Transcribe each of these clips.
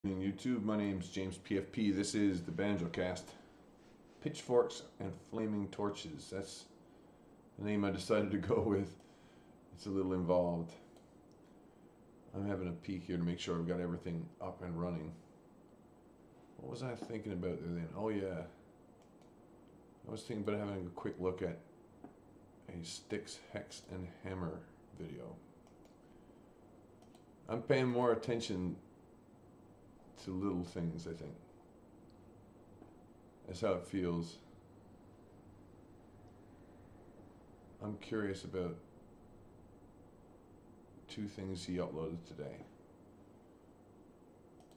YouTube, my name's James PFP. This is the Banjocast. Pitchforks and flaming torches. That's the name I decided to go with. It's a little involved. I'm having a peek here to make sure I've got everything up and running. What was I thinking about there then? Oh yeah. I was thinking about having a quick look at a sticks, hex, and hammer video. I'm paying more attention to little things, I think. That's how it feels. I'm curious about two things he uploaded today.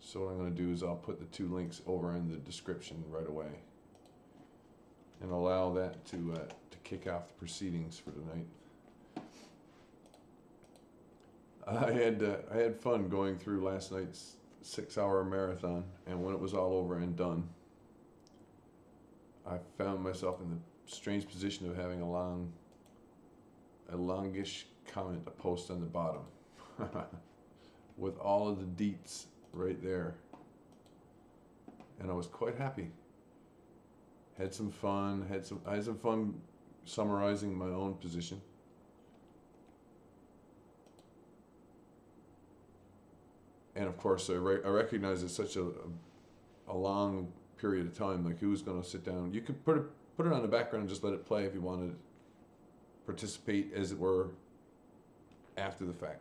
So what I'm going to do is I'll put the two links over in the description right away and allow that to kick off the proceedings for tonight. I had fun going through last night's 6-hour marathon, and when it was all over and done, I found myself in the strange position of having a longish comment to post on the bottom with all of the deets right there, and I was quite happy. Had some fun. I had some fun summarizing my own position. And of course, I recognize it's such a long period of time. Like, who's going to sit down? You could put it on the background and just let it play if you wanted to participate, as it were, after the fact.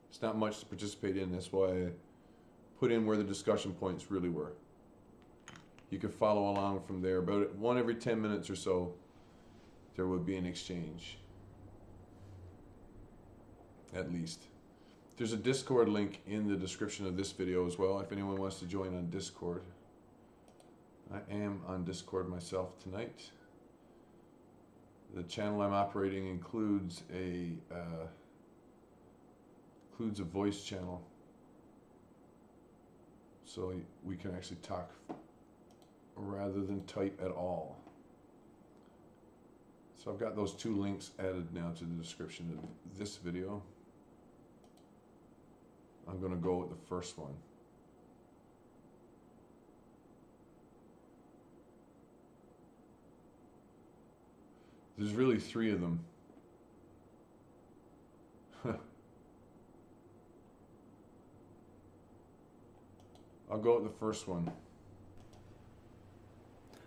It's not much to participate in. That's why I put in where the discussion points really were. You could follow along from there. About one every 10 minutes or so, there would be an exchange, at least. There's a Discord link in the description of this video as well, if anyone wants to join on Discord. I am on Discord myself tonight. The channel I'm operating includes a voice channel, so we can actually talk rather than type at all. So I've got those two links added now to the description of this video. I'm going to go with the first one. There's really three of them. I'll go with the first one.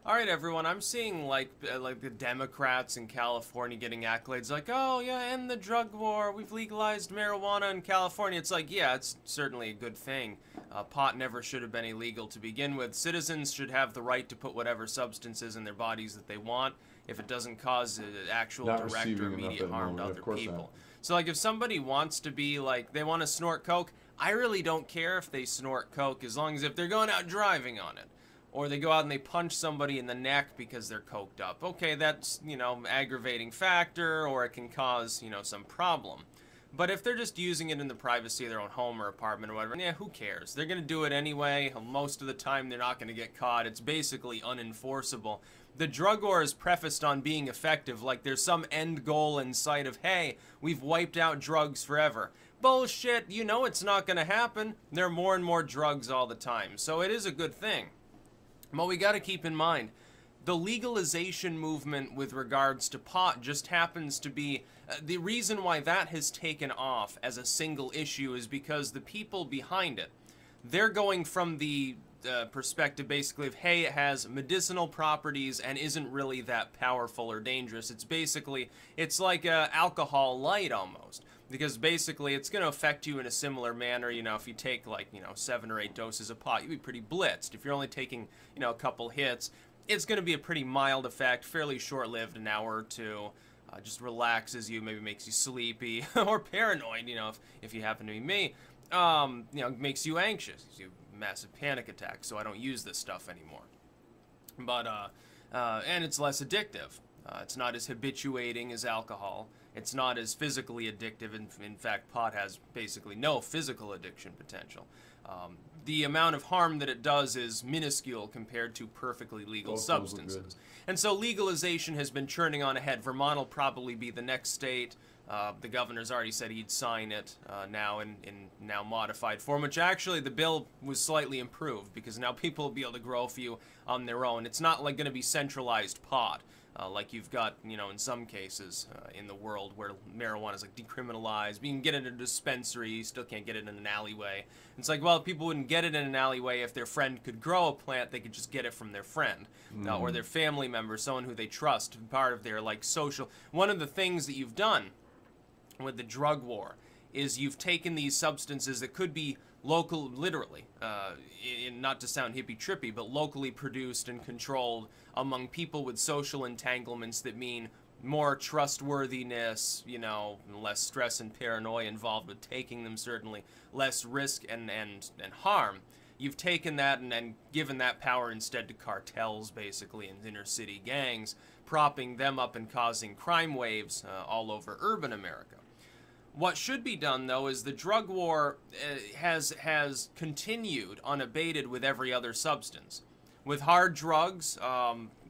All right, everyone, I'm seeing like the Democrats in California getting accolades like, oh yeah, end the drug war, we've legalized marijuana in California. It's like, yeah, it's certainly a good thing. Pot never should have been illegal to begin with. Citizens should have the right to put whatever substances in their bodies that they want if it doesn't cause actual direct or immediate harm to other people. So like, if somebody wants to be like, they want to snort coke, I really don't care if they snort coke, as long as if they're going out driving on it. Or they go out and they punch somebody in the neck because they're coked up. Okay, that's, you know, aggravating factor, or it can cause, you know, some problem. But if they're just using it in the privacy of their own home or apartment or whatever, yeah, who cares? They're going to do it anyway. Most of the time, they're not going to get caught. It's basically unenforceable. The drug war is prefaced on being effective, like there's some end goal in sight of, hey, we've wiped out drugs forever. Bullshit, you know it's not going to happen. There are more and more drugs all the time, so it is a good thing. But we got to keep in mind, the legalization movement with regards to pot just happens to be, the reason why that has taken off as a single issue is because the people behind it, they're going from the perspective basically of, hey, it has medicinal properties and isn't really that powerful or dangerous. It's basically, it's like alcohol light almost. Because basically it's going to affect you in a similar manner. You know, if you take like, you know, 7 or 8 doses of pot, you'll be pretty blitzed. If you're only taking, you know, a couple hits, it's going to be a pretty mild effect, fairly short-lived, an hour or two. Just relaxes you, maybe makes you sleepy or paranoid, you know, if you happen to be me. You know, makes you anxious, gives you massive panic attacks, so I don't use this stuff anymore. But, and it's less addictive. It's not as habituating as alcohol. It's not as physically addictive. In fact, pot has basically no physical addiction potential. The amount of harm that it does is minuscule compared to perfectly legal substances. And so legalization has been churning on ahead. Vermont will probably be the next state. The governor's already said he'd sign it now in now modified form, which actually the bill was slightly improved because now people will be able to grow a few on their own. It's not like going to be centralized pot. Like you've got, you know, in some cases in the world where marijuana is like decriminalized. You can get it in a dispensary, you still can't get it in an alleyway. It's like, well, people wouldn't get it in an alleyway if their friend could grow a plant. They could just get it from their friend or their family member, someone who they trust, part of their like social. One of the things that you've done with the drug war is you've taken these substances that could be local, literally, not to sound hippy-trippy, but locally produced and controlled among people with social entanglements that mean more trustworthiness, you know, less stress and paranoia involved with taking them, certainly, less risk and harm. You've taken that and given that power instead to cartels, basically, and inner-city gangs, propping them up and causing crime waves all over urban America. What should be done, though, is the drug war has continued unabated with every other substance. With hard drugs,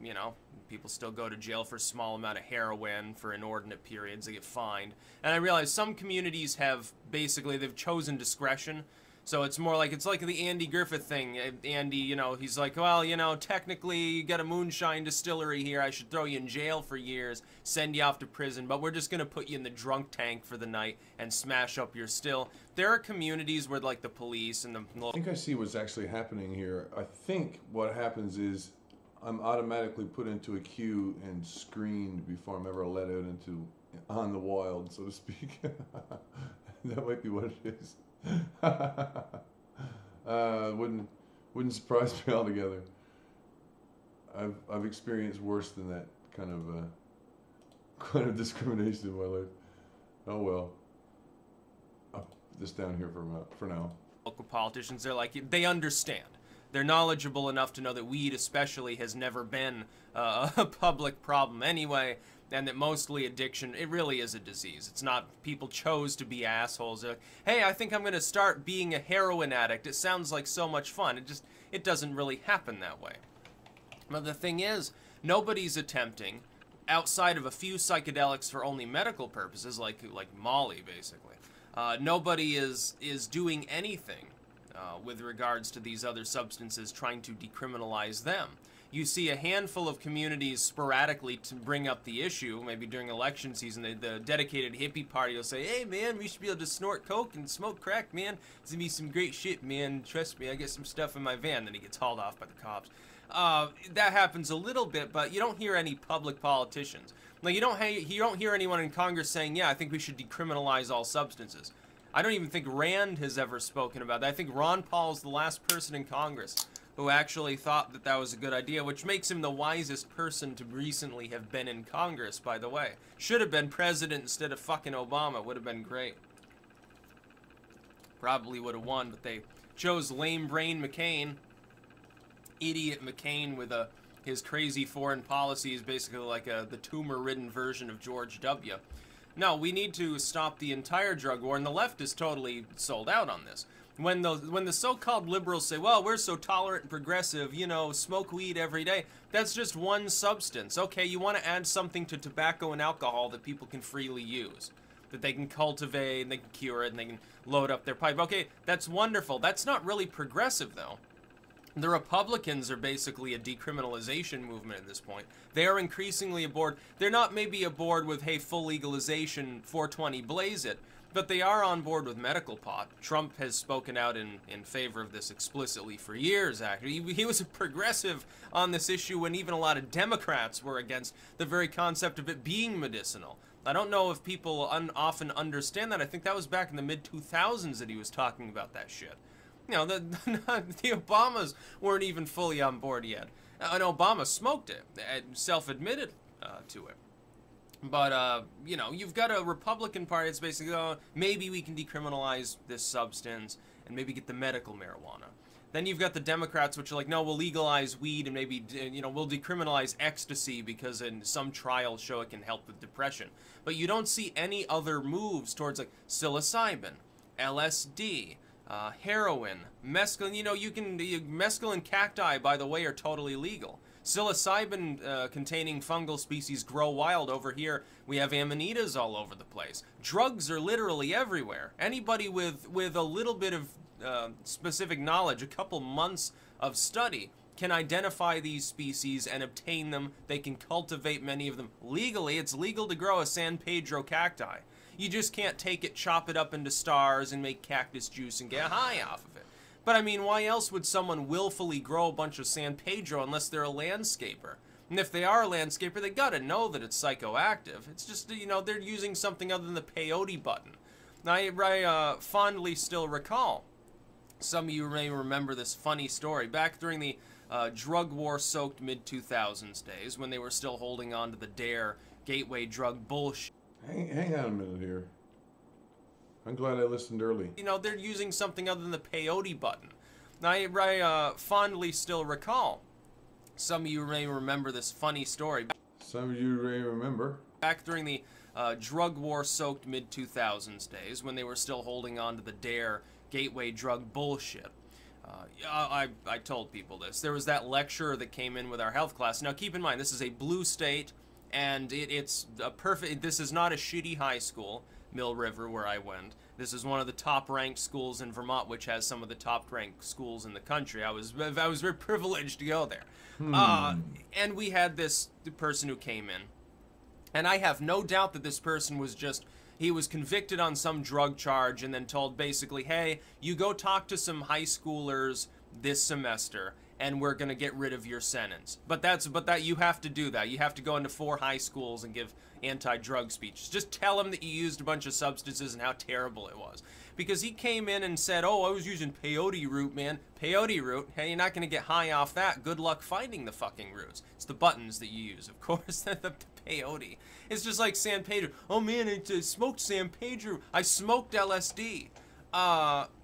you know, people still go to jail for a small amount of heroin for inordinate periods. They get fined. And I realize some communities have basically, they've chosen discretion. So it's more like, it's like the Andy Griffith thing. Andy, you know, he's like, well, you know, technically you got a moonshine distillery here. I should throw you in jail for years, send you off to prison, but we're just going to put you in the drunk tank for the night and smash up your still. There are communities where, like, the police and the... I think I see what's actually happening here. I think what happens is I'm automatically put into a queue and screened before I'm ever let out into on the wild, so to speak. That might be what it is. Wouldn't surprise me altogether. I've experienced worse than that kind of discrimination in my life. Oh well. I'll put this down here for now. Local politicians, they're like, they understand. They're knowledgeable enough to know that weed especially has never been a public problem anyway, and that mostly addiction, it really is a disease. It's not people chose to be assholes. They're like, hey, I think I'm going to start being a heroin addict. It sounds like so much fun. It doesn't really happen that way. But the thing is, nobody's attempting, outside of a few psychedelics for only medical purposes, like Molly, basically. Nobody is doing anything with regards to these other substances, trying to decriminalize them. You see a handful of communities sporadically to bring up the issue, maybe during election season, the dedicated hippie party will say, hey man, we should be able to snort coke and smoke crack, man. It's gonna be some great shit, man. Trust me, I get some stuff in my van. Then he gets hauled off by the cops. That happens a little bit, but you don't hear any public politicians. Like, you don't hear anyone in Congress saying, yeah, I think we should decriminalize all substances. I don't even think Rand has ever spoken about that. I think Ron Paul's the last person in Congress who actually thought that that was a good idea, which makes him the wisest person to recently have been in Congress, by the way. Should have been president instead of fucking Obama. Would have been great. Probably would have won, but they chose lame brain McCain. Idiot McCain with his crazy foreign policy is basically like the tumor-ridden version of George W. No, we need to stop the entire drug war, and the left is totally sold out on this. When the so-called liberals say, well, we're so tolerant and progressive, you know, smoke weed every day, that's just one substance. Okay, you want to add something to tobacco and alcohol that people can freely use, that they can cultivate, and they can cure it, and they can load up their pipe. Okay, that's wonderful. That's not really progressive, though. The Republicans are basically a decriminalization movement at this point. They are increasingly aboard. They're not maybe aboard with, hey, full legalization, 420, blaze it, but they are on board with medical pot. Trump has spoken out in favor of this explicitly for years, actually. He was a progressive on this issue when even a lot of Democrats were against the very concept of it being medicinal. I don't know if people often understand that. I think that was back in the mid-2000s that he was talking about that shit. You know, the Obamas weren't even fully on board yet. And Obama smoked it, self-admitted to it. But, you know, you've got a Republican Party that's basically, oh, maybe we can decriminalize this substance and maybe get the medical marijuana. Then you've got the Democrats, which are like, no, we'll legalize weed and maybe, you know, we'll decriminalize ecstasy because in some trials show it can help with depression. But you don't see any other moves towards, like, psilocybin, LSD, heroin, mescaline. You know, mescaline cacti, by the way, are totally legal. Psilocybin containing fungal species grow wild. Over here, we have amanitas all over the place. Drugs are literally everywhere. Anybody with a little bit of specific knowledge, a couple months of study, can identify these species and obtain them. They can cultivate many of them legally. It's legal to grow a San Pedro cacti. You just can't take it, chop it up into stars, and make cactus juice and get high off of it. But I mean, why else would someone willfully grow a bunch of San Pedro unless they're a landscaper? And if they are a landscaper, they gotta know that it's psychoactive. It's just, you know, they're using something other than the peyote button. Now, I fondly still recall, some of you may remember this funny story, back during the drug war-soaked mid-2000s days, when they were still holding on to the DARE gateway drug bullshit. Hang on a minute here. I'm glad I listened early. You know, they're using something other than the peyote button. Now, I fondly still recall, some of you may remember this funny story. Some of you may remember. Back during the drug war-soaked mid-2000s days, when they were still holding on to the DARE gateway drug bullshit. I told people this. There was that lecturer that came in with our health class. Now, keep in mind, this is a blue state, and it's a perfect... This is not a shitty high school, Mill River, where I went. This is one of the top-ranked schools in Vermont, which has some of the top-ranked schools in the country. I was very privileged to go there. And we had the person who came in. And I have no doubt that this person was he was convicted on some drug charge and then told basically, hey, you go talk to some high schoolers this semester and we're going to get rid of your sentence. But that you have to do that. You have to go into 4 high schools and give anti-drug speeches. Just tell them that you used a bunch of substances and how terrible it was. Because he came in and said, oh, I was using peyote root, man. Peyote root? Hey, you're not going to get high off that. Good luck finding the fucking roots. It's the buttons that you use, of course. the peyote. It's just like San Pedro. Oh, man, I smoked San Pedro. I smoked LSD.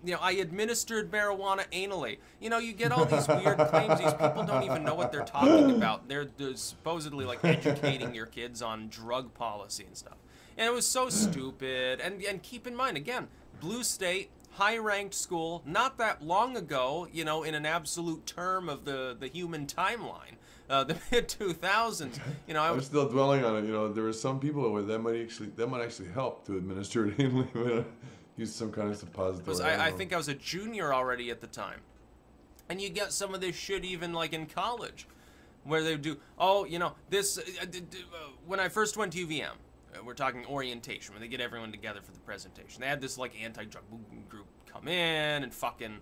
You know, I administered marijuana anally. You know, you get all these weird claims. These people don't even know what they're talking about. They're supposedly, like, educating your kids on drug policy and stuff. And it was so stupid. And keep in mind, again, blue state, high-ranked school, not that long ago, you know, in an absolute term of the human timeline. The mid-2000s, you know, I'm still dwelling on it. You know, there were some people where that might actually help to administer it anally. Use some kind of suppository. I think I was a junior already at the time. And you get some of this shit even like in college, where they do, oh, you know, this, when I first went to UVM, we're talking orientation, where they get everyone together for the presentation. They had this like anti-drug group come in and fucking,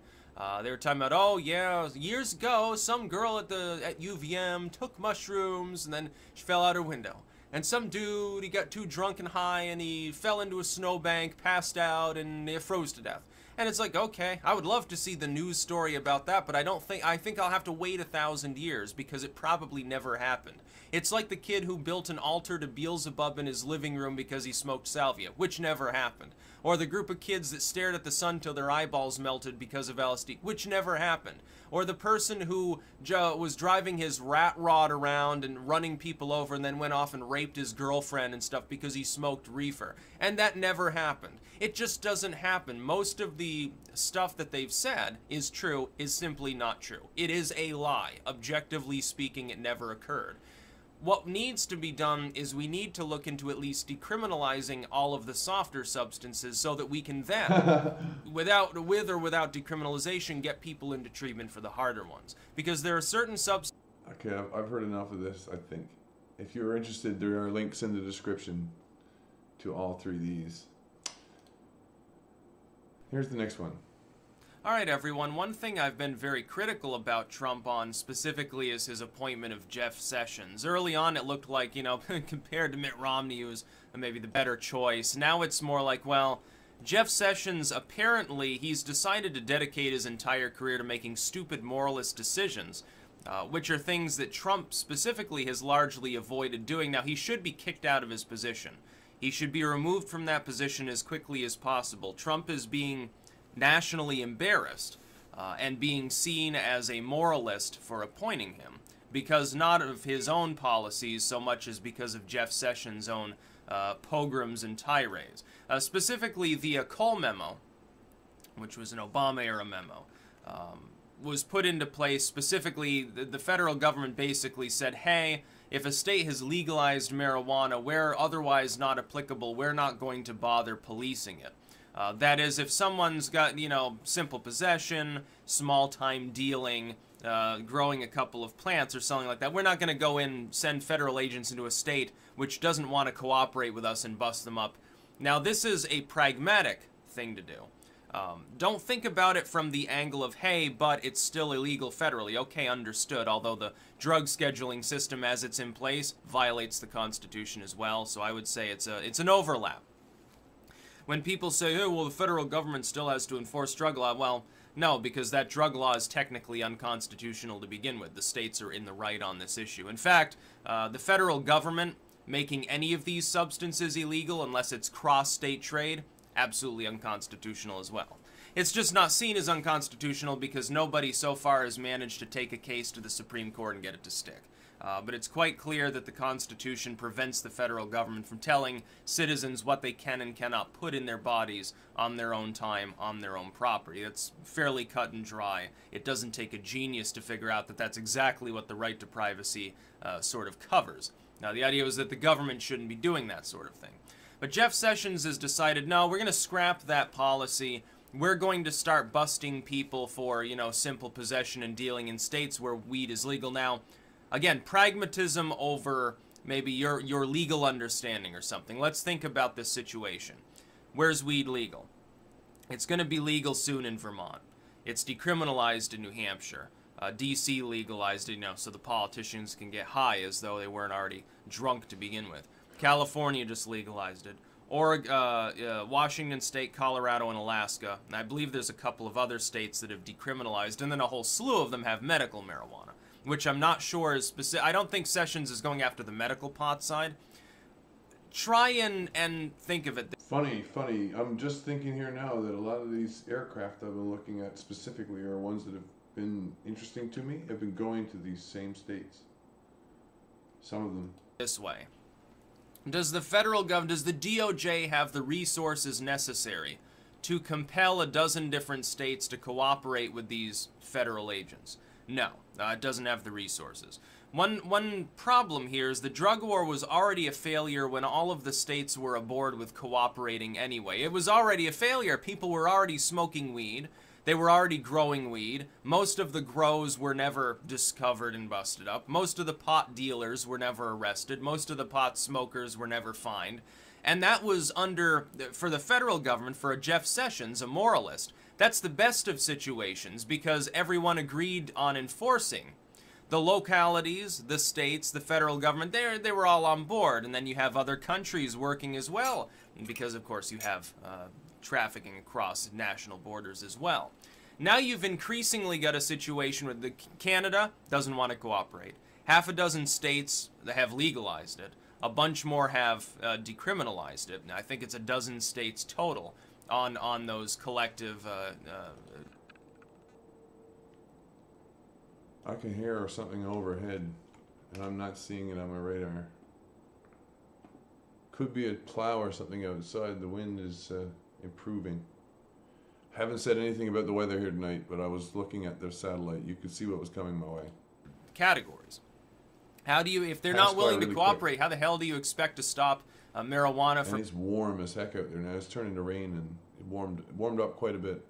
they were talking about, oh yeah, years ago, some girl at UVM took mushrooms and then she fell out her window. And some dude, he got too drunk and high and he fell into a snowbank, passed out, and he froze to death. And it's like, okay, I would love to see the news story about that, but I think I'll have to wait 1,000 years because it probably never happened. It's like the kid who built an altar to Beelzebub in his living room because he smoked salvia, which never happened. Or the group of kids that stared at the sun till their eyeballs melted because of LSD, which never happened. Or the person who was driving his rat rod around and running people over and then went off and raped his girlfriend and stuff because he smoked reefer. And that never happened. It just doesn't happen. Most of the stuff that they've said is true, is simply not true. It is a lie. Objectively speaking, it never occurred. What needs to be done is we need to look into at least decriminalizing all of the softer substances so that we can then, with or without decriminalization, get people into treatment for the harder ones. Because there are certain substances... Okay, I've heard enough of this, I think. If you're interested, there are links in the description to all 3 of these. Here's the next one. Alright everyone, one thing I've been very critical about Trump on specifically is his appointment of Jeff Sessions. Early on it looked like, you know, compared to Mitt Romney, he was maybe the better choice. Now it's more like, well, Jeff Sessions, apparently, he's decided to dedicate his entire career to making stupid moralist decisions, which are things that Trump specifically has largely avoided doing. Now, he should be kicked out of his position. He should be removed from that position as quickly as possible. Trump is being nationally embarrassed and being seen as a moralist for appointing him, because not of his own policies so much as because of Jeff Sessions' own pogroms and tirades. Specifically, the Cole memo, which was an Obama-era memo, was put into place specifically. The federal government basically said, hey, if a state has legalized marijuana where otherwise not applicable, we're not going to bother policing it. That is, if someone's got, you know, simple possession, small-time dealing, growing a couple of plants or something like that, we're not going to go in, send federal agents into a state which doesn't want to cooperate with us and bust them up. Now, this is a pragmatic thing to do. Don't think about it from the angle of, hey, but it's still illegal federally. Okay, understood, although the drug scheduling system as it's in place violates the Constitution as well, so I would say it's an overlap. When people say, oh, well, the federal government still has to enforce drug law, well, no, because that drug law is technically unconstitutional to begin with. The states are in the right on this issue. In fact, the federal government making any of these substances illegal unless it's cross-state trade, absolutely unconstitutional as well. It's just not seen as unconstitutional because nobody so far has managed to take a case to the Supreme Court and get it to stick. But it's quite clear that the Constitution prevents the federal government from telling citizens what they can and cannot put in their bodies on their own time, on their own property. That's fairly cut and dry. It doesn't take a genius to figure out that that's exactly what the right to privacy sort of covers. Now, the idea was that the government shouldn't be doing that sort of thing. But Jeff Sessions has decided, no, we're going to scrap that policy. We're going to start busting people for, you know, simple possession and dealing in states where weed is legal. Now, again, pragmatism over maybe your legal understanding or something. Let's think about this situation. Where's weed legal? It's going to be legal soon in Vermont. It's decriminalized in New Hampshire. D.C. legalized it, you know, so the politicians can get high as though they weren't already drunk to begin with. California just legalized it. Washington State, Colorado, and Alaska. And I believe there's a couple of other states that have decriminalized, and then a whole slew of them have medical marijuana, which I'm not sure is specific. I don't think Sessions is going after the medical pot side. Try and think of it. Funny. I'm just thinking here now that a lot of these aircraft I've been looking at specifically are ones that have been interesting to me, have been going to these same states. Some of them. This way. Does the federal government, does the DOJ have the resources necessary to compel a dozen different states to cooperate with these federal agents? No, it doesn't have the resources. One problem here is the drug war was already a failure when all of the states were aboard with cooperating anyway. It was already a failure. People were already smoking weed. They were already growing weed. Most of the grows were never discovered and busted up. Most of the pot dealers were never arrested. Most of the pot smokers were never fined. And that was under, for the federal government, for a Jeff Sessions, a moralist, that's the best of situations because everyone agreed on enforcing. The localities, the states, the federal government, they were all on board. And then you have other countries working as well. Because, of course, you have trafficking across national borders as well. Now you've increasingly got a situation where Canada doesn't want to cooperate. Half a dozen states that have legalized it. A bunch more have decriminalized it. Now, I think it's a dozen states total on those collective... I can hear something overhead, and I'm not seeing it on my radar. Could be a plow or something outside. The wind is improving. Haven't said anything about the weather here tonight, but I was looking at their satellite. You could see what was coming my way. Categories. How do you, if they're not willing to cooperate, how the hell do you expect to stop marijuana from... And it's warm as heck out there now. It's turning to rain, and it warmed up quite a bit.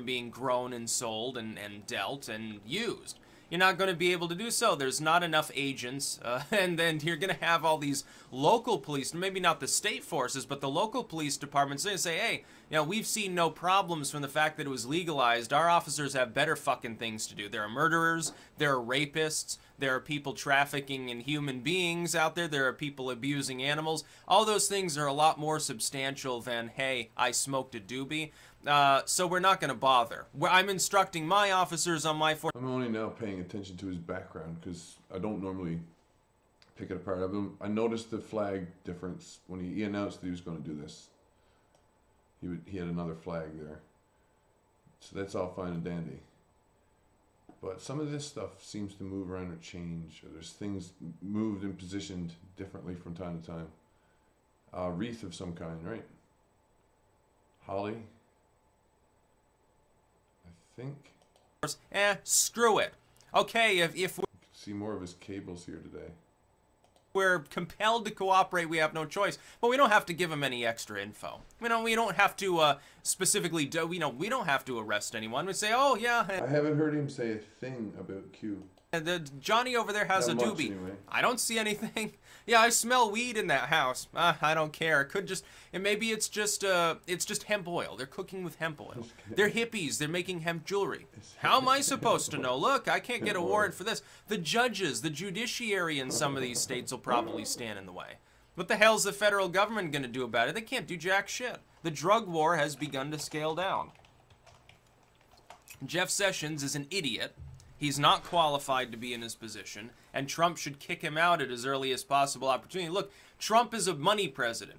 Being grown and sold and dealt and used. You're not going to be able to do so. There's not enough agents, and then you're going to have all these local police, maybe not the state forces, but the local police departments, they say, hey, you know, we've seen no problems from the fact that it was legalized. Our officers have better fucking things to do. There are murderers, there are rapists, there are people trafficking in human beings out there, there are people abusing animals. All those things are a lot more substantial than, hey, I smoked a doobie. So we're not going to bother. I'm instructing my officers on my force. I'm only now paying attention to his background because I don't normally pick it apart. I noticed the flag difference when he announced that he was going to do this. He had another flag there. So that's all fine and dandy. But some of this stuff seems to move around or change. Or there's things moved and positioned differently from time to time. Wreath of some kind, right? Holly. I think. Screw it. Okay, if See more of his cables here today. we're compelled to cooperate, we have no choice. But we don't have to give him any extra info. We don't have to specifically we don't have to arrest anyone. We say, oh yeah. I haven't heard him say a thing about Q. Johnny over there has Not a much, doobie. anyway. I don't see anything. Yeah, I smell weed in that house. I don't care. And maybe it's just hemp oil. They're cooking with hemp oil. They're hippies. They're making hemp jewelry. How am I supposed to know? Look, I can't get a warrant for this. The judges, the judiciary in some of these states will probably stand in the way. What the hell's the federal government going to do about it? They can't do jack shit. The drug war has begun to scale down. Jeff Sessions is an idiot. He's not qualified to be in his position, and Trump should kick him out at his earliest possible opportunity. Look, Trump is a money president.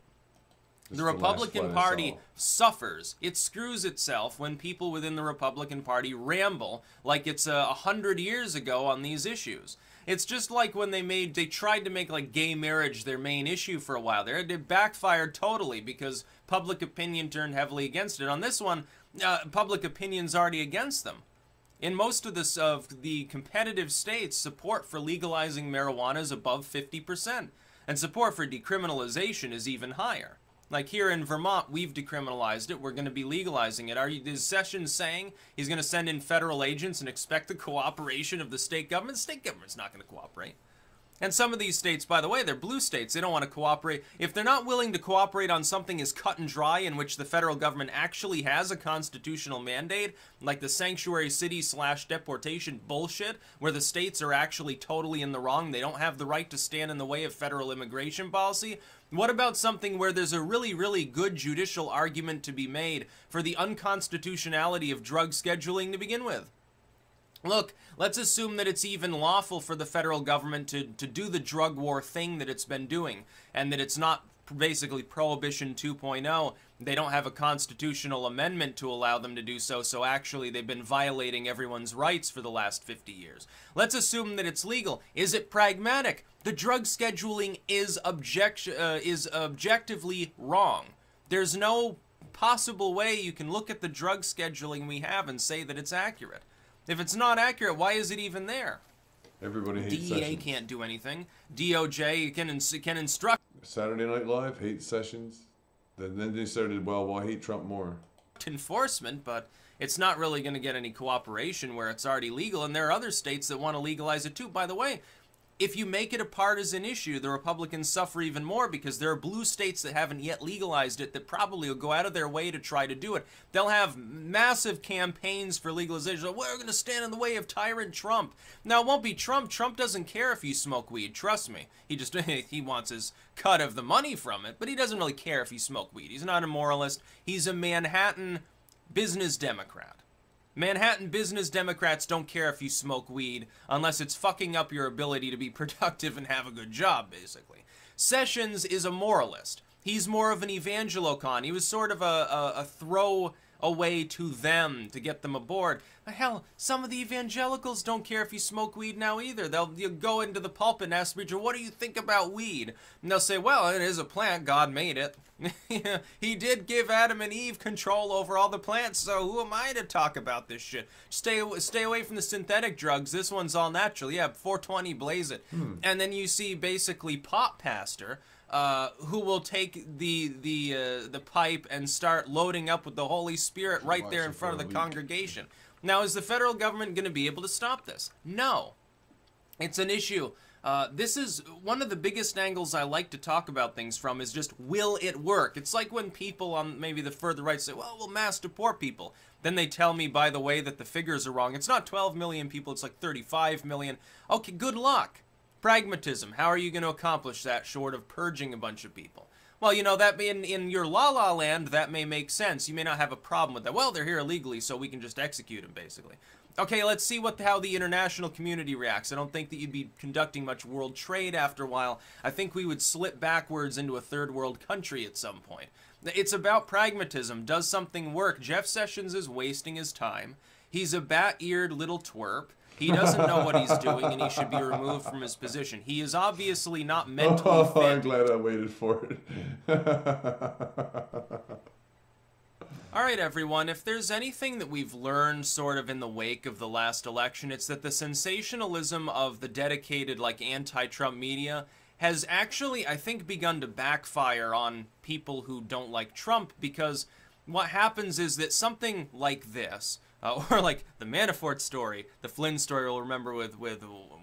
The Republican Party suffers. It screws itself when people within the Republican Party ramble like it's 100 years ago on these issues. It's just like when they tried to make like gay marriage their main issue for a while there. It backfired totally because public opinion turned heavily against it. On this one, public opinion's already against them. In most of the competitive states, support for legalizing marijuana is above 50%, and support for decriminalization is even higher. Like here in Vermont, we've decriminalized it. We're going to be legalizing it. Is Sessions saying he's going to send in federal agents and expect the cooperation of the state government? The state government's not going to cooperate. And some of these states, by the way, they're blue states. They don't want to cooperate. If they're not willing to cooperate on something as cut and dry in which the federal government actually has a constitutional mandate, like the sanctuary city / deportation bullshit, where the states are actually totally in the wrong, they don't have the right to stand in the way of federal immigration policy, what about something where there's a really, really good judicial argument to be made for the unconstitutionality of drug scheduling to begin with? Look, let's assume that it's even lawful for the federal government to do the drug war thing that it's been doing, and that it's not basically Prohibition 2.0. They don't have a constitutional amendment to allow them to do so, so actually they've been violating everyone's rights for the last 50 years. Let's assume that it's legal. Is it pragmatic? The drug scheduling is objectively wrong. There's no possible way you can look at the drug scheduling we have and say that it's accurate. If it's not accurate, why is it even there? Everybody hates DEA Sessions. can't do anything. DOJ can instruct. Saturday Night Live hates Sessions. Then they started, well, I hate Trump more. Enforcement, but it's not really going to get any cooperation where it's already legal, and there are other states that want to legalize it too. By the way, if you make it a partisan issue, the Republicans suffer even more because there are blue states that haven't yet legalized it that probably will go out of their way to try to do it. They'll have massive campaigns for legalization. We're going to stand in the way of tyrant Trump. Now, it won't be Trump. Trump doesn't care if you smoke weed. Trust me. He wants his cut of the money from it, but he doesn't really care if you smoke weed. He's not a moralist. He's a Manhattan business Democrat. Manhattan business Democrats don't care if you smoke weed unless it's fucking up your ability to be productive and have a good job, basically. Sessions is a moralist. He's more of an evangelocon. He was sort of a throw away to them to get them aboard. But hell, some of the evangelicals don't care if you smoke weed now either. They'll go into the pulpit and ask the preacher, what do you think about weed? And they'll say, well, it is a plant. God made it. He did give Adam and Eve control over all the plants, so who am I to talk about this shit? Stay away from the synthetic drugs. This one's all natural. Yeah, 420, blaze it. And then you see basically Pop Pastor, who will take the pipe and start loading up with the Holy Spirit right there in front of the congregation. Now, is the federal government going to be able to stop this? No. It's an issue. This is one of the biggest angles I like to talk about things from is just, will it work? It's like when people on maybe the further right say, well, we'll mass deport people. Then they tell me, by the way, that the figures are wrong. It's not 12 million people, it's like 35 million. Okay, good luck. Pragmatism. How are you going to accomplish that short of purging a bunch of people? Well, you know, that in your la-la land, that may make sense. You may not have a problem with that. Well, they're here illegally, so we can just execute them, basically. Okay, let's see how the international community reacts. I don't think that you'd be conducting much world trade after a while. I think we would slip backwards into a third world country at some point. It's about pragmatism. Does something work? Jeff Sessions is wasting his time. He's a bat-eared little twerp. He doesn't know what he's doing, and he should be removed from his position. He is obviously not mentally fit. I'm glad I waited for it. All right, everyone, if there's anything that we've learned sort of in the wake of the last election, it's that the sensationalism of the dedicated, like, anti-Trump media has actually, I think, begun to backfire on people who don't like Trump, because what happens is that something like this, or like the Manafort story, the Flynn story we'll remember with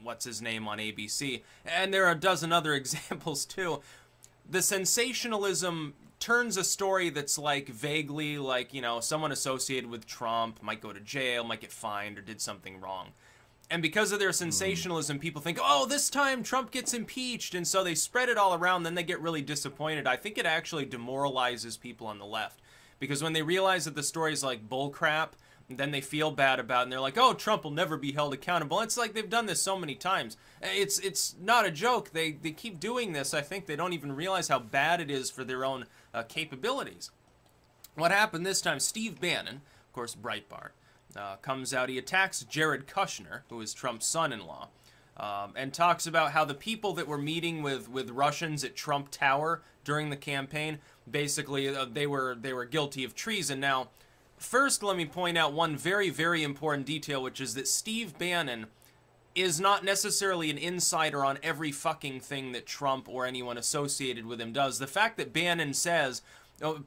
what's his name on ABC, and there are a dozen other examples too, the sensationalism turns a story that's like vaguely like, you know, someone associated with Trump might go to jail, might get fined, or did something wrong. And because of their sensationalism, people think, oh, this time Trump gets impeached, and so they spread it all around, then they get really disappointed. I think it actually demoralizes people on the left, because when they realize that the story's like bullcrap, then they feel bad about it, and they're like, oh, Trump will never be held accountable. It's like they've done this so many times. It's not a joke. They keep doing this. I think they don't even realize how bad it is for their own capabilities. What happened this time, Steve Bannon, of course, Breitbart, comes out, he attacks Jared Kushner, who is Trump's son-in-law, and talks about how the people that were meeting with Russians at Trump Tower during the campaign, basically they were guilty of treason. Now, first, let me point out one very, very important detail, which is that Steve Bannon is not necessarily an insider on every fucking thing that Trump or anyone associated with him does. The fact that Bannon says,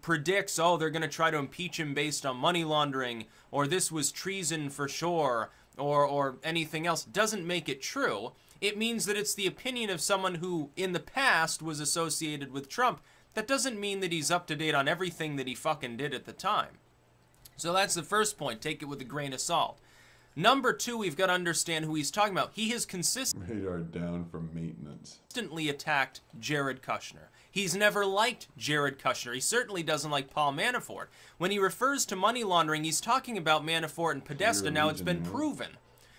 predicts, oh, they're going to try to impeach him based on money laundering, or this was treason for sure, or anything else, doesn't make it true. It means that it's the opinion of someone who, in the past, was associated with Trump. That doesn't mean that he's up to date on everything that he fucking did at the time. So that's the first point. Take it with a grain of salt. Number two, we've got to understand who he's talking about. He has Radar down for maintenance. consistently attacked Jared Kushner. He's never liked Jared Kushner. He certainly doesn't like Paul Manafort. When he refers to money laundering, he's talking about Manafort and Podesta. Now, it's been proven.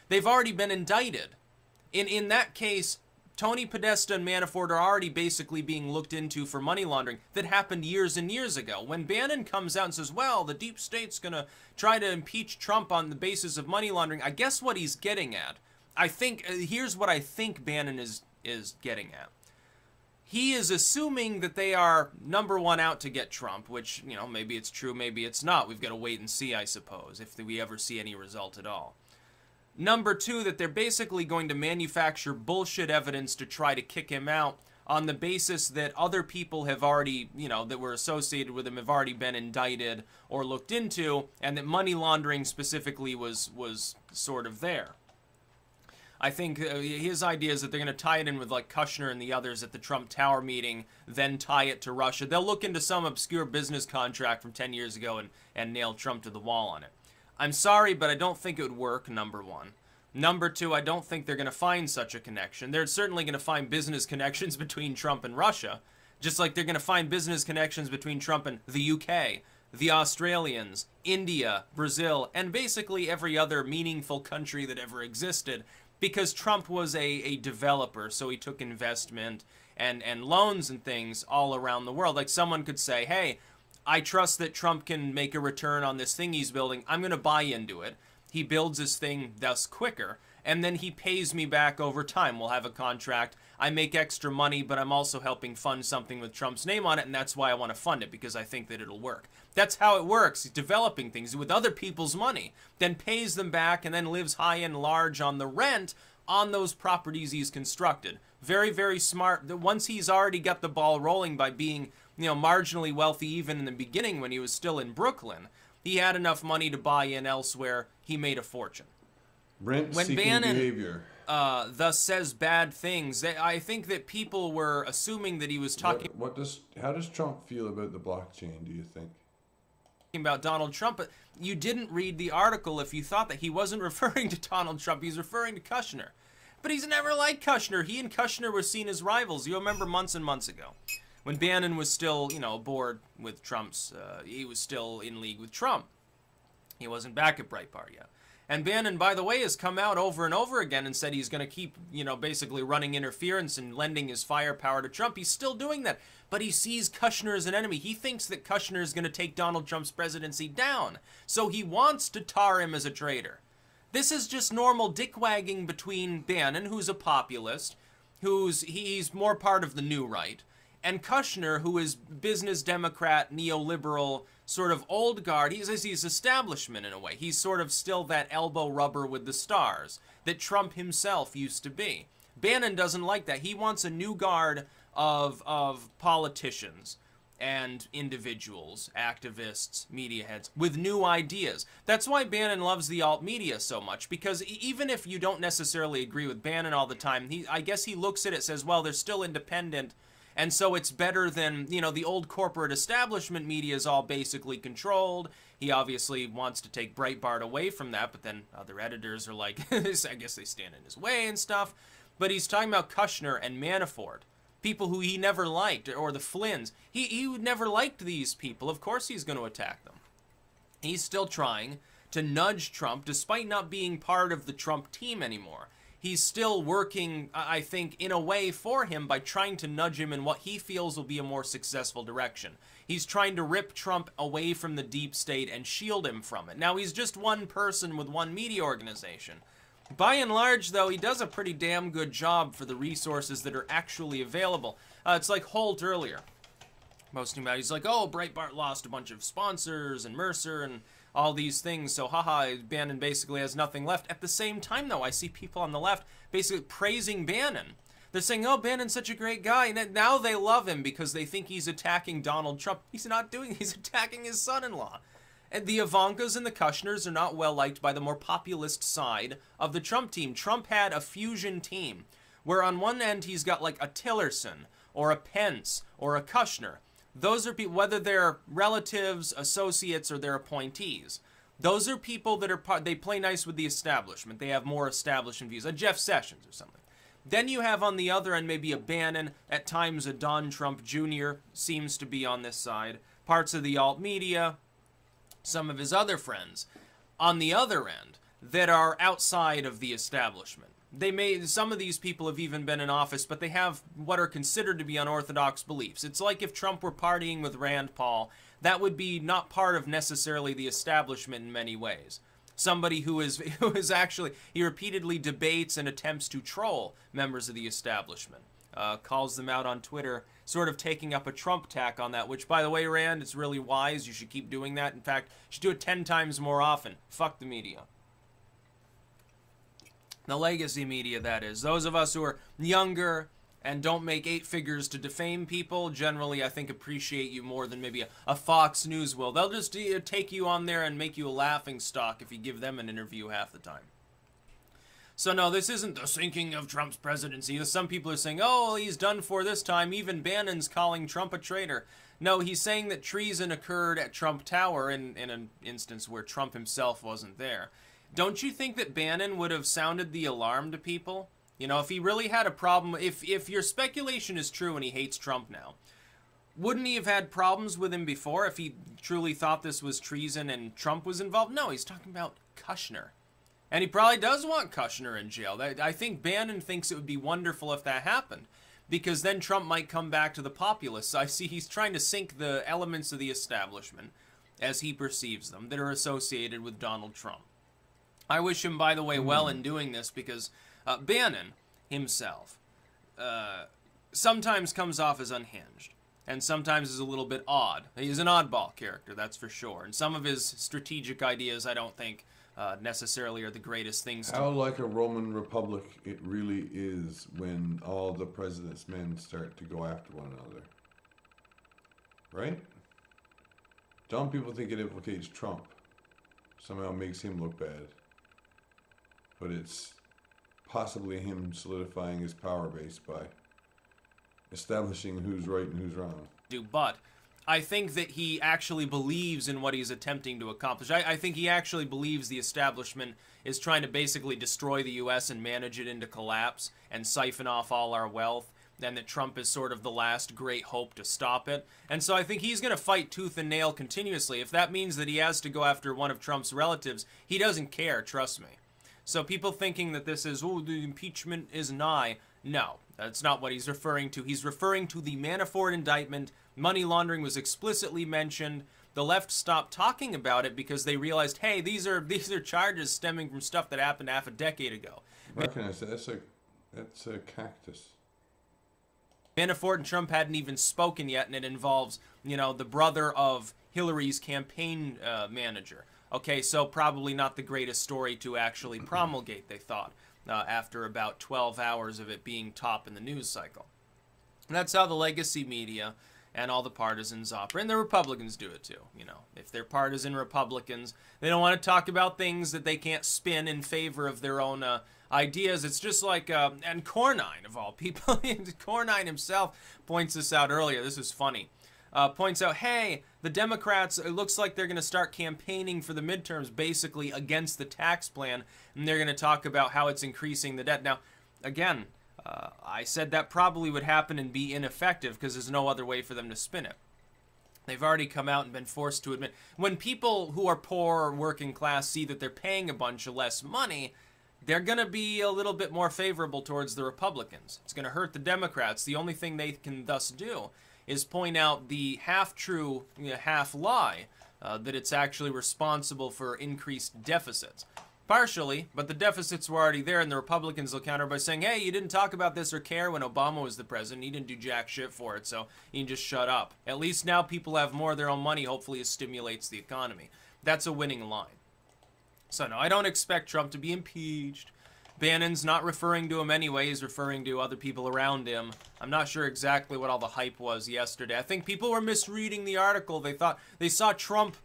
They've already been indicted. In that case, Tony Podesta and Manafort are already basically being looked into for money laundering that happened years and years ago. When Bannon comes out and says, well, the deep state's going to try to impeach Trump on the basis of money laundering, I guess what he's getting at, I think, here's what I think Bannon is getting at. He is assuming that they are, number one, out to get Trump, which, you know, maybe it's true, maybe it's not. We've got to wait and see, I suppose, if we ever see any result at all. Number two, that they're basically going to manufacture bullshit evidence to try to kick him out on the basis that other people have already, you know, that were associated with him have already been indicted or looked into, and that money laundering specifically was sort of there. I think his idea is that they're going to tie it in with, like, Kushner and the others at the Trump Tower meeting, then tie it to Russia. They'll look into some obscure business contract from 10 years ago and nail Trump to the wall on it. I'm sorry, but I don't think it would work, number one. Number two, I don't think they're going to find such a connection. They're certainly going to find business connections between Trump and Russia, just like they're going to find business connections between Trump and the UK, the Australians, India, Brazil, and basically every other meaningful country that ever existed, because Trump was a developer, so he took investment and loans and things all around the world. Like, someone could say, hey, I trust that Trump can make a return on this thing he's building. I'm going to buy into it. He builds his thing thus quicker, and then he pays me back over time. We'll have a contract. I make extra money, but I'm also helping fund something with Trump's name on it, and that's why I want to fund it, because I think that it'll work. That's how it works. He's developing things with other people's money, then pays them back, and then lives high and large on the rent on those properties he's constructed. Very, very smart. Once he's already got the ball rolling by being, you know, marginally wealthy even in the beginning when he was still in Brooklyn, he had enough money to buy in elsewhere. He made a fortune. Rent-seeking behavior. Thus says bad things, I think that people were assuming that he was talking... How does Trump feel about the blockchain, do you think? About Donald Trump, but you didn't read the article if you thought that he wasn't referring to Donald Trump. He's referring to Kushner. But he's never liked Kushner. He and Kushner were seen as rivals. You remember months and months ago, when Bannon was still, you know, aboard with Trump's, he was still in league with Trump. He wasn't back at Breitbart yet. And Bannon, by the way, has come out over and over again and said he's going to keep, you know, basically running interference and lending his firepower to Trump. He's still doing that. But he sees Kushner as an enemy. He thinks that Kushner is going to take Donald Trump's presidency down. So he wants to tar him as a traitor. This is just normal dick-wagging between Bannon, who's a populist, he's more part of the new right, and Kushner, who is business Democrat, neoliberal, sort of old guard. He's establishment in a way. He's sort of still that elbow rubber with the stars that Trump himself used to be. Bannon doesn't like that. He wants a new guard of politicians and individuals, activists, media heads, with new ideas. That's why Bannon loves the alt media so much, because even if you don't necessarily agree with Bannon all the time, I guess he looks at it and says, well, they're still independent, and so it's better than, you know, the old corporate establishment media is all basically controlled. He obviously wants to take Breitbart away from that, but then other editors are like, I guess they stand in his way and stuff. But he's talking about Kushner and Manafort, people who he never liked, or the Flynns. He never liked these people. Of course he's going to attack them. He's still trying to nudge Trump, despite not being part of the Trump team anymore. He's still working, I think, in a way for him by trying to nudge him in what he feels will be a more successful direction. He's trying to rip Trump away from the deep state and shield him from it. Now, he's just one person with one media organization. By and large, though, he does a pretty damn good job for the resources that are actually available. It's like Holt earlier, posting about, he's like, oh, Breitbart lost a bunch of sponsors and Mercer and all these things, so haha, Bannon basically has nothing left. At the same time, though, I see people on the left basically praising Bannon. They're saying, oh, Bannon's such a great guy, and now they love him because they think he's attacking Donald Trump. He's not doing, he's attacking his son-in-law. And the Ivankas and the Kushners are not well liked by the more populist side of the Trump team. Trump had a fusion team where on one end he's got like a Tillerson or a Pence or a Kushner. Those are people, whether they're relatives, associates, or they're appointees. Those are people that are they play nice with the establishment. They have more establishment views, a Jeff Sessions or something. Then you have on the other end maybe a Bannon, at times a Don Trump Jr. seems to be on this side. Parts of the alt media, some of his other friends on the other end that are outside of the establishment. Some of these people have even been in office, but they have what are considered to be unorthodox beliefs. It's like if Trump were partying with Rand Paul, that would be not part of necessarily the establishment in many ways. Somebody who is actually, he repeatedly debates and attempts to troll members of the establishment. Calls them out on Twitter, sort of taking up a Trump tack on that, which, by the way, Rand, it's really wise. You should keep doing that. In fact, you should do it 10 times more often. Fuck the media. The legacy media, that is. Those of us who are younger and don't make 8 figures to defame people, generally, I think, appreciate you more than maybe a Fox News will. They'll just take you on there and make you a laughing stock if you give them an interview half the time. So no, this isn't the sinking of Trump's presidency. Some people are saying, oh, he's done for this time. Even Bannon's calling Trump a traitor. No, he's saying that treason occurred at Trump Tower in an instance where Trump himself wasn't there. Don't you think that Bannon would have sounded the alarm to people? You know, if he really had a problem, if your speculation is true and he hates Trump now, wouldn't he have had problems with him before if he truly thought this was treason and Trump was involved? No, he's talking about Kushner. And he probably does want Kushner in jail. I think Bannon thinks it would be wonderful if that happened, because then Trump might come back to the populists. I see he's trying to sink the elements of the establishment, as he perceives them, that are associated with Donald Trump. I wish him, by the way, well in doing this, because Bannon himself sometimes comes off as unhinged, and sometimes is a little bit odd. He's an oddball character, that's for sure. And some of his strategic ideas, I don't think, necessarily are the greatest things. How like a Roman Republic it really is when all the president's men start to go after one another. Right? Some people think it implicates Trump. Somehow makes him look bad. But it's possibly him solidifying his power base by establishing who's right and who's wrong. But I think that he actually believes in what he's attempting to accomplish. I think he actually believes the establishment is trying to basically destroy the U.S. and manage it into collapse and siphon off all our wealth, and that Trump is sort of the last great hope to stop it. And so I think he's going to fight tooth and nail continuously. If that means that he has to go after one of Trump's relatives, he doesn't care, trust me. So people thinking that this is, oh, the impeachment is nigh. No, that's not what he's referring to. He's referring to the Manafort indictment. Money laundering was explicitly mentioned. The left stopped talking about it because they realized, hey, these are charges stemming from stuff that happened half a decade ago. I recognize that. That's a cactus. Manafort and Trump hadn't even spoken yet, and it involves, you know, the brother of Hillary's campaign manager. Okay, so probably not the greatest story to actually promulgate, they thought, after about 12 hours of it being top in the news cycle. And that's how the legacy media and all the partisans operate. And the Republicans do it too. You know, if they're partisan Republicans, they don't want to talk about things that they can't spin in favor of their own ideas. It's just like, and Cornine, of all people, Cornine himself points this out earlier. This is funny. Points out, hey, the Democrats, it looks like they're going to start campaigning for the midterms basically against the tax plan, and they're going to talk about how it's increasing the debt. Now, again, I said that probably would happen and be ineffective because there's no other way for them to spin it. They've already come out and been forced to admit. When people who are poor or working class see that they're paying a bunch of less money, they're going to be a little bit more favorable towards the Republicans. It's going to hurt the Democrats. The only thing they can thus do is point out the half-true, half-lie that it's actually responsible for increased deficits. Partially, but the deficits were already there, and the Republicans will counter by saying, hey, you didn't talk about this or care when Obama was the president. He didn't do jack shit for it, so you can just shut up. At least now people have more of their own money. Hopefully it stimulates the economy. That's a winning line. So no, I don't expect Trump to be impeached. Bannon's not referring to him anyway. He's referring to other people around him. I'm not sure exactly what all the hype was yesterday. I think people were misreading the article. They thought they saw Trump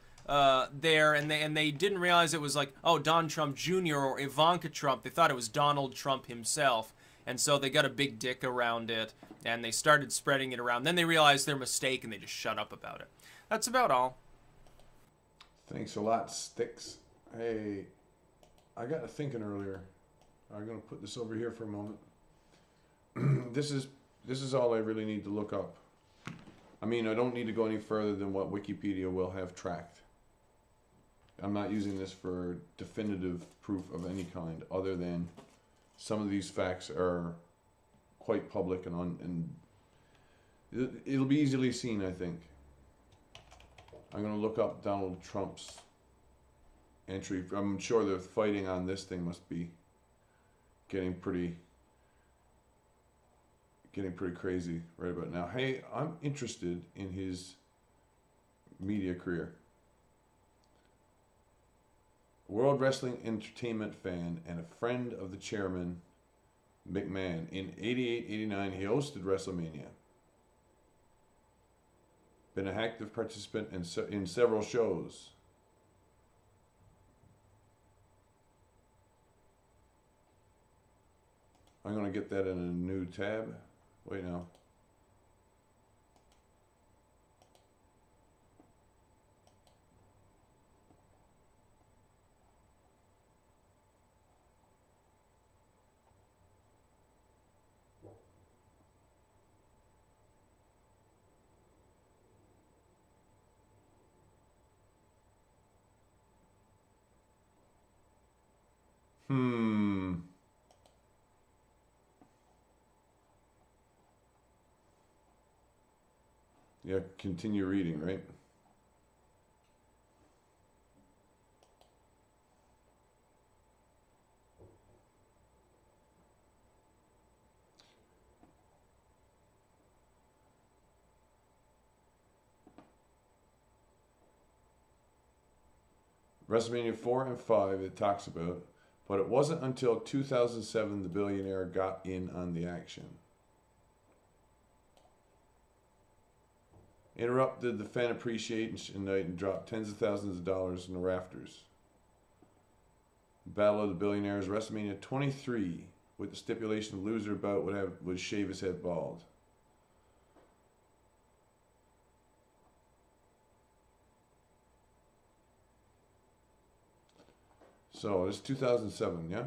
there, and they didn't realize it was like, oh, Don Trump Jr. or Ivanka Trump. They thought it was Donald Trump himself, and so they got a big dick around it, and they started spreading it around. Then they realized their mistake, and they just shut up about it. That's about all. Thanks a lot, Sticks. Hey, I got to thinking earlier. I'm going to put this over here for a moment. This is all I really need to look up. I mean, I don't need to go any further than what Wikipedia will have tracked. I'm not using this for definitive proof of any kind, other than some of these facts are quite public and it'll be easily seen, I think. I'm going to look up Donald Trump's entry. I'm sure the fighting on this thing must be getting pretty crazy right about now. Hey, I'm interested in his media career. World Wrestling Entertainment fan and a friend of the chairman, McMahon. In 88-89, he hosted WrestleMania. Been an active participant in several shows. I'm going to get that in a new tab. Wait now. Yeah, continue reading, right? WrestleMania 4 and 5 it talks about, but it wasn't until 2007 the billionaire got in on the action. Interrupted the fan appreciation night and dropped tens of thousands of dollars in the rafters. Battle of the Billionaires, WrestleMania 23, with the stipulation the loser bout would shave his head bald. So it's 2007, yeah?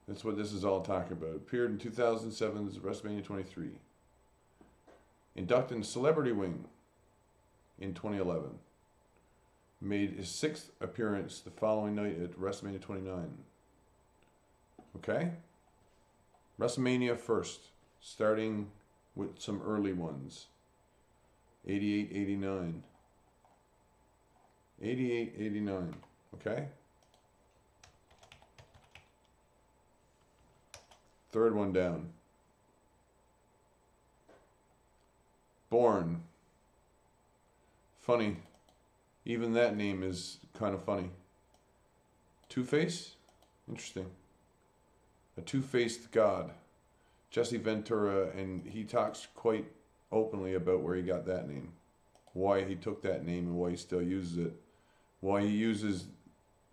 That's what this is all talking about. Appeared in 2007's WrestleMania 23. Inducted in Celebrity Wing in 2011. Made his 6th appearance the following night at WrestleMania 29. Okay? WrestleMania first, starting with some early ones. 88, 89. 88, 89. Okay? Third one down. Born. Funny. Even that name is kind of funny. Two-Face? Interesting. A two-faced god. Jesse Ventura, and he talks quite openly about where he got that name. Why he took that name and why he still uses it. Why he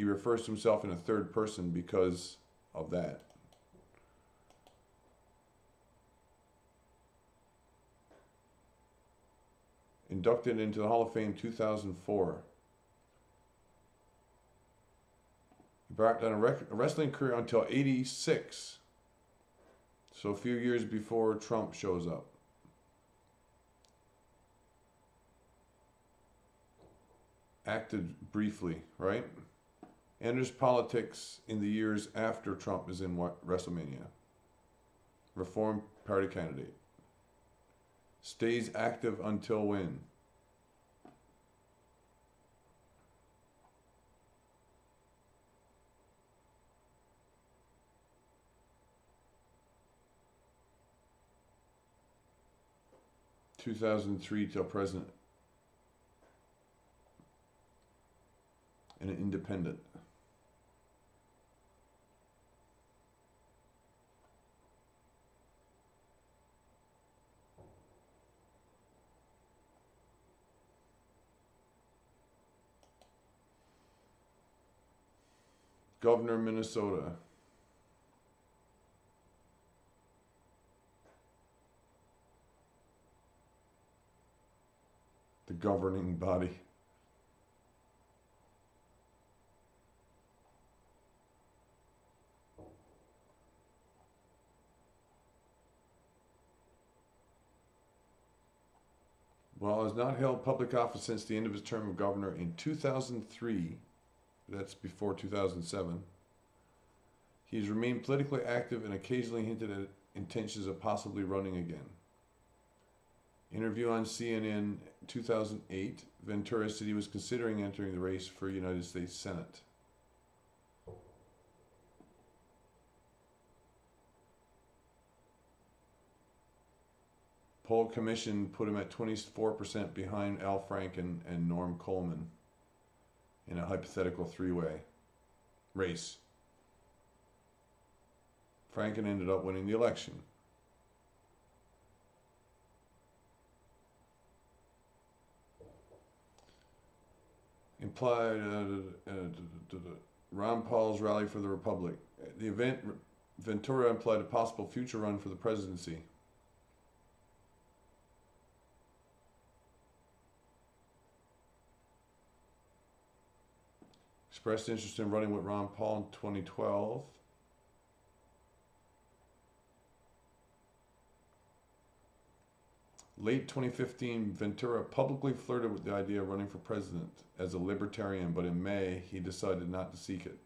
refers to himself in a third person because of that. Inducted into the Hall of Fame 2004. He embarked on a wrestling career until 86. So a few years before Trump shows up. Acted briefly, right? Enters politics in the years after Trump is in WrestleMania. Reform Party candidate. Stays active until when? (2003) till present. And an independent. Governor, Minnesota. The governing body. Well, has not held public office since the end of his term of governor in 2003. That's before 2007. He has remained politically active and occasionally hinted at intentions of possibly running again. Interview on CNN 2008. Ventura said he was considering entering the race for United States Senate. Poll Commission put him at 24% behind Al Franken and Norm Coleman in a hypothetical three-way race. Franken ended up winning the election. Implied Ron Paul's rally for the Republic. The event, Ventura implied a possible future run for the presidency. Expressed interest in running with Ron Paul in 2012. Late 2015, Ventura publicly flirted with the idea of running for president as a libertarian, but in May, he decided not to seek it.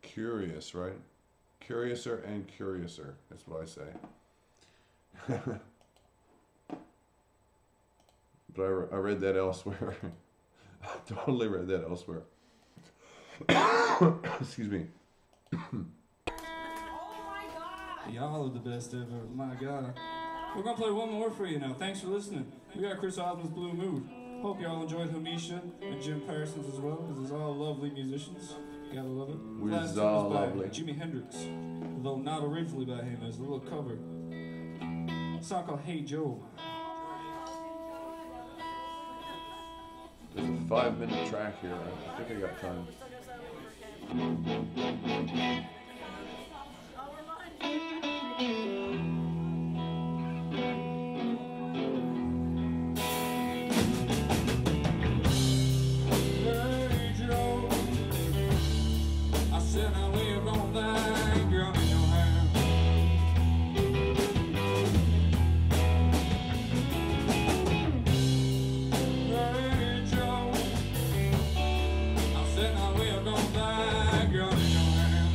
Curious, right? Curiouser and curiouser. That's what I say. But I read that elsewhere. I totally read that elsewhere. Excuse me. Oh my God! Y'all are the best ever. My God. We're gonna play one more for you now. Thanks for listening. We got Chris Osmond's Blue Mood. Hope y'all enjoyed Hamisha and Jim Parsons as well, because it's all lovely musicians. Gotta love it. It's all lovely. Jimi Hendrix, though not originally by him. There's a little cover. A song called Hey Joe. There's a 5-minute track here. I think I got time. Hey Joe, I said I live on that gun in your hand. Hey Joe, I said I live on that gun in your hand.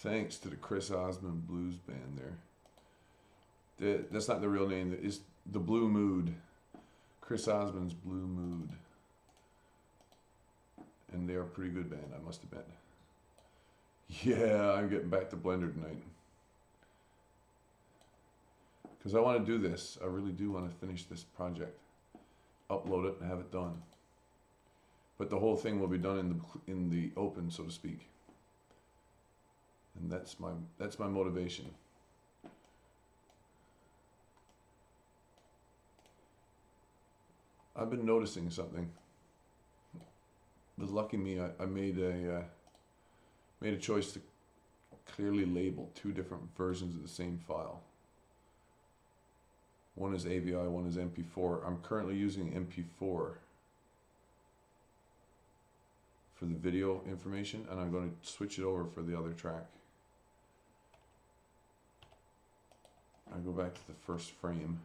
Thanks to the Chris Osmond Blues Band there. That's not the real name. It's the Blue Mood. Chris Osmond's Blue Mood. And they're a pretty good band, I must admit. Yeah, I'm getting back to Blender tonight. Because I want to do this. I really do want to finish this project. Upload it and have it done. But the whole thing will be done in the open, so to speak. And that's my motivation. I've been noticing something. But lucky me, I made a choice to clearly label two different versions of the same file. One is AVI, one is MP4. I'm currently using MP4 for the video information, and I'm going to switch it over for the other track. I go back to the first frame,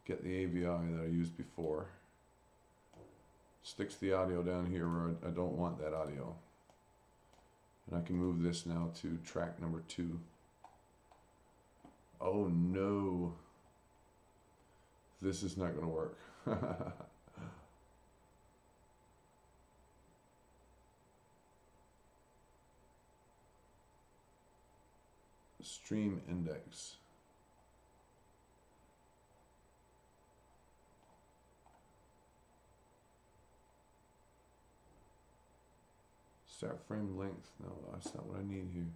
get the AVI that I used before, sticks the audio down here where I don't want that audio, and I can move this now to track number 2. Oh no, this is not going to work. Stream index. Start frame length. No, that's not what I need here.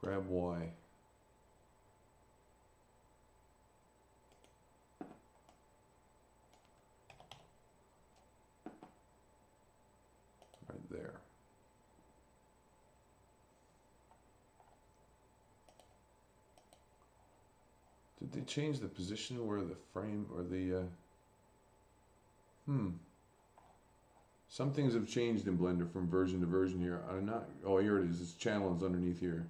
Grab Y. Right there. Did they change the position where the frame or the some things have changed in Blender from version to version here. I'm not, oh, here it is. This channel is underneath here.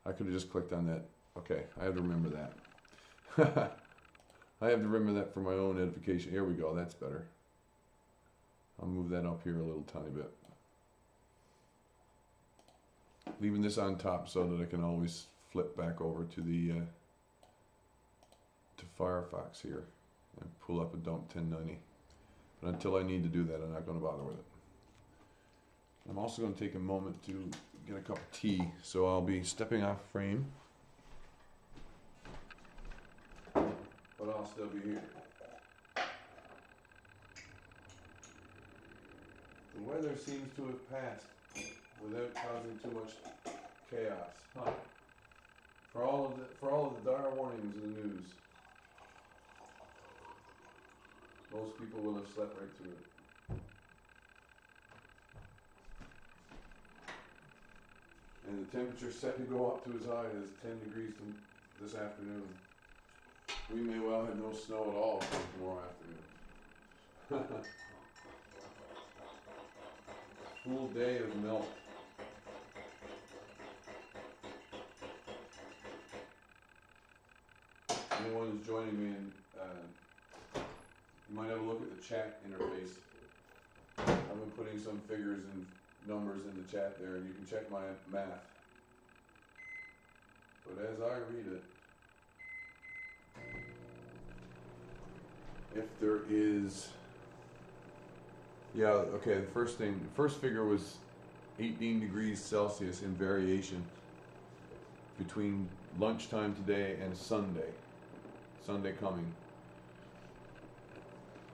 I could have just clicked on that. Okay, I have to remember that. I have to remember that for my own edification. Here we go, that's better. I'll move that up here a little tiny bit. Leaving this on top so that I can always flip back over to the to Firefox here and pull up a dump 1090. But until I need to do that, I'm not going to bother with it. I'm also going to take a moment to get a cup of tea, so I'll be stepping off frame, but I'll still be here. The weather seems to have passed without causing too much chaos. Huh. For all of the dire warnings in the news, most people will have slept right through it. And the temperature set to go up to as high as 10 degrees this afternoon. We may well have no snow at all tomorrow afternoon. Full day of melt. Anyone who's joining me in, you might have a look at the chat interface. I've been putting some figures and numbers in the chat there, and you can check my math. But as I read it, if there is, yeah, okay, the first figure was 18 degrees Celsius in variation between lunchtime today and Sunday coming.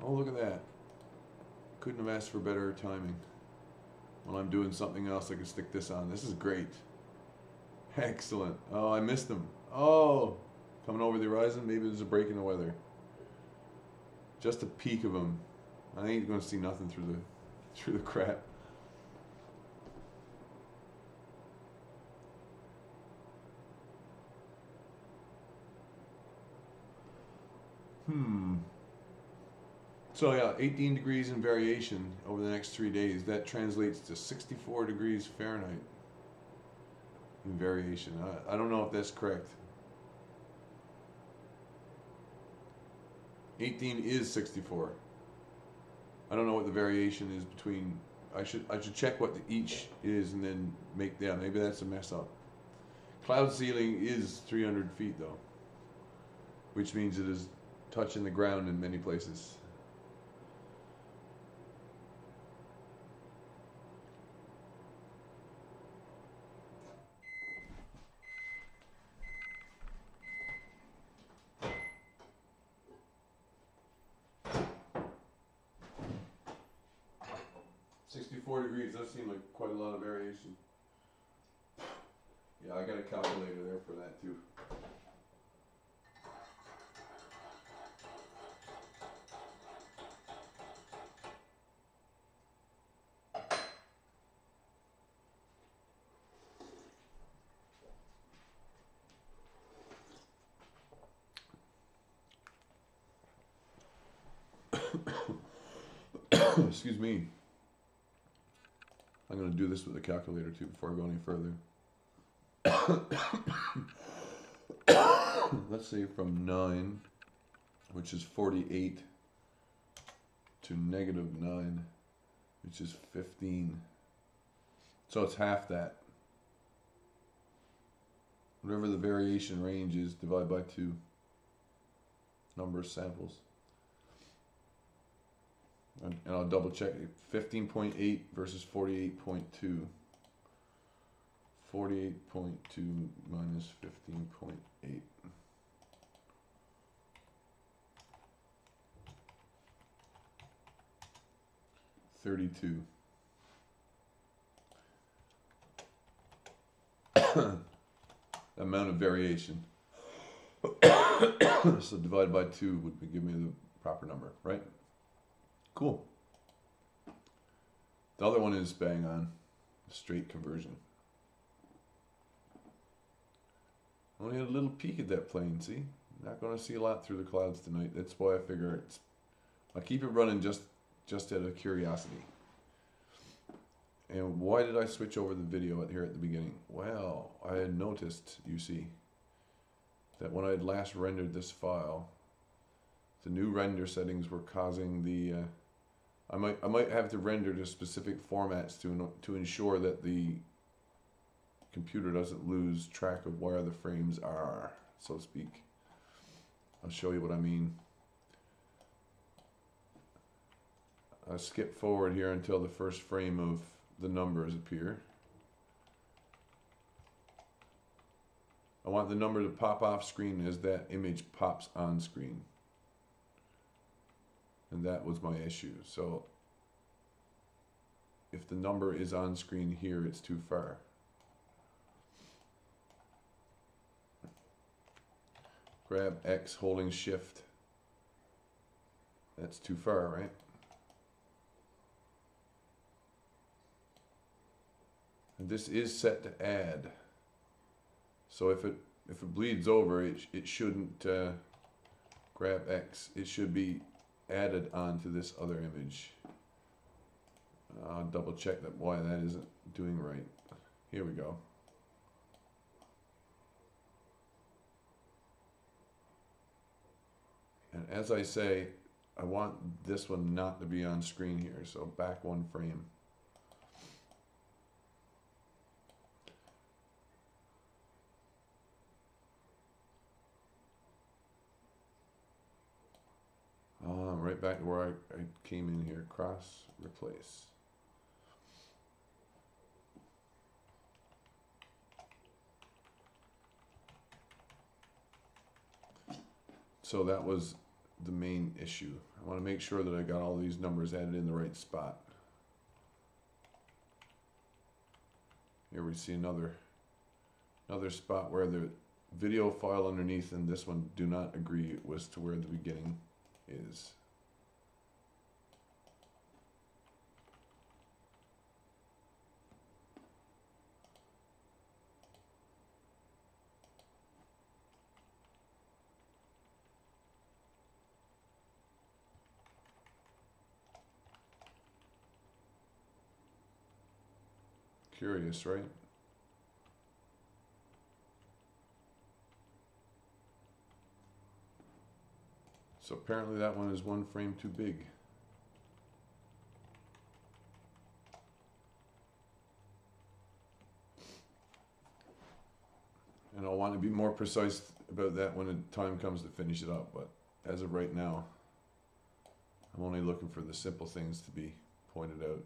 Oh, look at that. Couldn't have asked for better timing. When I'm doing something else, I can stick this on. This is great. Excellent. Oh, I missed them. Oh, coming over the horizon. Maybe there's a break in the weather. Just a peek of them. I ain't going to see nothing through the crap. So yeah, 18 degrees in variation over the next 3 days. That translates to 64 degrees Fahrenheit in variation. I don't know if that's correct. 18 is 64. I don't know what the variation is between. I should check what each is and then make. Yeah, maybe that's a mess up. Cloud ceiling is 300 feet though, which means it is touching the ground in many places. $64 does seem like quite a lot of variation. Yeah, I got a calculator there for that too. Excuse me. I'm going to do this with a calculator too before I go any further. Let's say from 9, which is 48, to -9, which is 15. So it's half that. Whatever the variation range is, divide by 2. Number of samples. And I'll double check it. 15.8 versus 48.2. 48.2 minus 15.8. $32. Amount of variation. So divided by 2 would give me the proper number, right? Cool. The other one is bang on. Straight conversion. Only had a little peek at that plane, see? Not going to see a lot through the clouds tonight. That's why I figure I'll keep it running just out of curiosity. And why did I switch over the video here at the beginning? Well, I had noticed, you see, that when I had last rendered this file, the new render settings were causing the I might have to render to specific formats to ensure that the computer doesn't lose track of where the frames are, so to speak. I'll show you what I mean. I'll skip forward here until the first frame of the numbers appear. I want the number to pop off screen as that image pops on screen. And that was my issue. So if the number is on screen here, it's too far. Grab X holding shift. That's too far, right? And this is set to add. So if it bleeds over, it shouldn't grab X. It should be added onto this other image. I'll double check that why that isn't doing right. Here we go. And as I say, I want this one not to be on screen here, so back one frame. Right back to where I came in here, cross, replace. So that was the main issue. I want to make sure that I got all these numbers added in the right spot. Here we see another spot where the video file underneath and this one do not agree was to where the beginning is. Curious, right? So apparently that one is one frame too big. And I'll want to be more precise about that when the time comes to finish it up, but as of right now, I'm only looking for the simple things to be pointed out.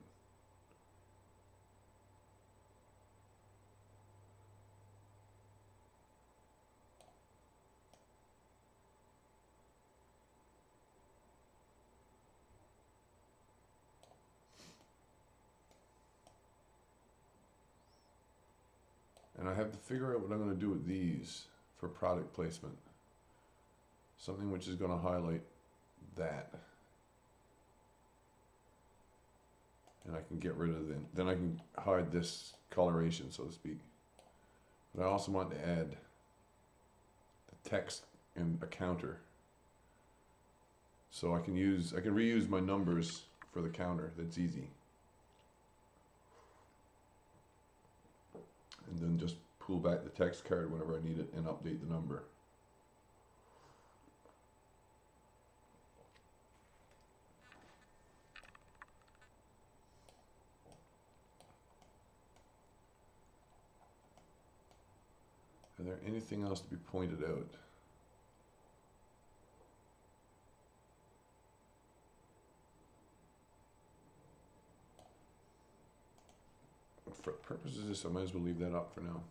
And I have to figure out what I'm going to do with these for product placement. Something which is going to highlight that. And I can get rid of them. Then I can hide this coloration, so to speak. But I also want to add the text and a counter. So I can reuse my numbers for the counter. That's easy. And then just pull back the text card whenever I need it and update the number. Is there anything else to be pointed out? For purposes of this, I might as well leave that up for now.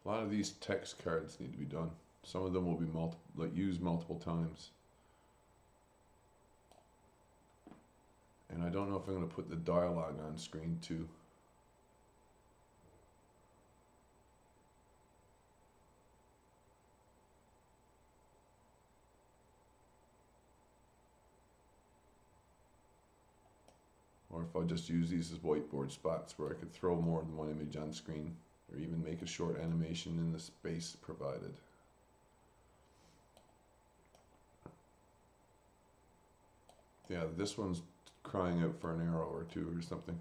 A lot of these text cards need to be done. Some of them will be used multiple times. And I don't know if I'm going to put the dialogue on screen too. Or if I just use these as whiteboard spots where I could throw more than one image on screen, or even make a short animation in the space provided. Yeah, this one's crying out for an arrow or two or something.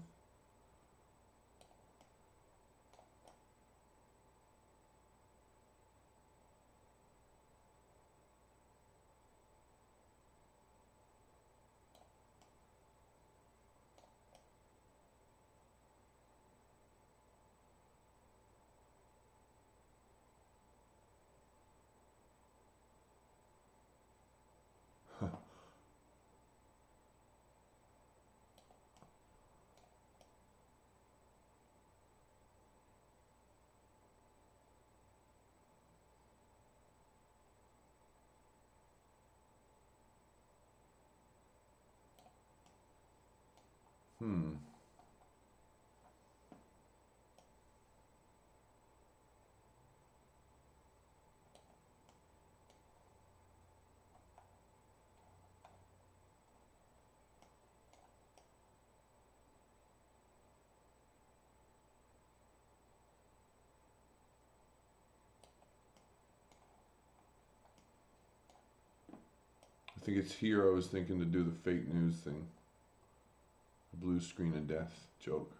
Hmm. I think it's here I was thinking to do the fake news thing. The blue screen of death joke.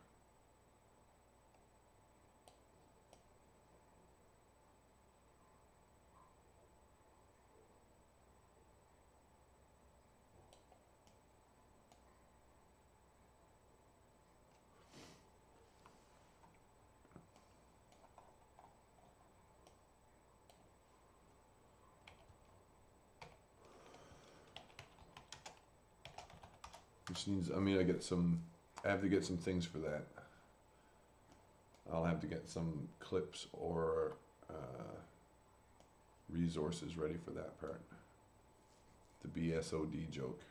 Which needs, I mean, I have to get some things for that. I'll have to get some clips or resources ready for that part. The BSOD joke.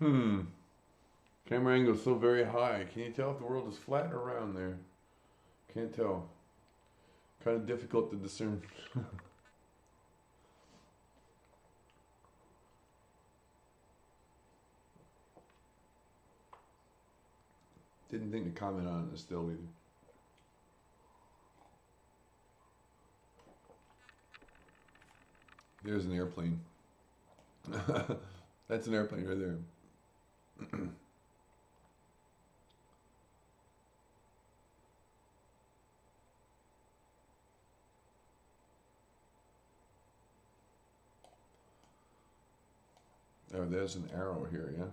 Camera angle is so very high. Can you tell if the world is flat or round there? Can't tell. Kind of difficult to discern. Didn't think to comment on it still either. There's an airplane. That's an airplane right there. Oh, there's an arrow here, yeah?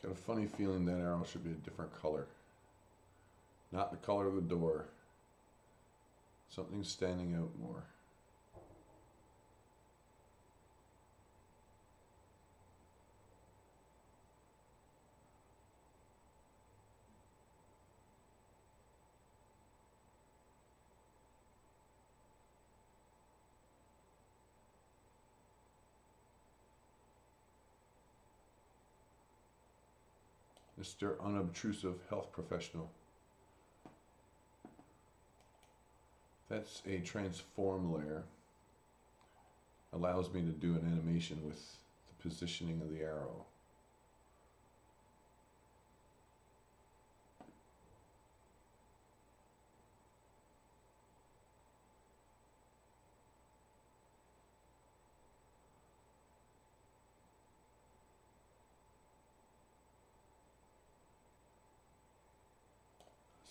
Got a funny feeling that arrow should be a different color. Not the color of the door. Something's standing out more. Mr. Unobtrusive Health Professional. That's a transform layer. Allows me to do an animation with the positioning of the arrow.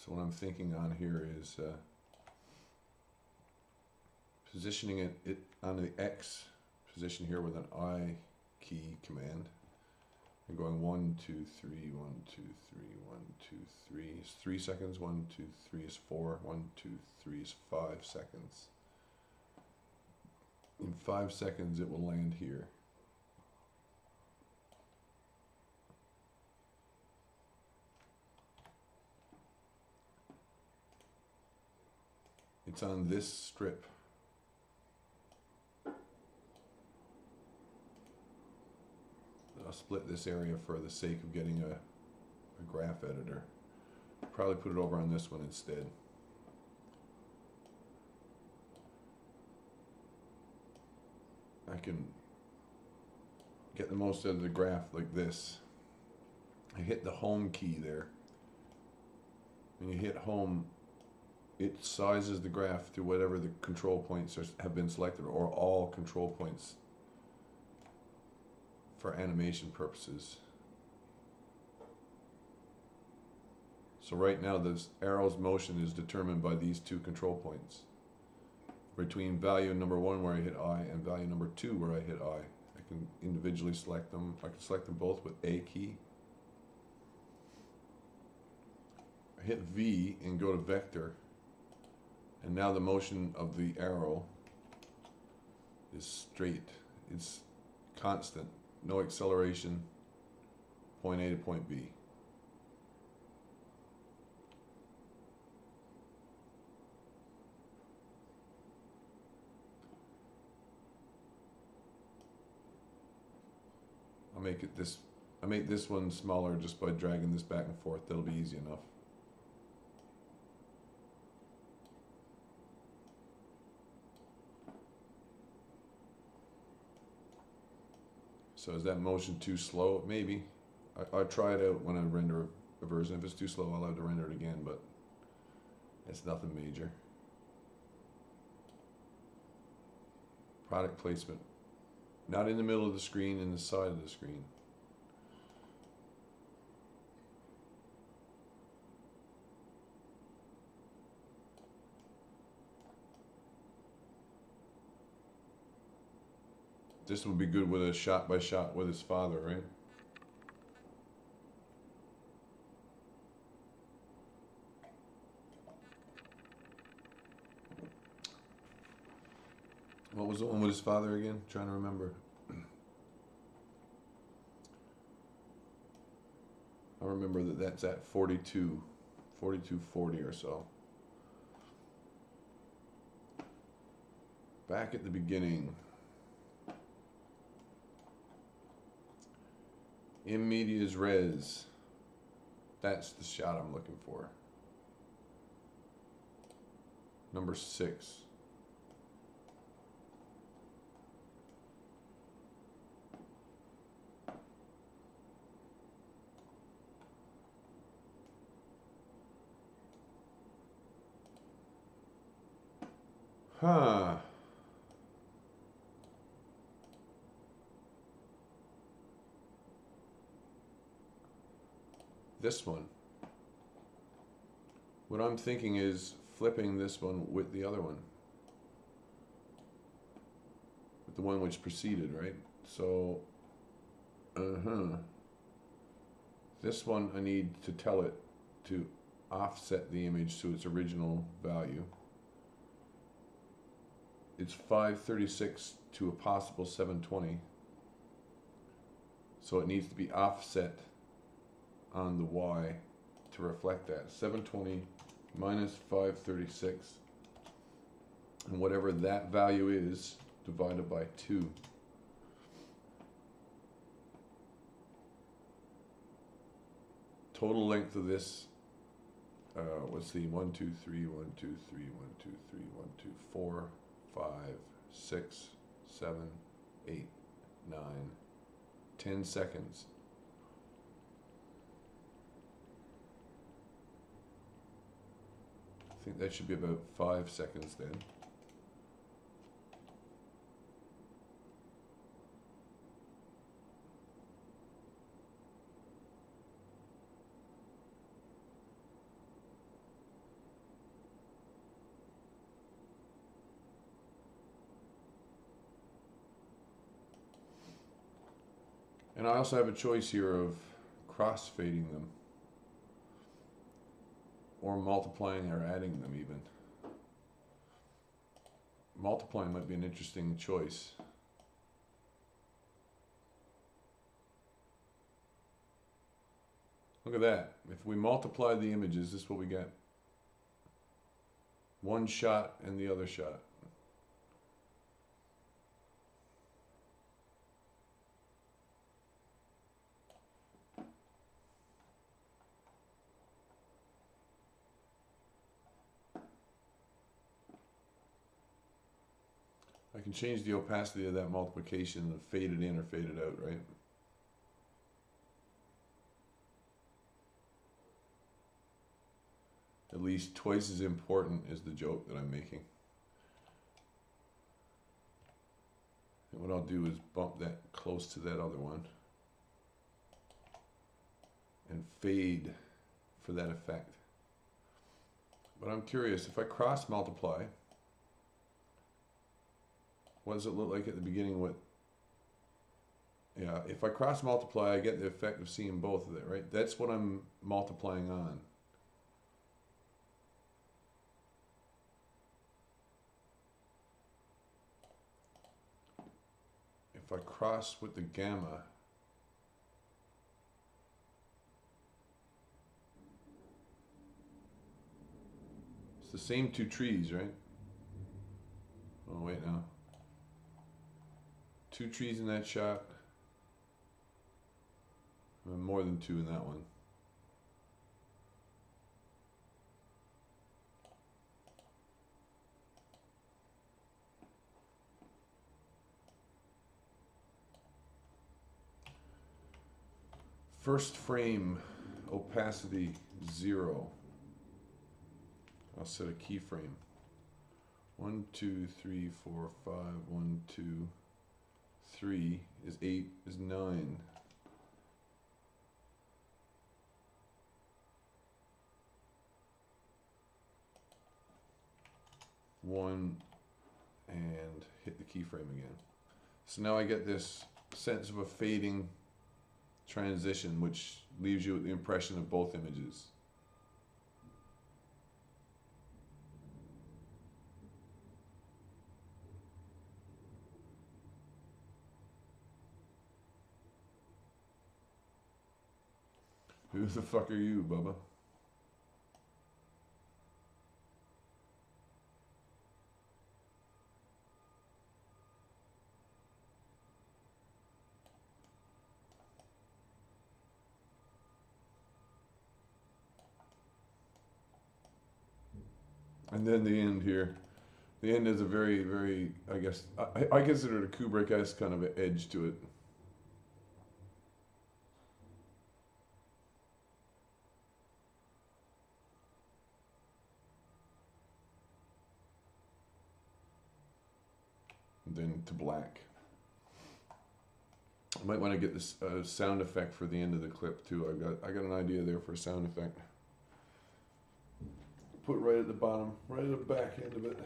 So what I'm thinking on here is positioning it on the X position here with an I key command. And going 1, 2, 3, 1, 2, 3, 1, 2, 3 is 3 seconds, 1, 2, 3 is 4, 1, 2, 3 is 5 seconds. In 5 seconds it will land here. It's on this strip. I'll split this area for the sake of getting a graph editor. Probably put it over on this one instead. I can get the most out of the graph like this. I hit the home key there. When you hit home, it sizes the graph to whatever the control points have been selected, or all control points for animation purposes. So right now the arrow's motion is determined by these two control points. Between value number 1 where I hit I and value number 2 where I hit I. I can individually select them. I can select them both with A key. I hit V and go to vector. And now the motion of the arrow is straight. It's constant. No acceleration. Point A to point B. I'll make this one smaller just by dragging this back and forth. That'll be easy enough. So is that motion too slow? Maybe. I'll try it out when I render a version. If it's too slow, I'll have to render it again, but it's nothing major. Product placement. Not in the middle of the screen, in the side of the screen. This would be good with a shot by shot with his father, right? What was the one with his father again? Trying to remember. I remember that that's at 42, 42.40 or so. Back at the beginning. In medias res. That's the shot I'm looking for. Number 6. Huh. This one. What I'm thinking is flipping this one with the other one. With the one which preceded, right? So, this one I need to tell it to offset the image to its original value. It's 536 to a possible 720. So it needs to be offset on the Y to reflect that. 720 minus 536. And whatever that value is, divided by 2. Total length of this, let's see, 1, 2, 3, 1, 2, 3, 1, 2, 3, 1, 2, 4, 5, 6, 7, 8, 9, 10 seconds. I think that should be about 5 seconds then. And I also have a choice here of cross-fading them, or multiplying or adding them even. Multiplying might be an interesting choice. Look at that. If we multiply the images, this is what we get. One shot and the other shot. I can change the opacity of that multiplication and fade it in or fade it out, right? At least twice as important is the joke that I'm making. And what I'll do is bump that close to that other one and fade for that effect. But I'm curious, if I cross multiply, what does it look like at the beginning with, yeah, if I cross multiply, I get the effect of seeing both of it, right? That's what I'm multiplying on. If I cross with the gamma, it's the same two trees, right? Oh, wait, no. Two trees in that shot, and more than two in that one. First frame, opacity 0. I'll set a keyframe. 1, 2, 3, 4, 5, 1, 2, 3 is 8 is 9. One, and hit the keyframe again. So now I get this sense of a fading transition, which leaves you with the impression of both images. Who the fuck are you, Bubba? And then the end here. The end is a very, very, I guess, I consider it a Kubrick-esque kind of edge to it. And then to black. I might want to get this sound effect for the end of the clip too. I got an idea there for a sound effect. Put right at the bottom, right at the back end of it.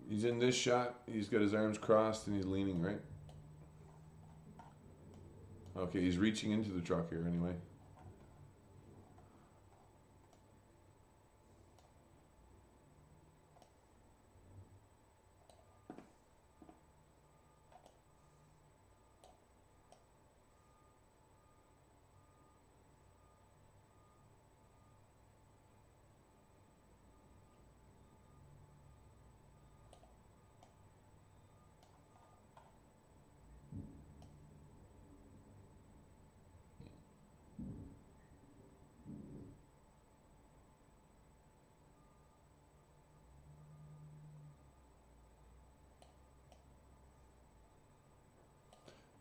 He's in this shot, he's got his arms crossed and he's leaning, right? Okay, he's reaching into the truck here anyway.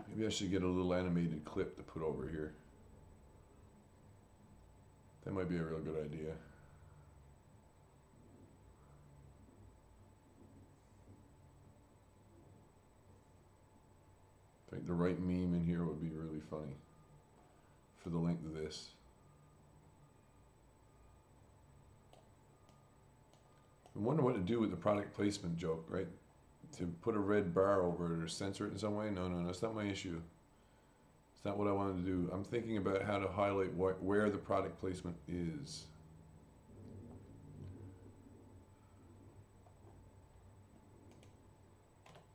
Maybe I should get a little animated clip to put over here. That might be a real good idea. I think the right meme in here would be really funny for the length of this. I wonder what to do with the product placement joke, right? To put a red bar over it or censor it in some way? No, that's not my issue. It's not what I wanted to do. I'm thinking about how to highlight where the product placement is.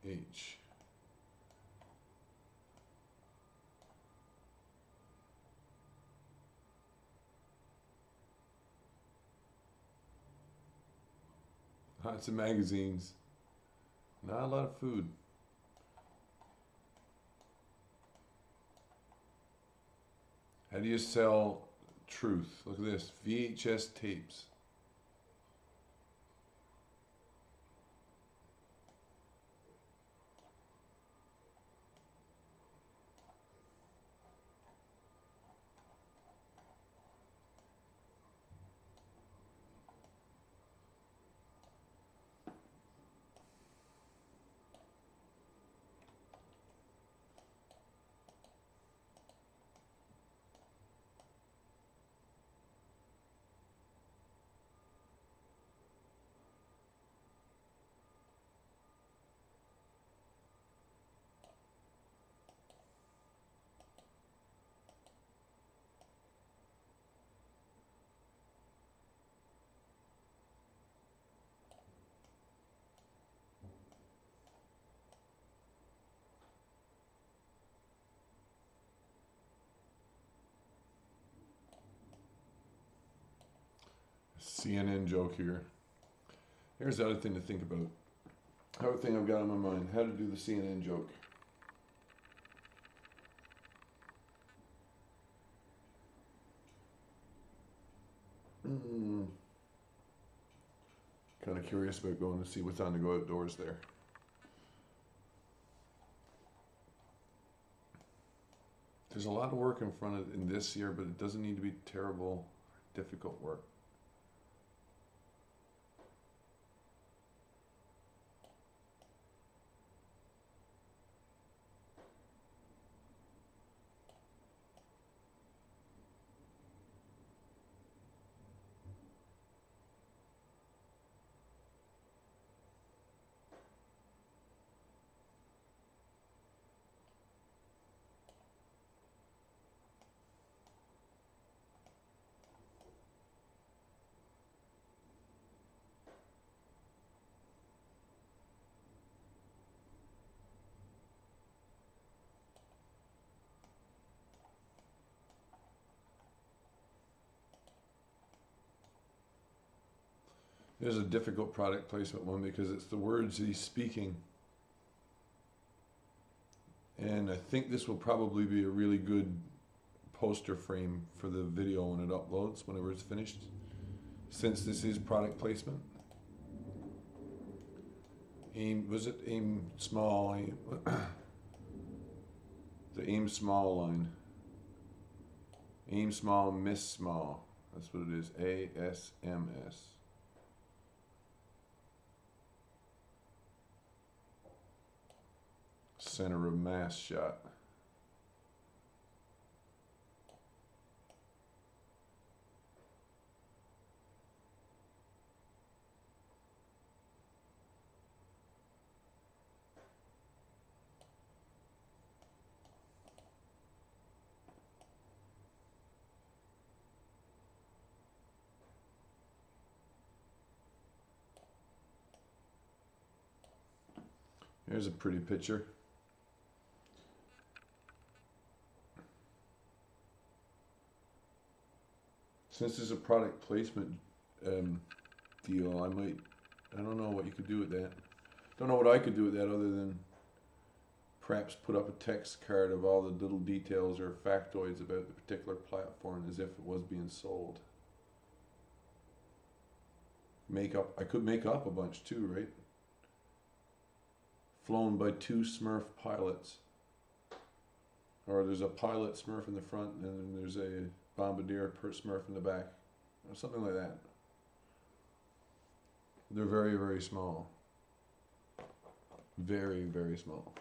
H. Lots of magazines. Not a lot of food. How do you sell truth? Look at this. VHS tapes. CNN joke here. Here's the other thing to think about. Another thing I've got on my mind. How to do the CNN joke. Kind of curious about going to see what's on the go outdoors there. There's a lot of work in front of in this year, but it doesn't need to be terrible, difficult work. There's a difficult product placement one because it's the words he's speaking. And I think this will probably be a really good poster frame for the video when it uploads, whenever it's finished. Since this is product placement. Aim small, the aim small line. Aim small, miss small. That's what it is, ASMS. Center of mass shot. Here's a pretty picture. Since it's a product placement deal, I don't know what you could do with that. Don't know what I could do with that other than perhaps put up a text card of all the little details or factoids about the particular platform as if it was being sold. I could make up a bunch too, right? Flown by 2 Smurf pilots. Or there's a pilot Smurf in the front and then there's a bombardier per Smurf in the back. Or something like that. They're very, very small. Very, very small.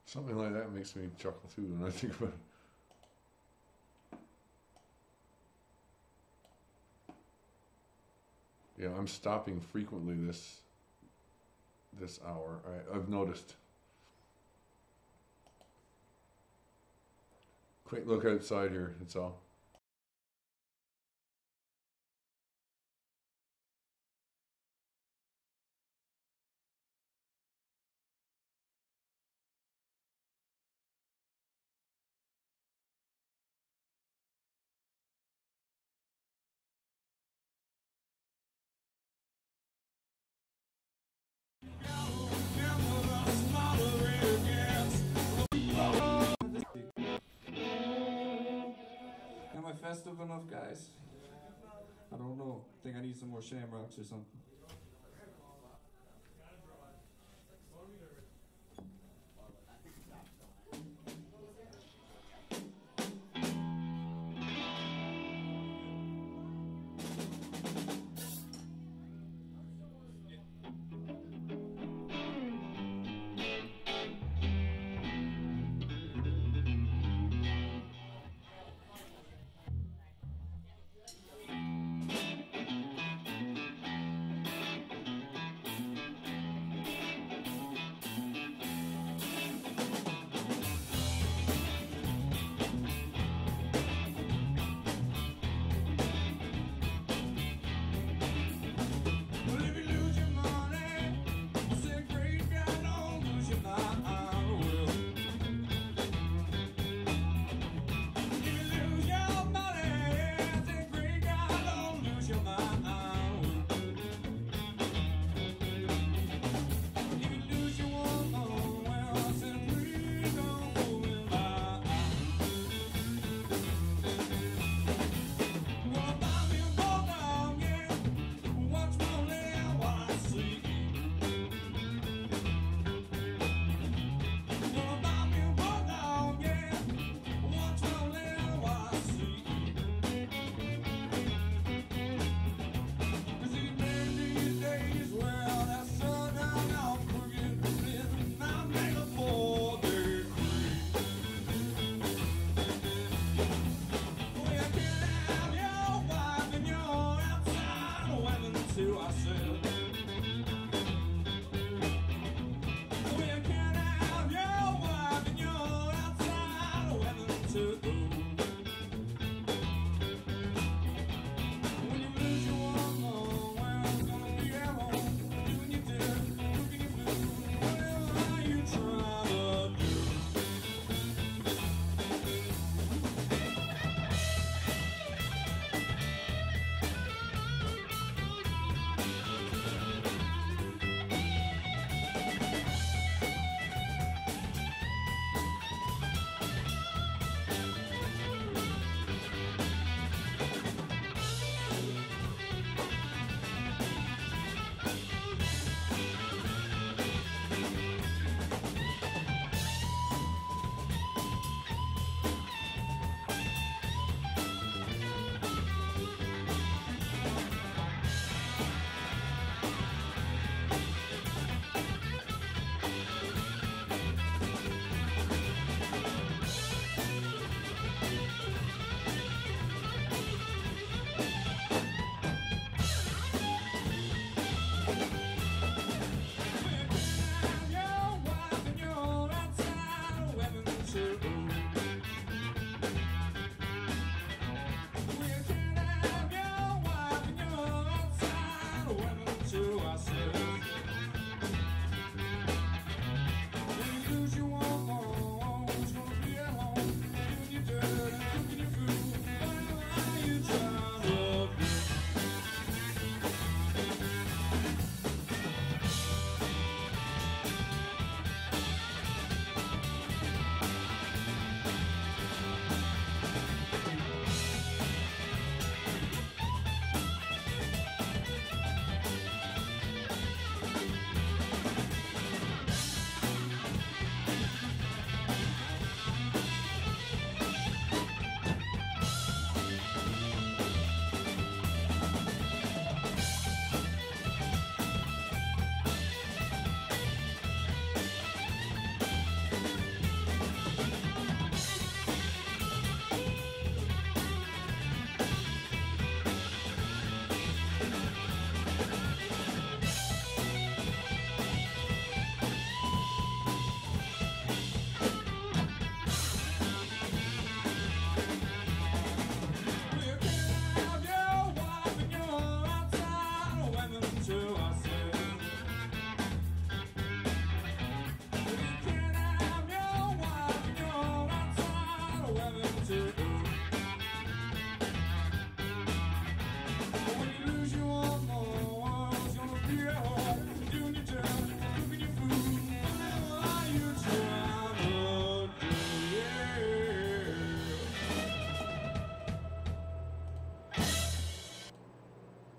Something like that makes me chuckle too when I think about it. Yeah, I'm stopping frequently this hour. I've noticed. Quick look outside here, that's all. Am I festive enough, guys? I don't know. Think I need some more shamrocks or something. to go. When you lose your one more, well, it's gonna be at home. Doing your dip, cooking your food, whatever you try to do.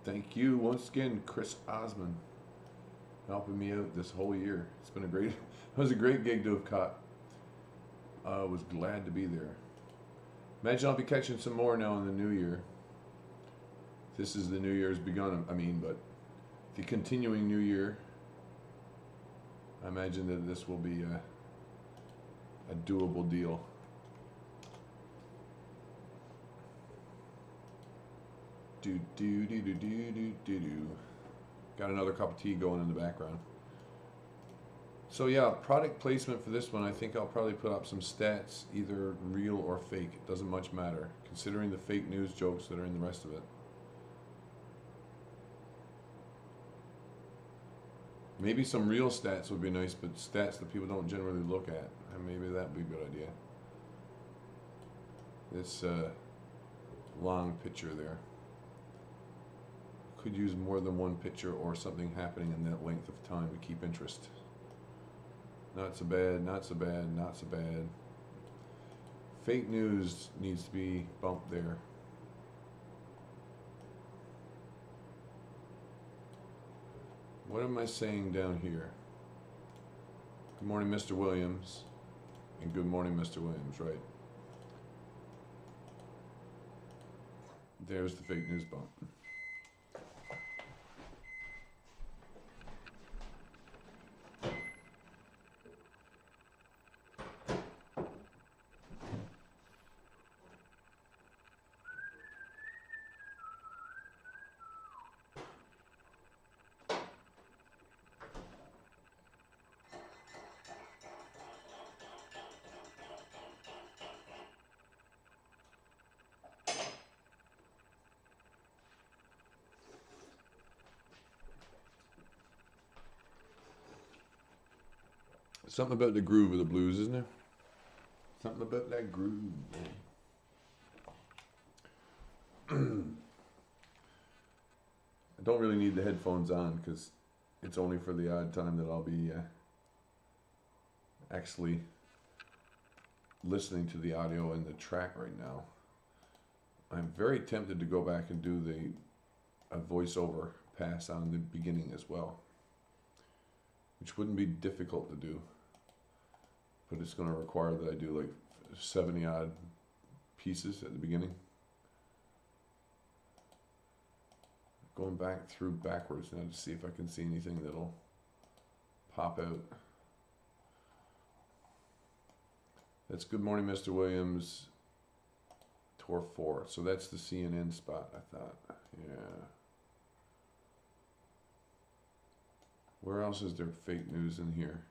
Thank you once again, Chris Osmond, helping me out this whole year. It's been a great, it was a great gig to have caught. I was glad to be there. Imagine I'll be catching some more now in the new year. This is the new year's begun, but the continuing new year, I imagine that this will be a doable deal. Do. Got another cup of tea going in the background. So yeah, product placement for this one, I think I'll probably put up some stats, either real or fake. It doesn't much matter, considering the fake news jokes that are in the rest of it. Maybe some real stats would be nice, but stats that people don't generally look at, and maybe that would be a good idea. This long picture there. Could use more than one picture or something happening in that length of time to keep interest. Not so bad, not so bad, not so bad. Fake news needs to be bumped there. What am I saying down here? Good morning, Mr. Williams. And good morning, Mr. Williams, right? There's the fake news bump. Something about the groove of the blues, isn't it? Something about that groove, man. I don't really need the headphones on because it's only for the odd time that I'll be actually listening to the audio in the track right now. I'm very tempted to go back and do a voiceover pass on the beginning as well, which wouldn't be difficult to do, but it's going to require that I do like 70 odd pieces at the beginning. Going back through backwards now to see if I can see anything that'll pop out. That's Good Morning, Mr. Williams, Tour 4. So that's the CNN spot, I thought. Yeah. Where else is there fake news in here?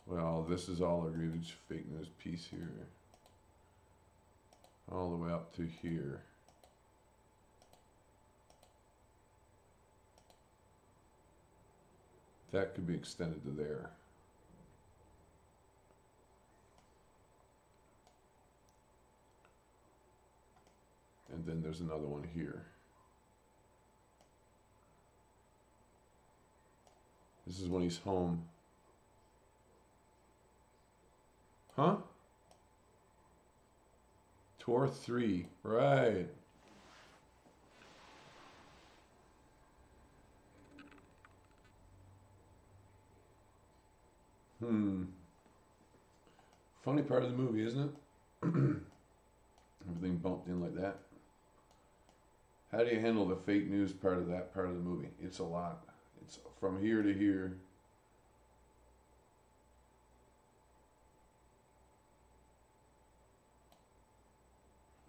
Well, this is all a huge fake news piece here. All the way up to here. That could be extended to there. And then there's another one here. This is when he's home. Huh? Tour 3, right. Funny part of the movie, isn't it? Everything bumped in like that. How do you handle the fake news part of that part of the movie? It's a lot. It's from here to here.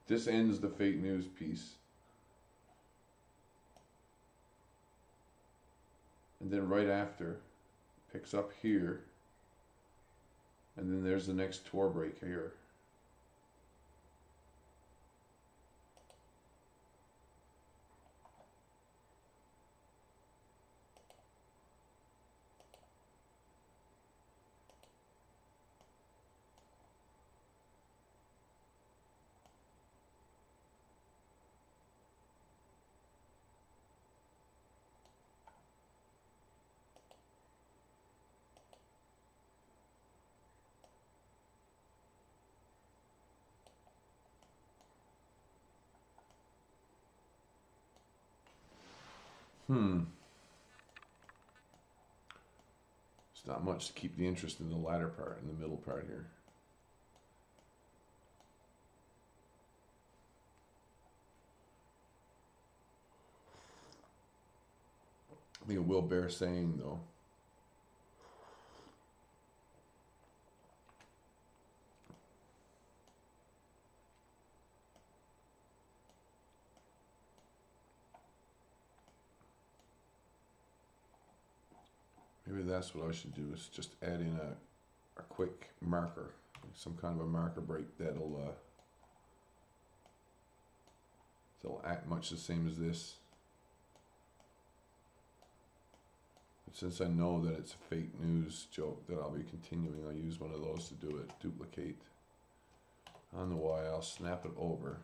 This ends the fake news piece. And then right after, picks up here. And then there's the next tour break here. It's not much to keep the interest in the latter part, in the middle part here. I think it will bear saying, though. Maybe that's what I should do, is just add in a quick marker, some kind of a marker break that'll act much the same as this. But since I know that it's a fake news joke that I'll be continuing, I'll use one of those to do it. Duplicate on the Y, I'll snap it over.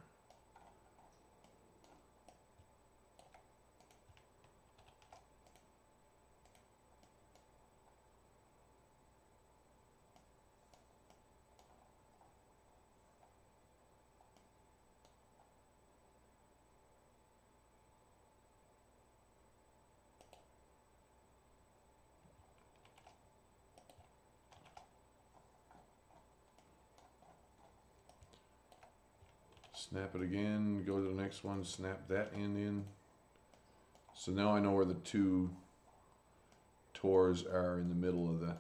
Snap it again, go to the next one, snap that end in. So now I know where the two tours are in the middle of the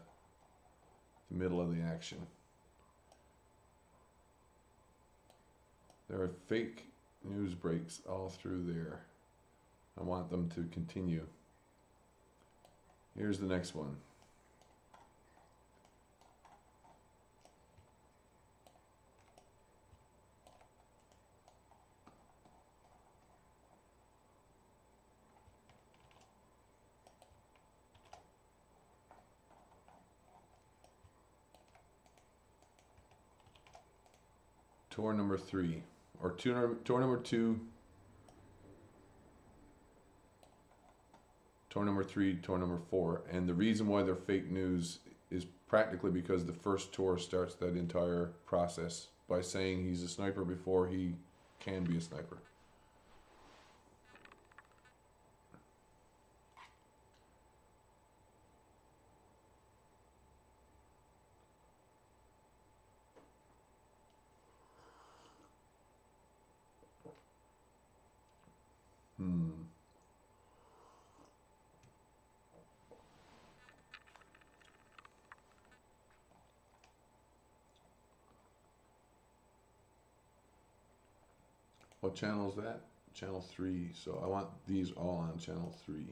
action. There are fake news breaks all through there. I want them to continue. Here's the next one. Tour number 3. Or tour number 2. Tour number 3, tour number 4. And the reason why they're fake news is practically because the first tour starts that entire process by saying he's a sniper before he can be a sniper. What channel is that? Channel 3. So I want these all on channel 3.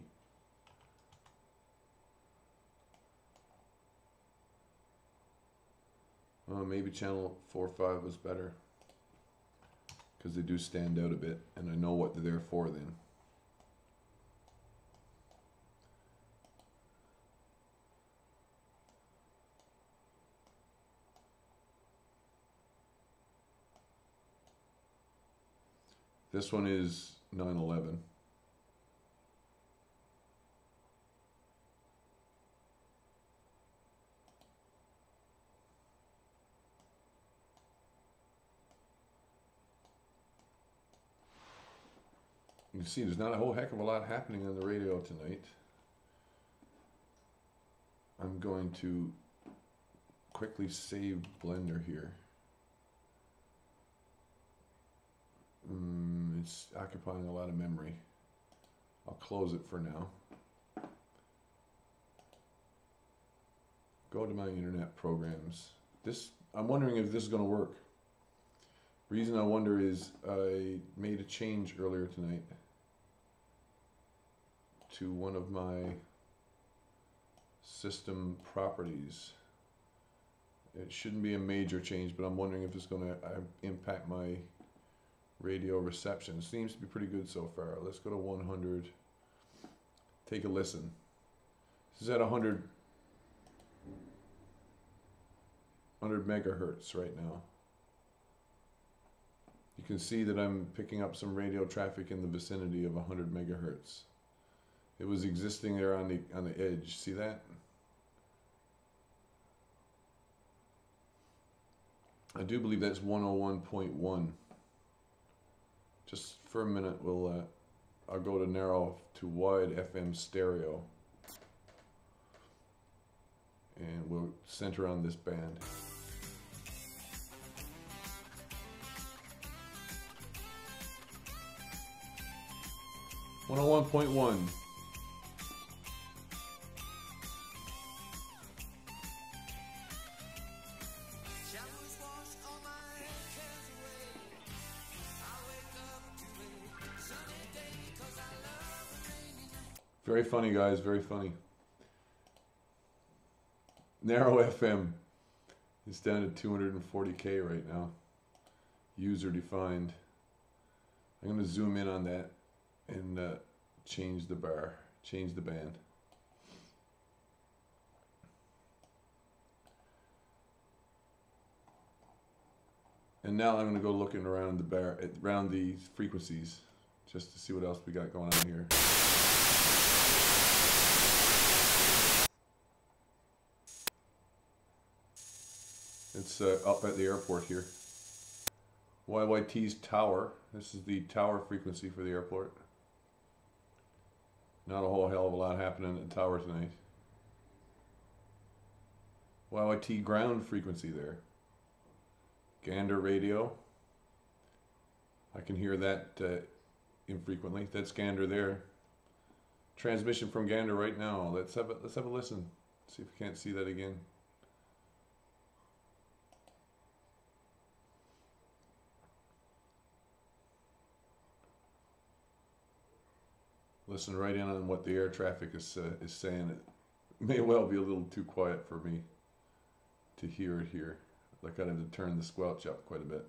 Maybe channel 4 or 5 was better, because they do stand out a bit and I know what they're there for then. This one is 9/11. You can see there's not a whole heck of a lot happening on the radio tonight. I'm going to quickly save Blender here. It's occupying a lot of memory. I'll close it for now. Go to my internet programs. I'm wondering if this is going to work. Reason I wonder is I made a change earlier tonight to one of my system properties. It shouldn't be a major change, but I'm wondering if it's going to impact my radio reception. Seems to be pretty good so far. Let's go to 100. Take a listen. This is at 100 megahertz right now. You can see that I'm picking up some radio traffic in the vicinity of 100 megahertz. It was existing there on the edge. See that? I do believe that's 101.1. Just for a minute, I'll go to narrow to wide FM stereo, and we'll center on this band. .1. Very funny, guys, very funny. Narrow FM is down to 240K right now. User defined. I'm going to zoom in on that and change the bar, change the band. And now I'm going to go looking around the bar, around the frequencies, just to see what else we got going on here. It's up at the airport here. YYT's tower. This is the tower frequency for the airport. Not a whole hell of a lot happening at the tower tonight. YYT ground frequency there. Gander radio. I can hear that infrequently. That's Gander there. Transmission from Gander right now. Let's have a listen. See if we can't see that again. Listen right in on what the air traffic is saying. It may well be a little too quiet for me to hear it here. Like I had to turn the squelch up quite a bit.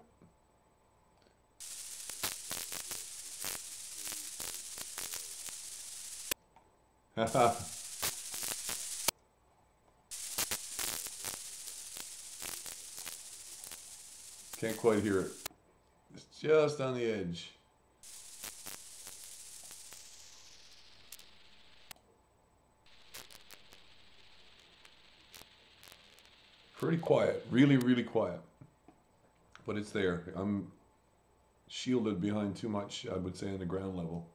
Haha. Can't quite hear it. It's just on the edge. Pretty quiet, really, really quiet. But it's there. I'm shielded behind too much, I would say, on the ground level.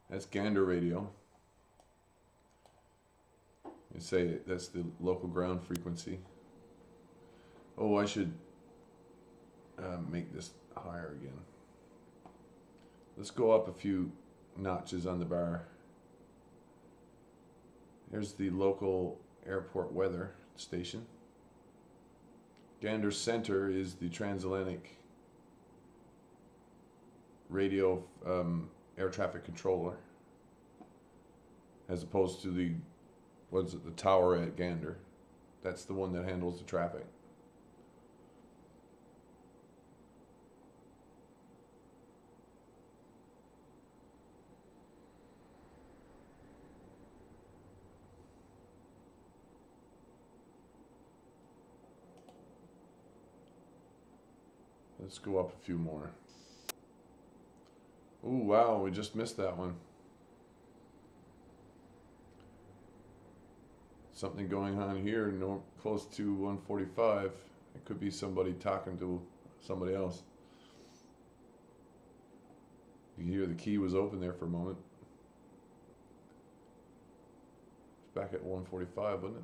That's Gander radio. You say that's the local ground frequency. Oh, I should make this higher again. Let's go up a few notches on the bar. Here's the local airport weather station. Gander Center is the transatlantic radio air traffic controller, as opposed to the the tower at Gander. That's the one that handles the traffic. Let's go up a few more. Oh wow, we just missed that one. Something going on here, close to 145. It could be somebody talking to somebody else. You hear the key was open there for a moment. It's back at 145, wasn't it?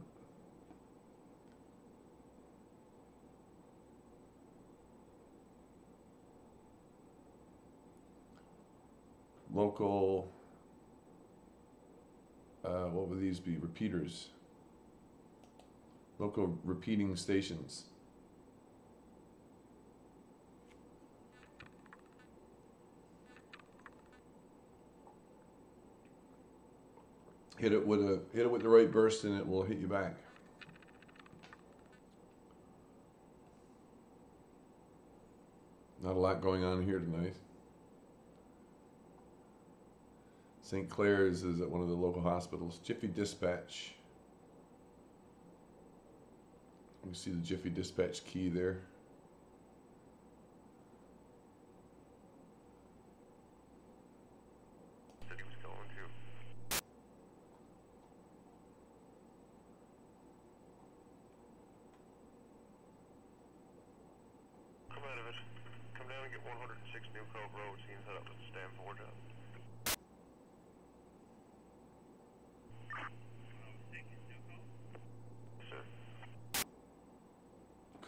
Local, what would these be? Repeaters. Local repeating stations. Hit it with the right burst and it will hit you back. Not a lot going on here tonight. St. Clair's is at one of the local hospitals. Jiffy Dispatch. You see the Jiffy Dispatch key there. Said he was going to. Come out of it. Come down and get 106 New Cove Road. Seems head up to the Stanford job.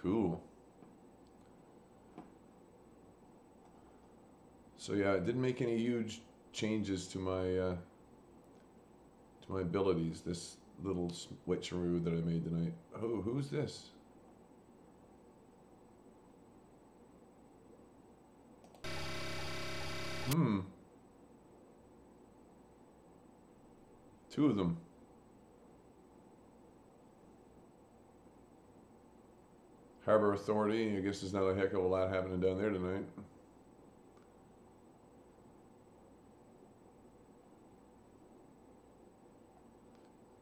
Cool. So yeah, I didn't make any huge changes to my abilities. This little switcheroo that I made tonight. Oh, who's this? Two of them. Harbor Authority, I guess there's not a heck of a lot happening down there tonight.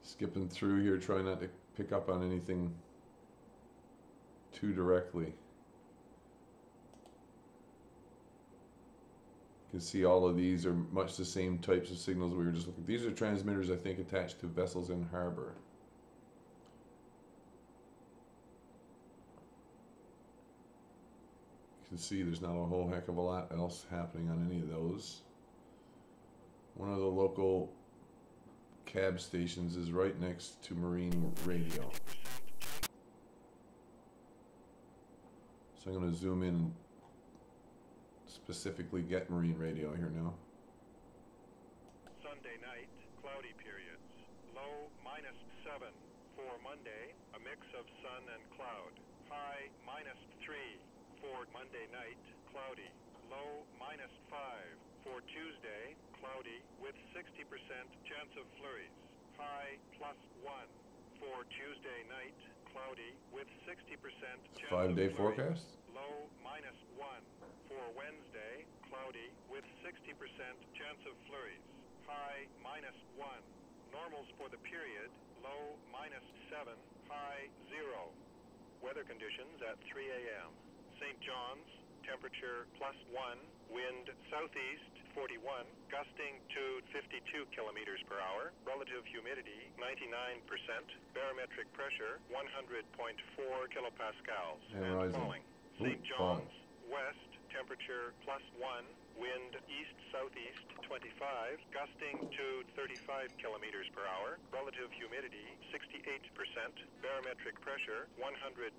Skipping through here, trying not to pick up on anything too directly. You can see all of these are much the same types of signals we were just looking at. These are transmitters, I think, attached to vessels in harbor. You can see there's not a whole heck of a lot else happening on any of those. One of the local cab stations is right next to marine radio. So I'm going to zoom in and specifically get marine radio here now. Sunday night, cloudy periods. Low -7. For Monday, a mix of sun and cloud. High -3. For Monday night, cloudy. Low -5. For Tuesday, cloudy with 60% chance of flurries. High +1. For Tuesday night, cloudy with 60% chance of 5-day flurries. forecast? Low -1. For Wednesday, cloudy with 60% chance of flurries. High -1. Normals for the period, low -7, high 0. Weather conditions at 3 a.m. St. John's, temperature +1, wind southeast 41, gusting to 52 kilometers per hour, relative humidity 99%, barometric pressure 100.4 kilopascals, and falling. St. John's, west, temperature +1, wind east-southeast 25, gusting to 35 kilometers per hour, relative humidity 68%, barometric pressure 100.4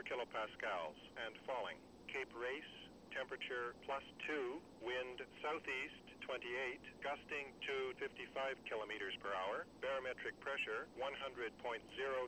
kilopascals, and falling. Cape Race, temperature +2, wind southeast 28, gusting to 55 kilometers per hour, barometric pressure 100.0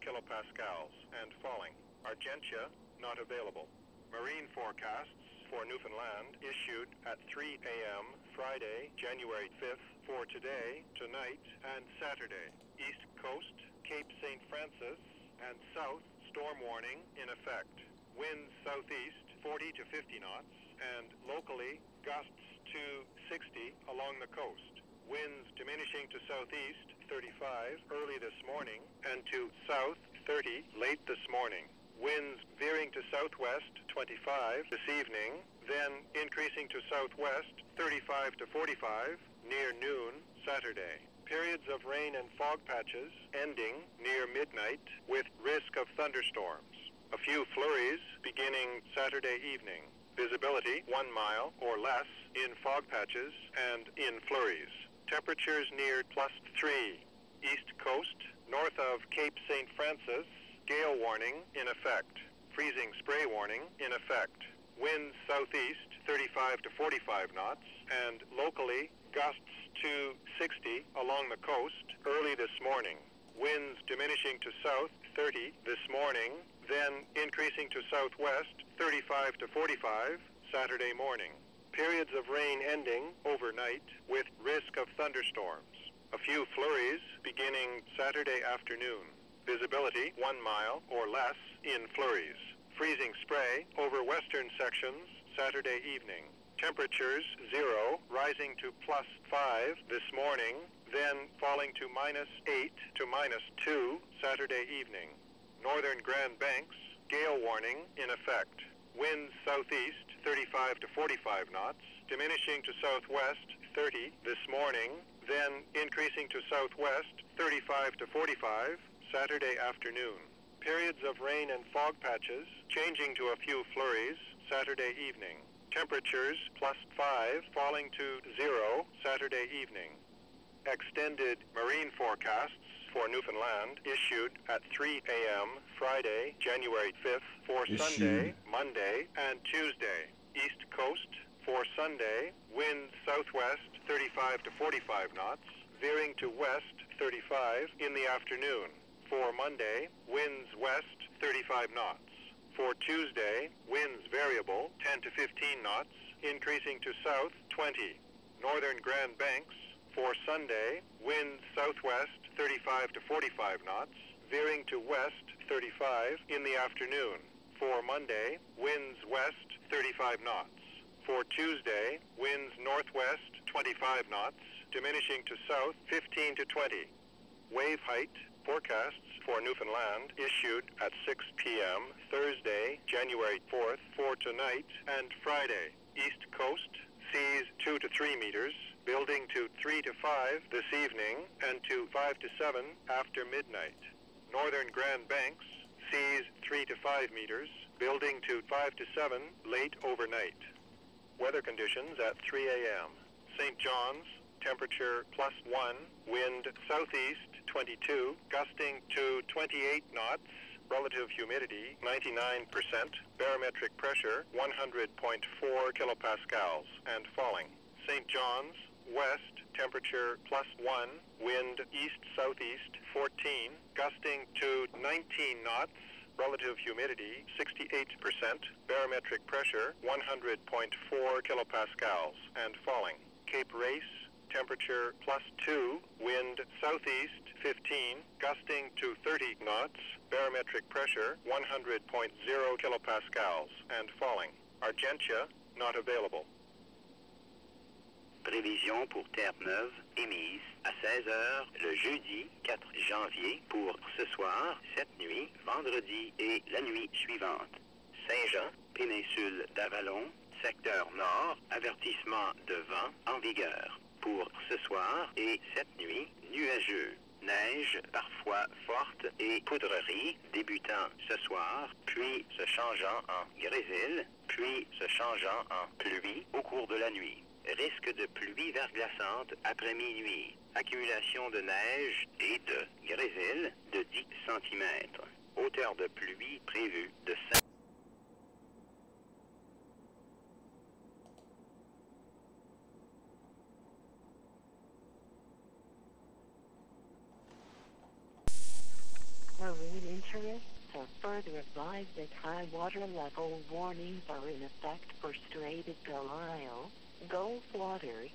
kilopascals, and falling. Argentia, not available. Marine forecasts for Newfoundland issued at 3 a.m. Friday, January 5th for today, tonight, and Saturday. East Coast, Cape St. Francis, and south, storm warning in effect. Winds southeast 40 to 50 knots, and locally gusts to 60 along the coast. Winds diminishing to southeast 35 early this morning, and to south 30 late this morning. Winds veering to southwest 25 this evening, then increasing to southwest 35 to 45 near noon Saturday. Periods of rain and fog patches ending near midnight with risk of thunderstorms. A few flurries beginning Saturday evening. Visibility 1 mile or less in fog patches and in flurries. Temperatures near +3. East coast, north of Cape St. Francis, gale warning in effect. Freezing spray warning in effect. Winds southeast 35 to 45 knots, and locally gusts to 60 along the coast early this morning. Winds diminishing to south 30 this morning, then increasing to southwest 35 to 45 Saturday morning. Periods of rain ending overnight with risk of thunderstorms. A few flurries beginning Saturday afternoon. Visibility 1 mile or less in flurries. Freezing spray over western sections Saturday evening. Temperatures 0 rising to +5 this morning, then falling to -8 to -2 Saturday evening. Northern Grand Banks, gale warning in effect. Winds southeast 35 to 45 knots, diminishing to southwest 30 this morning, then increasing to southwest 35 to 45 Saturday afternoon. Periods of rain and fog patches changing to a few flurries Saturday evening. Temperatures +5 falling to 0 Saturday evening. Extended marine forecasts for Newfoundland issued at 3 a.m. Friday, January 5th for Sunday, Monday, and Tuesday. East Coast for Sunday, winds southwest 35 to 45 knots, veering to west 35 in the afternoon. For Monday, winds west 35 knots. For Tuesday, winds variable 10 to 15 knots, increasing to south 20. Northern Grand Banks for Sunday, winds southwest 35 to 45 knots, veering to west 35 in the afternoon. For Monday, winds west 35 knots. For Tuesday, winds northwest 25 knots, diminishing to south 15 to 20. Wave height forecasts for Newfoundland issued at 6 p.m. Thursday, January 4th for tonight and Friday. East Coast, seas 2 to 3 meters, building to 3 to 5 this evening and to 5 to 7 after midnight. Northern Grand Banks, seas 3 to 5 meters, building to 5 to 7 late overnight. Weather conditions at 3 a.m. St. John's, temperature +1, wind southeast 22, gusting to 28 knots, relative humidity 99%, barometric pressure 100.4 kilopascals, and falling. St. John's, west, temperature +1, wind east-southeast 14, gusting to 19 knots, relative humidity 68%, barometric pressure 100.4 kilopascals, and falling. Cape Race, temperature +2, wind southeast 15, gusting to 30 knots, barometric pressure 100.0 kilopascals, and falling. Argentia, not available. Prévision pour Terre-Neuve émise à 16 heures le jeudi 4 janvier pour ce soir, cette nuit, vendredi et la nuit suivante. Saint-Jean, péninsule d'Avalon, secteur nord, avertissement de vent en vigueur. Pour ce soir et cette nuit, nuageux. Neige parfois forte et poudrerie débutant ce soir, puis se changeant en grésil, puis se changeant en pluie au cours de la nuit. Risque de pluie verglaçante après minuit. Accumulation de neige et de grésil de 10 cm. Hauteur de pluie prévue de 5. Marine interests are further advised that high water level warnings are in effect for Strait of Belle-Isle, Gulf waters,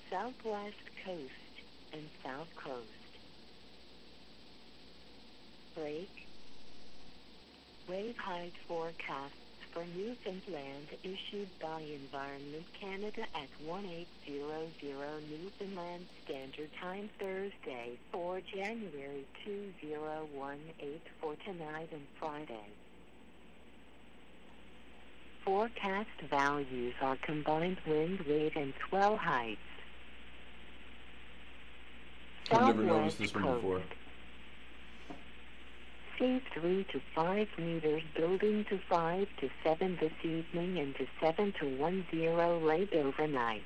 southwest coast, and south coast. Break. Wave height forecasts for Newfoundland issued by Environment Canada at 1800 Newfoundland Standard Time Thursday, 4 January 2018 for tonight and Friday. Forecast values are combined wind rate and swell heights. I've never noticed this one before. Sea 3 to 5 meters, building to 5 to 7 this evening and to 7 to 10 late overnight.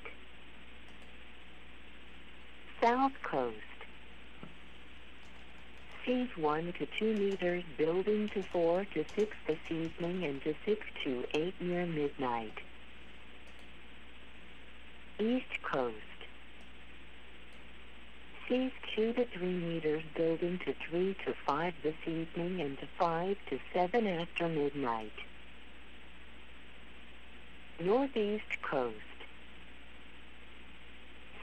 South coast. Seas 1 to 2 meters, building to 4 to 6 this evening and to 6 to 8 near midnight. East coast. Seas 2 to 3 meters, building to 3 to 5 this evening and to 5 to 7 after midnight. Northeast coast.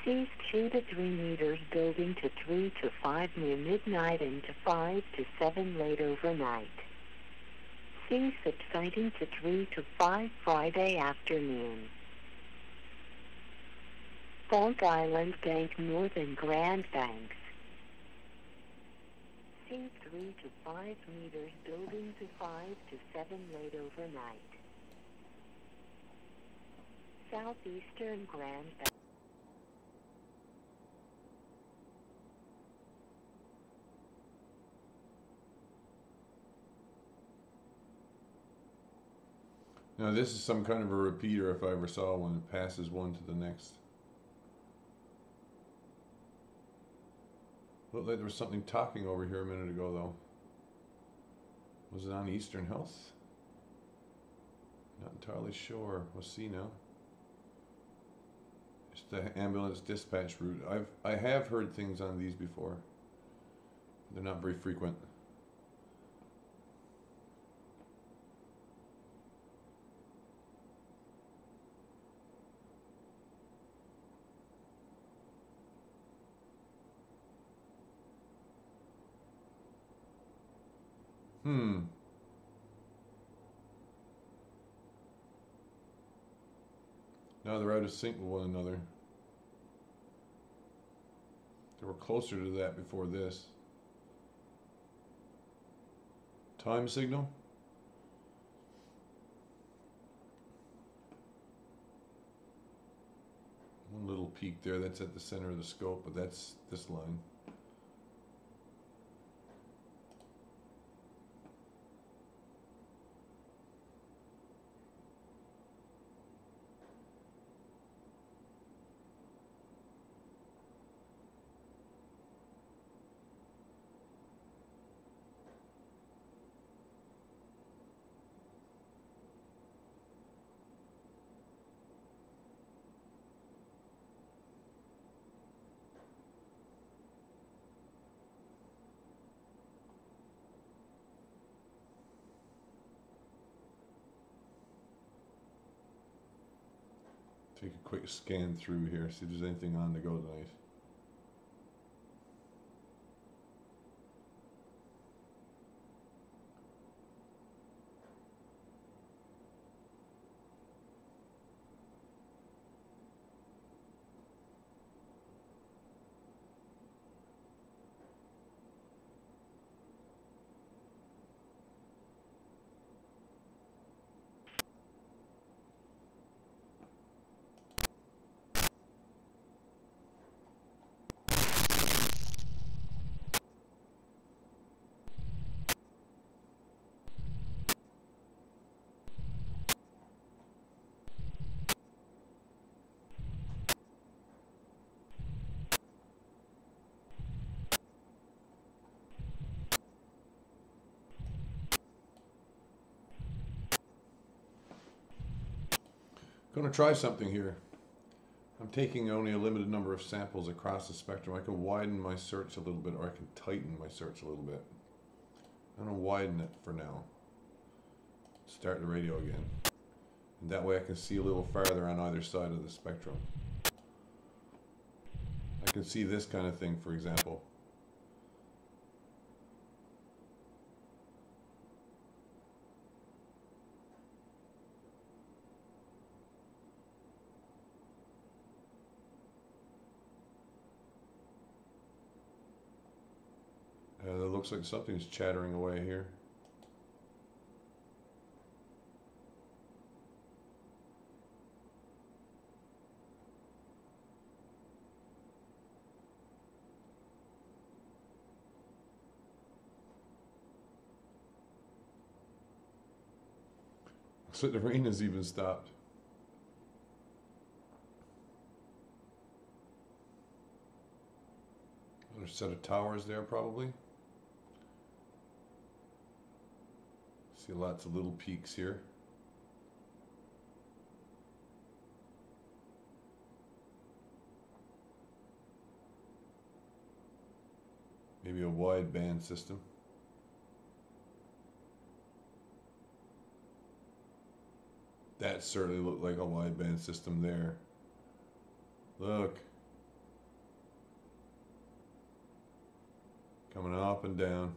Seas 2 to 3 meters, building to 3 to 5 near midnight and to 5 to 7 late overnight. Seas subsiding to 3 to 5 Friday afternoon. Funk Island Bank North and Grand Banks. Seas 3 to 5 meters, building to 5 to 7 late overnight. Southeastern Grand Banks. Now this is some kind of a repeater if I ever saw one. It passes one to the next. Looked like there was something talking over here a minute ago though. Was it on Eastern Health? Not entirely sure. We'll see now. It's the ambulance dispatch route. I have heard things on these before. They're not very frequent. Now they're out of sync with one another. They were closer to that before this. Time signal? One little peak there, that's at the center of the scope, but that's this line. Take a quick scan through here, see if there's anything on to go tonight. Going to try something here. I'm taking only a limited number of samples across the spectrum. I can widen my search a little bit, or I can tighten my search a little bit. I'm going to widen it for now. Start the radio again. And that way I can see a little farther on either side of the spectrum. I can see this kind of thing, for example. It looks like something's chattering away here. Looks like the rain has even stopped. Another set of towers there, probably. See lots of little peaks here. Maybe a wide band system. That certainly looked like a wide band system there. Look. Coming up and down.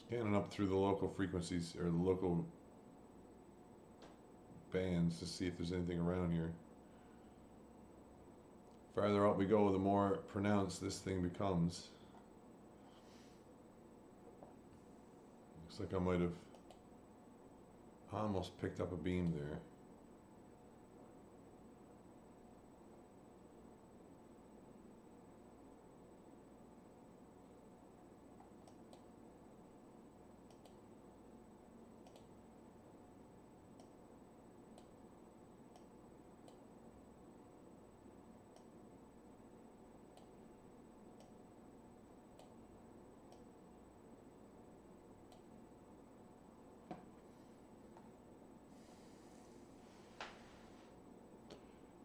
Scanning up through the local frequencies, or the local bands, to see if there's anything around here. Farther out we go, the more pronounced this thing becomes. Looks like I might have almost picked up a beam there.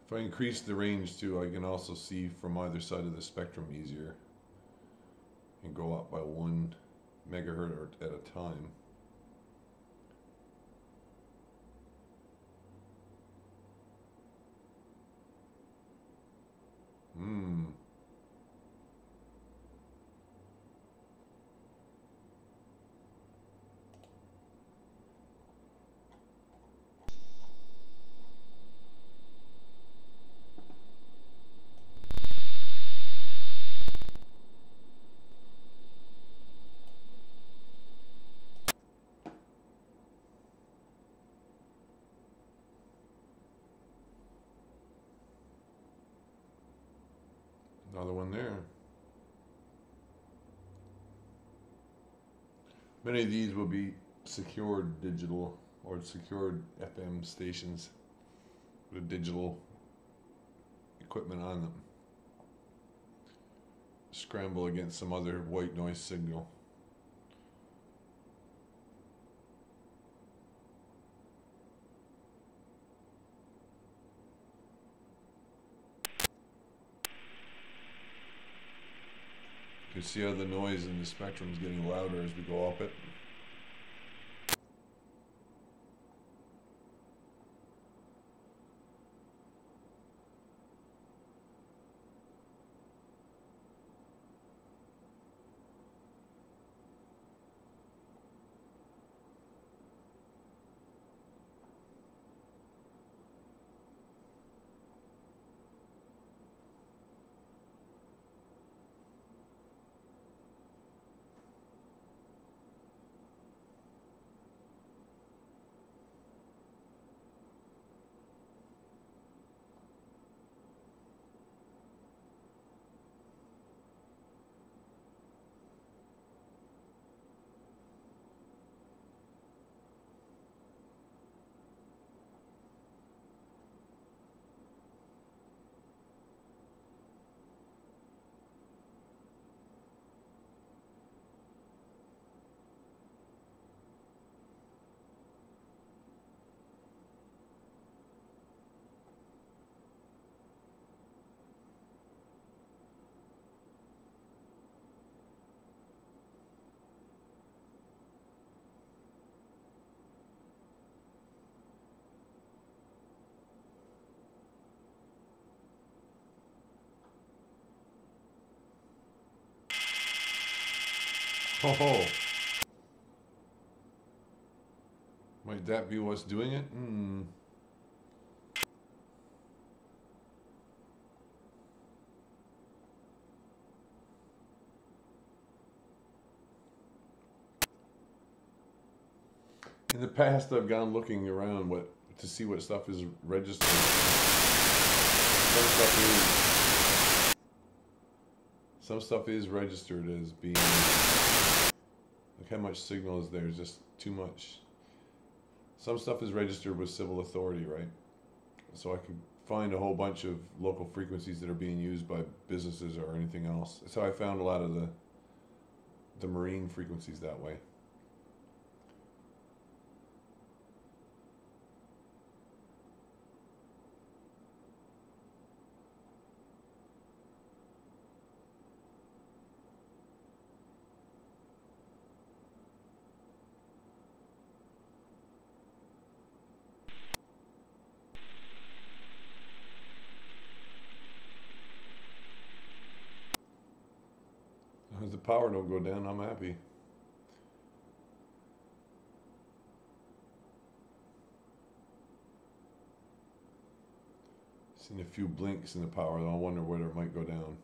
If I increase the range too, I can also see from either side of the spectrum easier and go up by 1 megahertz at a time. Another one there. Many of these will be secured digital or secured FM stations with digital equipment on them. Scramble against some other white noise signal. You can see how the noise in the spectrum is getting louder as we go up it. Oh, might that be what's doing it? Hmm. In the past, I've gone looking around to see what stuff is registered. Some stuff is registered as being. Look how much signal is there. It's just too much. Some stuff is registered with civil authority, right? So I could find a whole bunch of local frequencies that are being used by businesses or anything else. That's how I found a lot of the marine frequencies that way. As the power don't go down, I'm happy. Seen a few blinks in the power, though I wonder whether it might go down.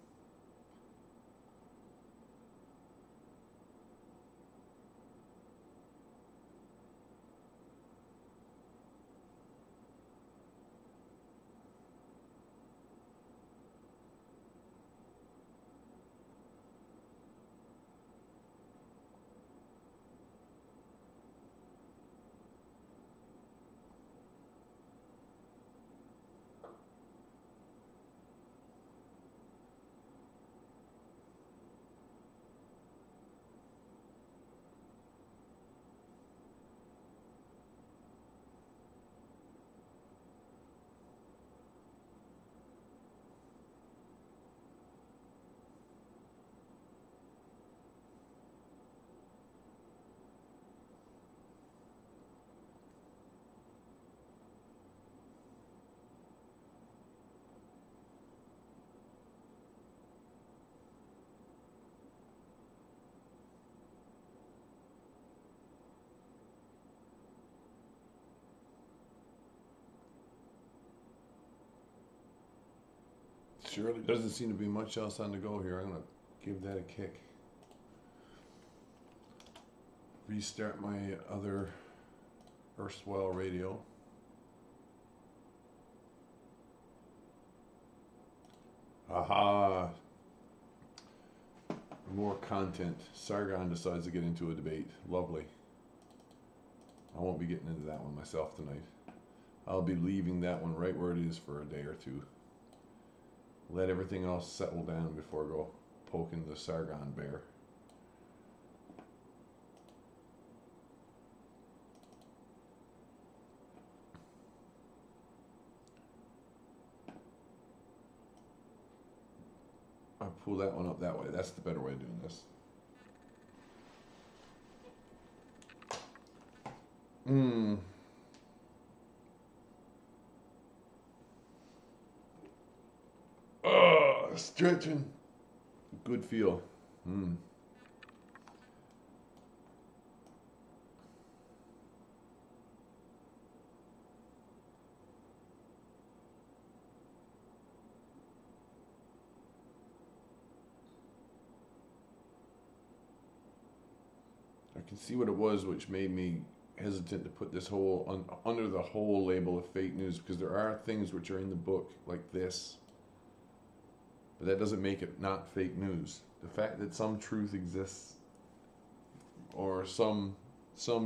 Surely doesn't seem to be much else on the go here. I'm gonna give that a kick. Restart my other erstwhile radio. Aha! More content. Sargon decides to get into a debate. Lovely. I won't be getting into that one myself tonight. I'll be leaving that one right where it is for a day or two. Let everything else settle down before I go poking the Sargon bear. I'll pull that one up that way. That's the better way of doing this. Oh, stretching. Good feel. I can see what it was which made me hesitant to put this whole under the whole label of fake news, because there are things which are in the book like this, but that doesn't make it not fake news. The fact that some truth exists or some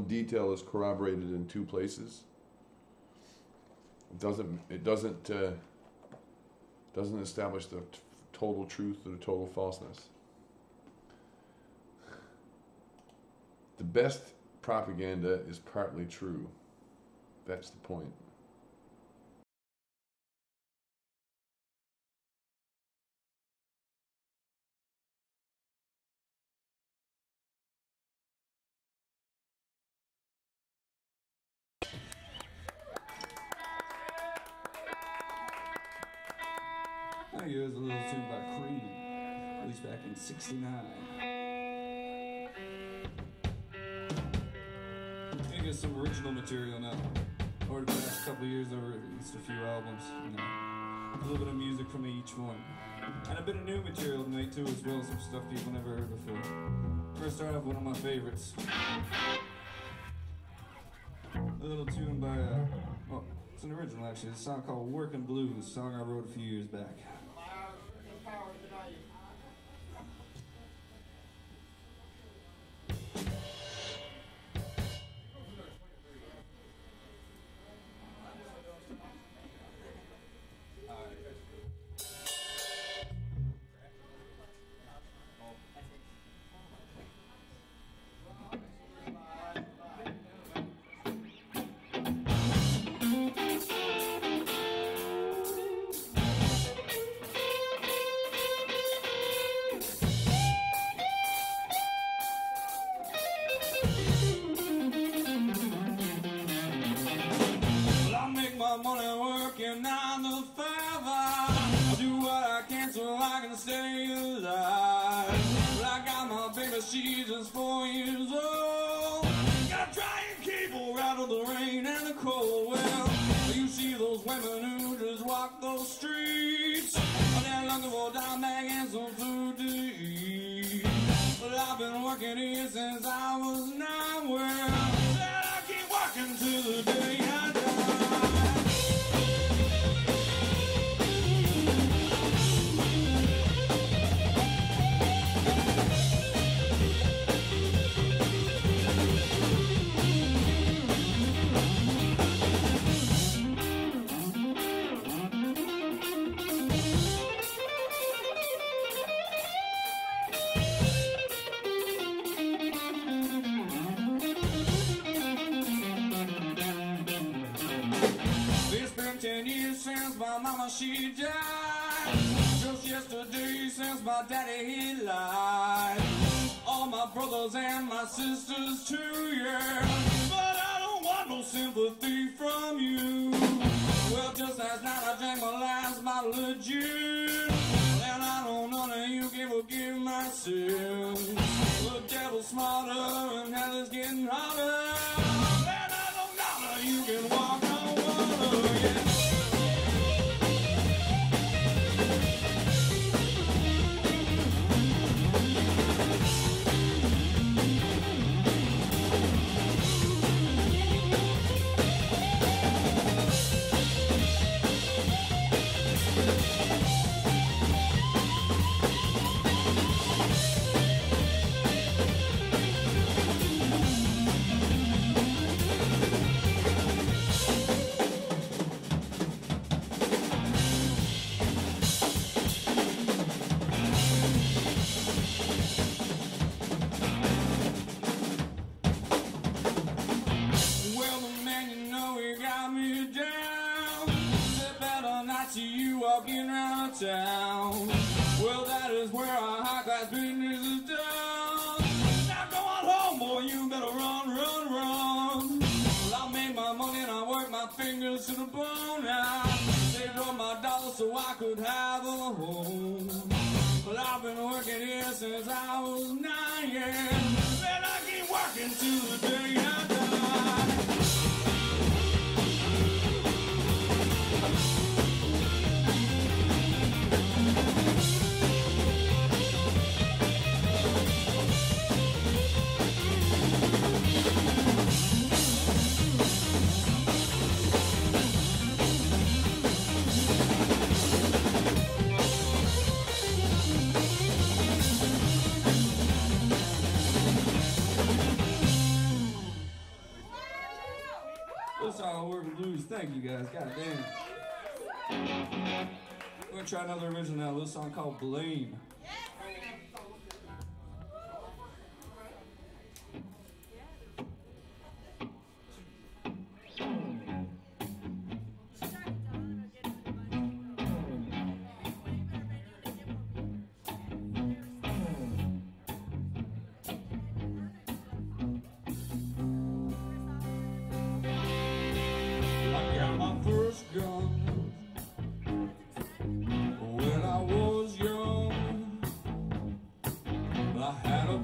detail is corroborated in two places doesn't establish the total truth or the total falseness. The best propaganda is partly true. That's the point. Thank you. It was a little tune by Creed, released back in '69. get some original material now. Over the past couple of years, I've released a few albums, you know, a little bit of music from each one. And a bit of new material tonight too, as well, some stuff people never heard before. First start off with one of my favorites. A little tune by, well, it's an original actually. It's a song called Workin' Blues, a song I wrote a few years back. Money working on the five. I do what I can so I can stay alive. But I got my baby, she's just 4 years old. Gotta try and keep her out of the rain and the cold. Well, you see those women who just walk those streets. They're looking for a dime bag and some food to eat. But I've been working here since I was 9. Well, said I keep working till the day I die. Since my mama she died, just yesterday since my daddy he lied. All my brothers and my sisters too, yeah. But I don't want no sympathy from you. Well, just last night I drank my last bottle of gin, and I don't none of you can forgive my sins. The devil's smarter and hell is getting hotter, and I don't none of you can walk on water, yeah. Walking around town, well, that is where our high-class business is done. Now go on home, boy, you better run, run, run. Well, I made my money and I worked my fingers to the bone. Now saved all my dollars so I could have a home. Well, I've been working here since I was 9, yeah. And I keep working till the day I die. Blues. Thank you guys. God damn. We're gonna try another original now. A little song called Blame.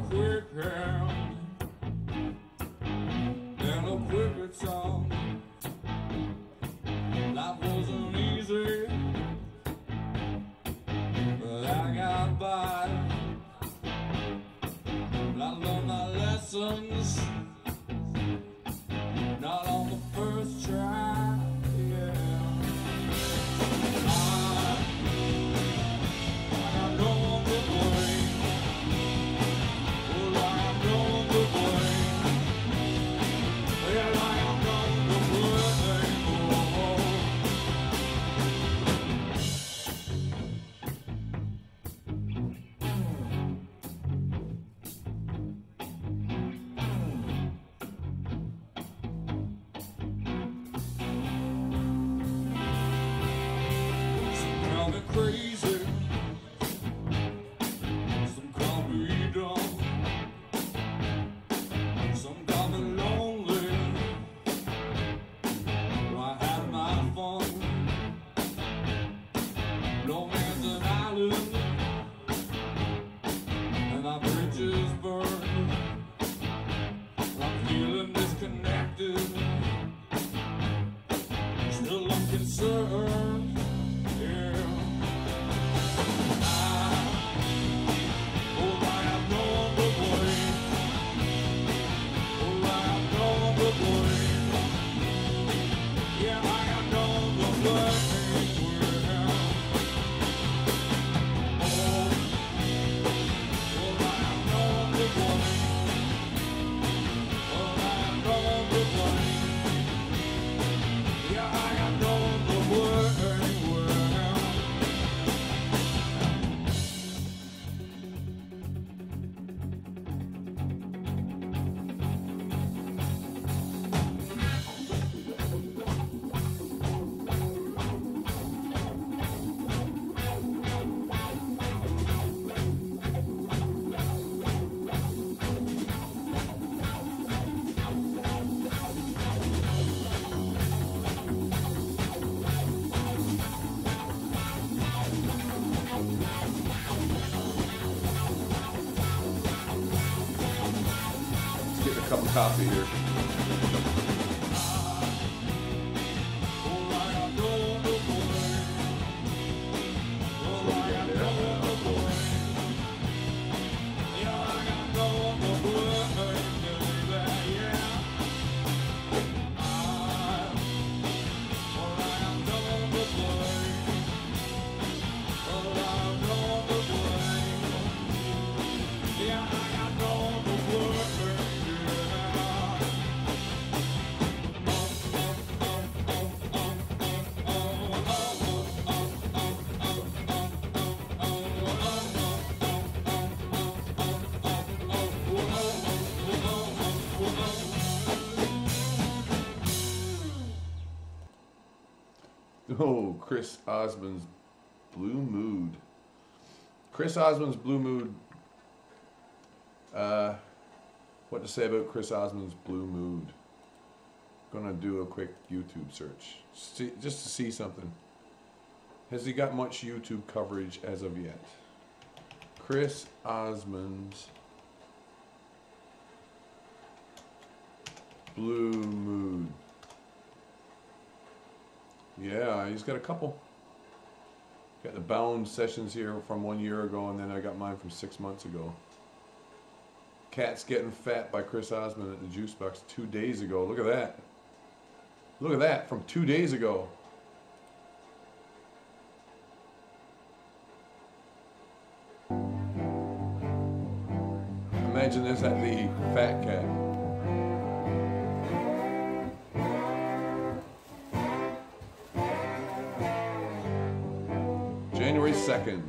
Quick hand and a quick strips on. Life wasn't easy, but I got by. I learned my lessons, not on the first try. Yeah. I got no one to blame. Well, I got no one to blame. Yeah, I got no one to blame. Some call me crazy, some call me dumb, some call me lonely. I had my fun. No man's an island, and my bridges burn. I'm feeling disconnected, still unconcerned. Yeah. Oh, I have no one to blame. Oh, I have no one to blame. Yeah, I got no one to blame. Oh, I have no one to blame. Oh, I have no one to blame. Yeah, I got no one to blame. Let's get a cup of coffee here. Oh, Chris Osmond's Blue Mood. Chris Osmond's Blue Mood. What to say about Chris Osmond's Blue Mood? Gonna do a quick YouTube search just to see something. Has he got much YouTube coverage as of yet? Chris Osmond's Blue Mood. Yeah, he's got a couple. Got the Bound sessions here from 1 year ago, and then I got mine from 6 months ago. Cat's Getting Fat by Chris Osmond at the Juice Box 2 days ago. Look at that. Look at that, from 2 days ago. Imagine this at the Fat Cat. January 2nd.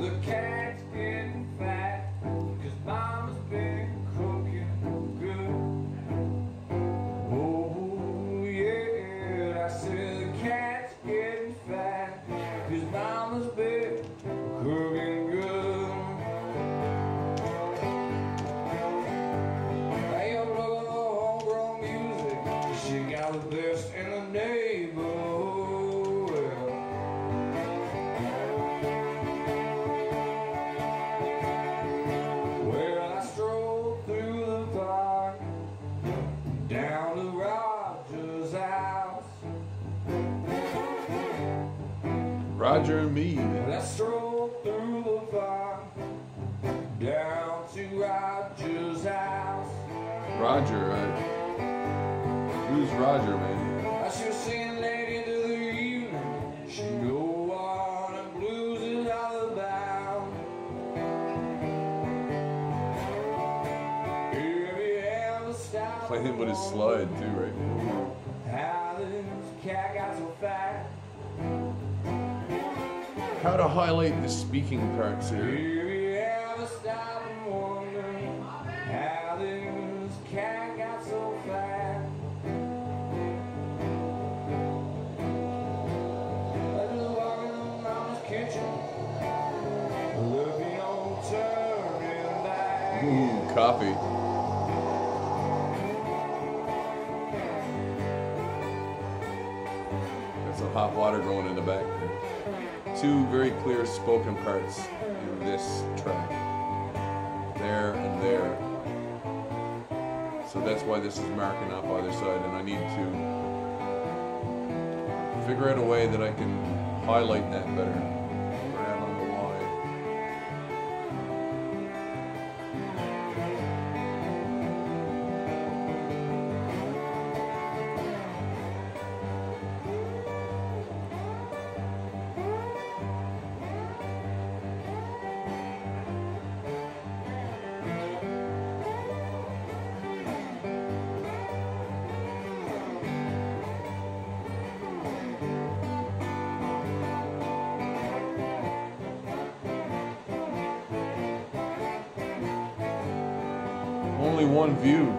The cat's getting fat, 'cause mama's been cooking good. Oh yeah, I said the cat's getting fat, 'cause mama's been cooking good. Hey, look at the homegrown music, she got the best in the neighborhood. Roger and me. Let's stroll through the fire down to Roger's house. Roger, who's Roger, man? I should sing lady to the evening. She go on and blues is all about. If you ever stop Playing with his slide too, right? how this cat got so fat. How to highlight the speaking parts If here. you ever stop and wonder how this cat got so fat. I just walking around this kitchen, looking on turning back. Ooh, coffee. Got some hot water going in the back there. Two very clear spoken parts in this track. There and there. So that's why this is marking off either side, and I need to figure out a way that I can highlight that better. But I don't know why. Only one view.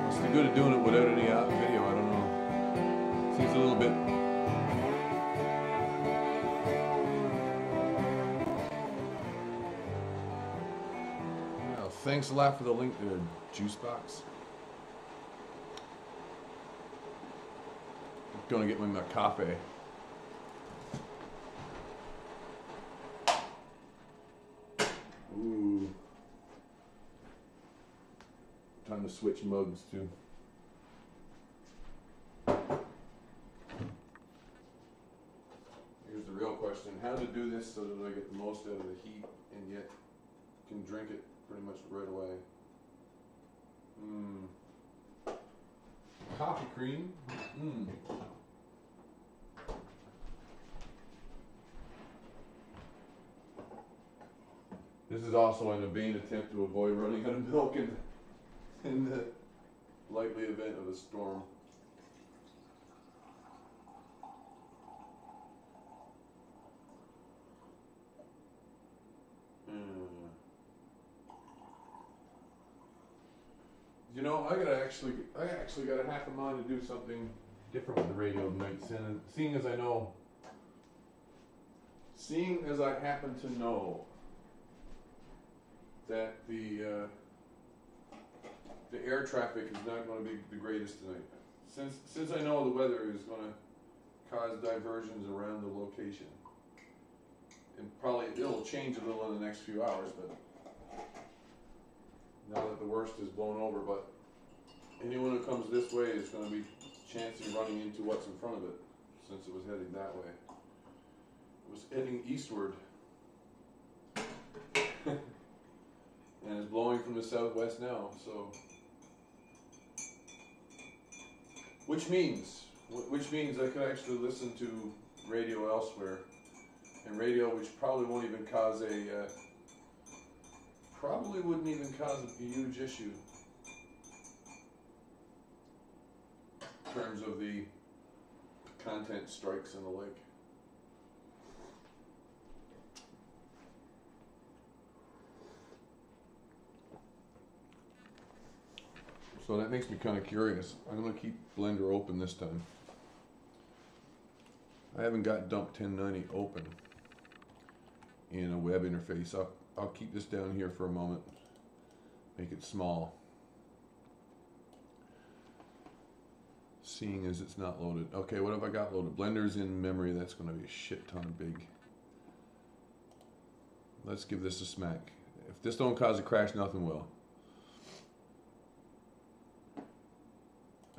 What's the good of doing it without any video? I don't know. Seems a little bit. Well, thanks a lot for the link there, Juicebox. I'm gonna get me my coffee. Ooh. Time to switch mugs too. Here's the real question. How to do this so that I get the most out of the heat and yet can drink it pretty much right away. Coffee cream. This is also in a vain attempt to avoid running out of milk in the likely event of a storm. You know, I actually got a half a mind to do something different with the radio tonight, seeing as I happen to know that the air traffic is not going to be the greatest tonight. Since I know the weather is going to cause diversions around the location, and probably it'll change a little in the next few hours, but now that the worst is blown over, but anyone who comes this way is going to be chancing running into what's in front of it, since it was heading that way. It was heading eastward. And it's blowing from the southwest now, so. Which means I could actually listen to radio elsewhere, and radio which probably won't even cause probably wouldn't even cause a huge issue in terms of the content strikes and the like. So that makes me kind of curious. I'm going to keep Blender open this time. I haven't got Dump 1090 open in a web interface. I'll keep this down here for a moment. Make it small. Seeing as it's not loaded. Okay, what have I got loaded? Blender's in memory. That's going to be a shit ton big. Let's give this a smack. If this don't cause a crash, nothing will.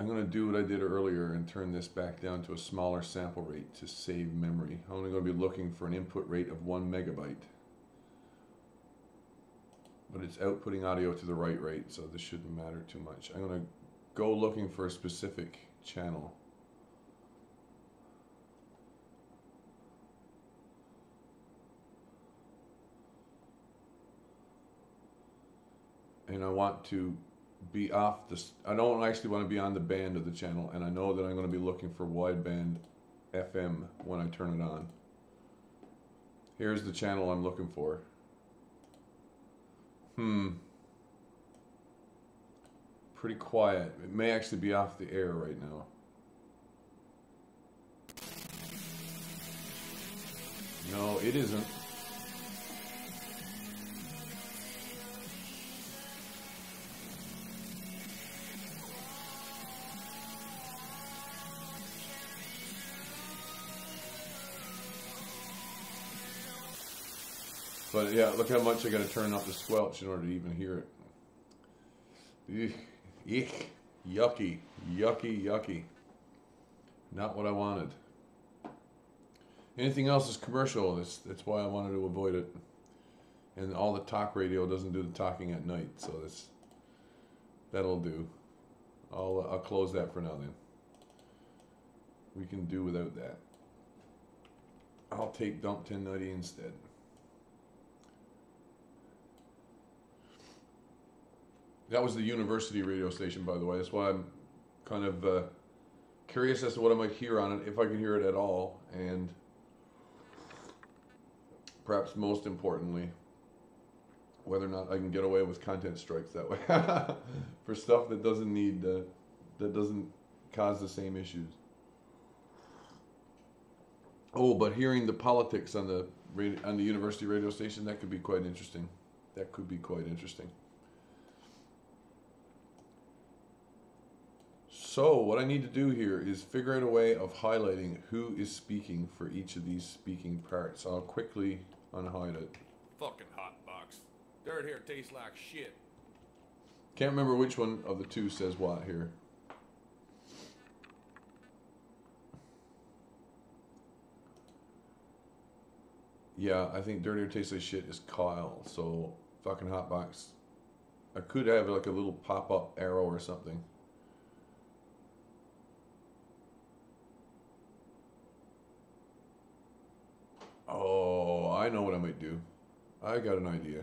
I'm going to do what I did earlier and turn this back down to a smaller sample rate to save memory. I'm only going to be looking for an input rate of 1 megabyte. But it's outputting audio to the right rate, so this shouldn't matter too much. I'm going to go looking for a specific channel. And I want to be off this. I don't actually want to be on the band of the channel, and I know that I'm going to be looking for wideband FM when I turn it on. Here's the channel I'm looking for. Pretty quiet. It may actually be off the air right now. No, it isn't. But yeah, look how much I got to turn up the squelch in order to even hear it. Eek, yucky, yucky, yucky. Not what I wanted. Anything else is commercial. That's why I wanted to avoid it. And all the talk radio doesn't do the talking at night, so that'll do. I'll close that for now then. We can do without that. I'll take dump 1090 instead. That was the university radio station, by the way. That's why I'm kind of curious as to what I might hear on it, if I can hear it at all, and perhaps most importantly, whether or not I can get away with content strikes that way for stuff that doesn't need that doesn't cause the same issues. Oh, but hearing the politics on the university radio station, that could be quite interesting. That could be quite interesting. So what I need to do here is figure out a way of highlighting who is speaking for each of these speaking parts. I'll quickly unhide it. Fucking hot box. Dirt here tastes like shit. Can't remember which one of the two says what here. Yeah, I think Dirtier Tastes Like Shit is Kyle, so fucking hotbox. I could have like a little pop-up arrow or something. Oh, I know what I might do. I got an idea.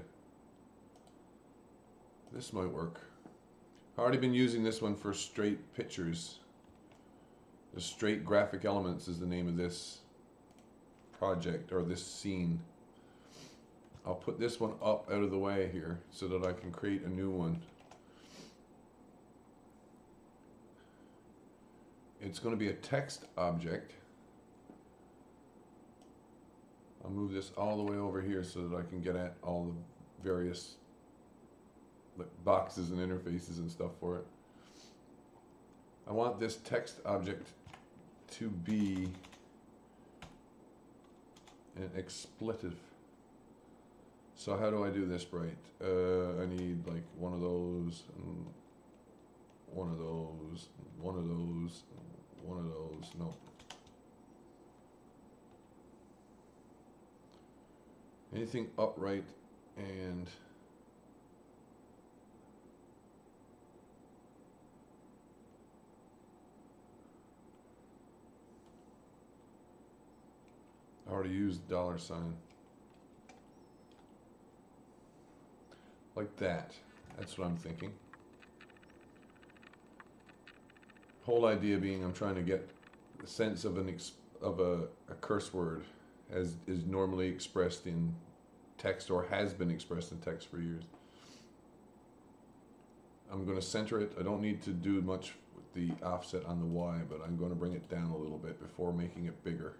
This might work. I've already been using this one for straight pictures. The Straight Graphic Elements is the name of this project, or this scene. I'll put this one up out of the way here so that I can create a new one. It's going to be a text object. I'll move this all the way over here so that I can get at all the various boxes and interfaces and stuff for it. I want this text object to be an expletive. So how do I do this right? I need like one of those, and one of those, one of those, one of those. No. Anything upright and I already used $. Like that. That's what I'm thinking. Whole idea being I'm trying to get the sense of a curse word as is normally expressed in text, or has been expressed in text for years. I'm going to center it. I don't need to do much with the offset on the Y, but I'm going to bring it down a little bit before making it bigger,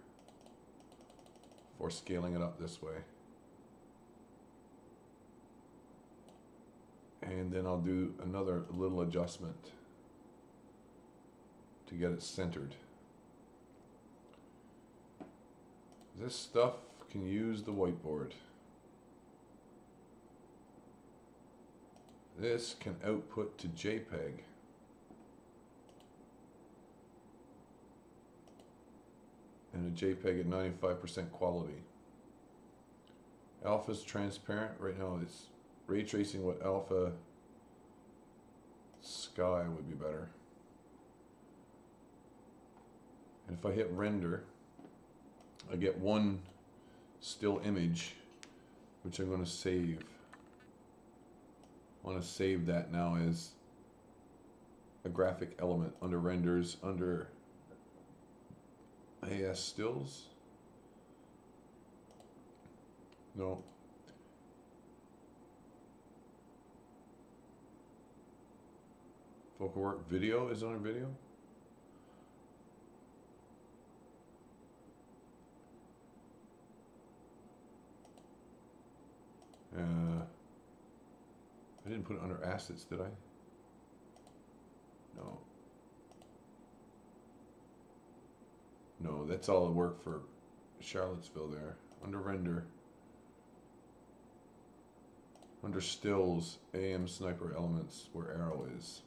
before scaling it up this way. And then I'll do another little adjustment to get it centered. This stuff can use the whiteboard. This can output to JPEG. and a JPEG at 95% quality. Alpha's transparent. Right now it's ray tracing with alpha sky would be better. And if I hit render, I get one still image, which I'm going to save. I want to save that now as a graphic element under renders, under AS stills. No. Focal work video is under video. I didn't put it under assets, did I? No. No, that's all the work for Charlottesville there. Under render. Under stills, AM sniper elements, where arrow is.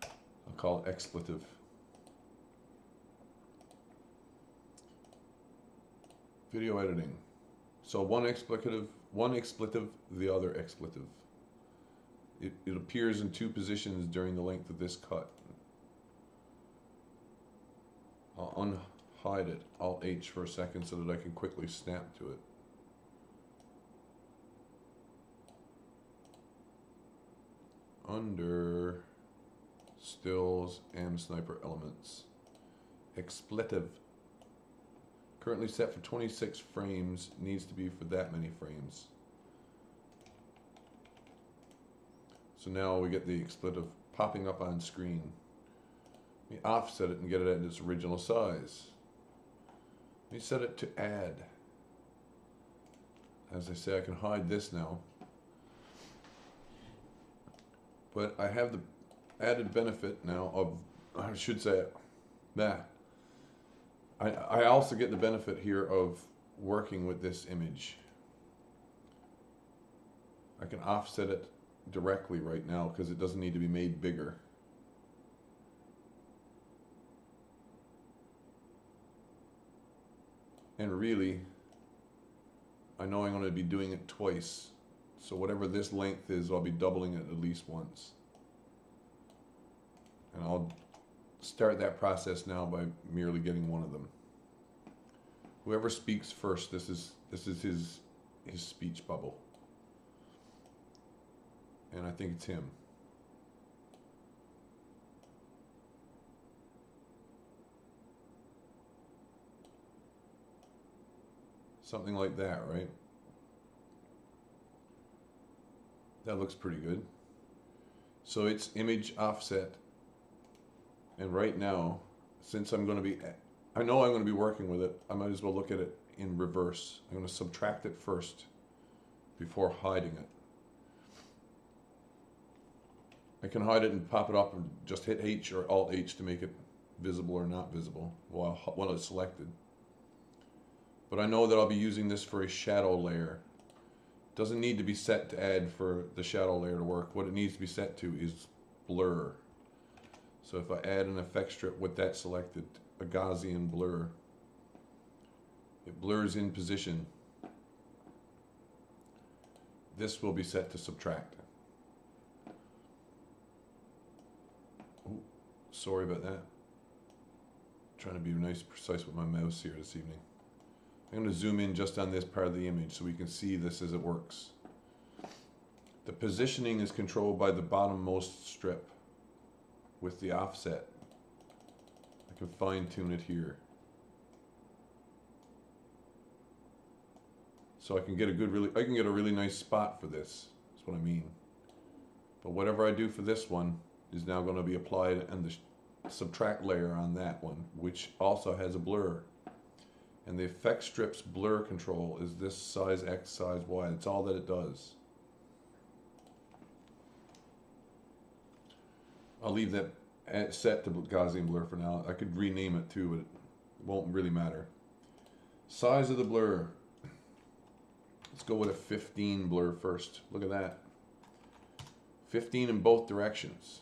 I'll call it expletive. Video editing. So one expletive, the other expletive. It appears in two positions during the length of this cut. I'll unhide it, Alt H for a second so that I can quickly snap to it. Under stills and sniper elements. Expletive. Currently set for 26 frames, needs to be for that many frames. So now we get the expletive popping up on screen. Let me offset it and get it at its original size. Let me set it to add. As I say, I can hide this now. But I have the added benefit now of, I should say, that. I also get the benefit here of working with this image. I can offset it directly right now because it doesn't need to be made bigger. And really, I know I'm going to be doing it twice. So whatever this length is, I'll be doubling it at least once. And I'll start that process now by merely getting one of them. Whoever speaks first, this is his speech bubble. And I think it's him. Something like that, right? That looks pretty good. So it's image offset. And right now, since I'm going to be, I know I'm going to be working with it, I might as well look at it in reverse. I'm going to subtract it first before hiding it. I can hide it and pop it up and just hit H or Alt H to make it visible or not visible while it's selected. But I know that I'll be using this for a shadow layer. It doesn't need to be set to add for the shadow layer to work. What it needs to be set to is blur. So if I add an effect strip with that selected, a Gaussian blur, it blurs in position. This will be set to subtract. Ooh, sorry about that. Trying to be nice and precise with my mouse here this evening. I'm going to zoom in just on this part of the image so we can see this as it works. The positioning is controlled by the bottommost strip with the offset. I can fine tune it here. So I can get a really nice spot for this. That's what I mean. But whatever I do for this one is now going to be applied and the subtract layer on that one, which also has a blur. And the effect strip's blur control is this size X, size Y. That's all that it does. I'll leave that set to Gaussian blur for now. I could rename it too, but it won't really matter. Size of the blur. Let's go with a 15 blur first. Look at that. 15 in both directions.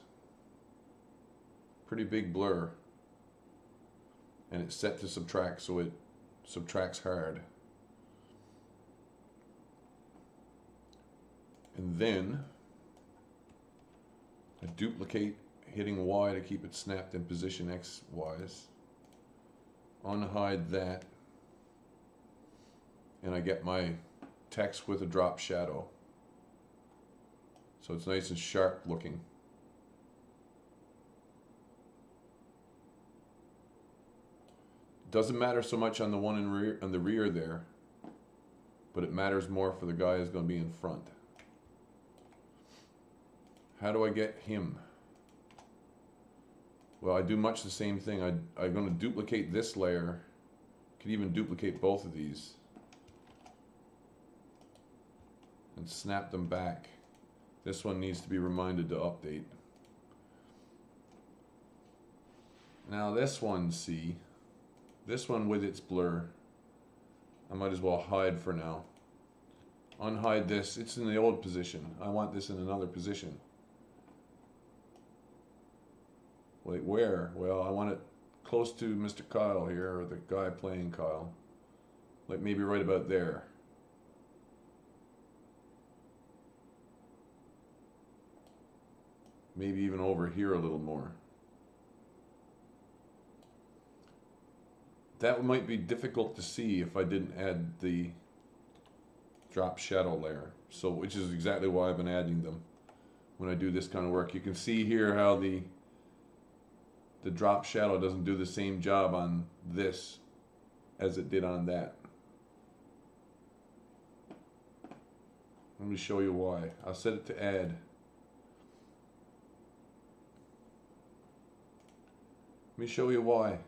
pretty big blur. And it's set to subtract, so it subtracts hard. And then I duplicate, hitting Y to keep it snapped in position X-wise. Unhide that. And I get my text with a drop shadow. So it's nice and sharp looking. Doesn't matter so much on the one in the rear there, but it matters more for the guy who's going to be in front. How do I get him? Well, I do much the same thing. I'm going to duplicate this layer. Could even duplicate both of these and snap them back. This one needs to be reminded to update. Now this one, see, this one with its blur, I might as well hide for now. Unhide this. It's in the old position. I want this in another position. Wait, where? Well, I want it close to Mr. Kyle here, or the guy playing Kyle. Like maybe right about there. Maybe even over here a little more. That might be difficult to see if I didn't add the drop shadow layer. So, which is exactly why I've been adding them when I do this kind of work. You can see here how the drop shadow doesn't do the same job on this as it did on that. Let me show you why. I'll set it to add. Let me show you why.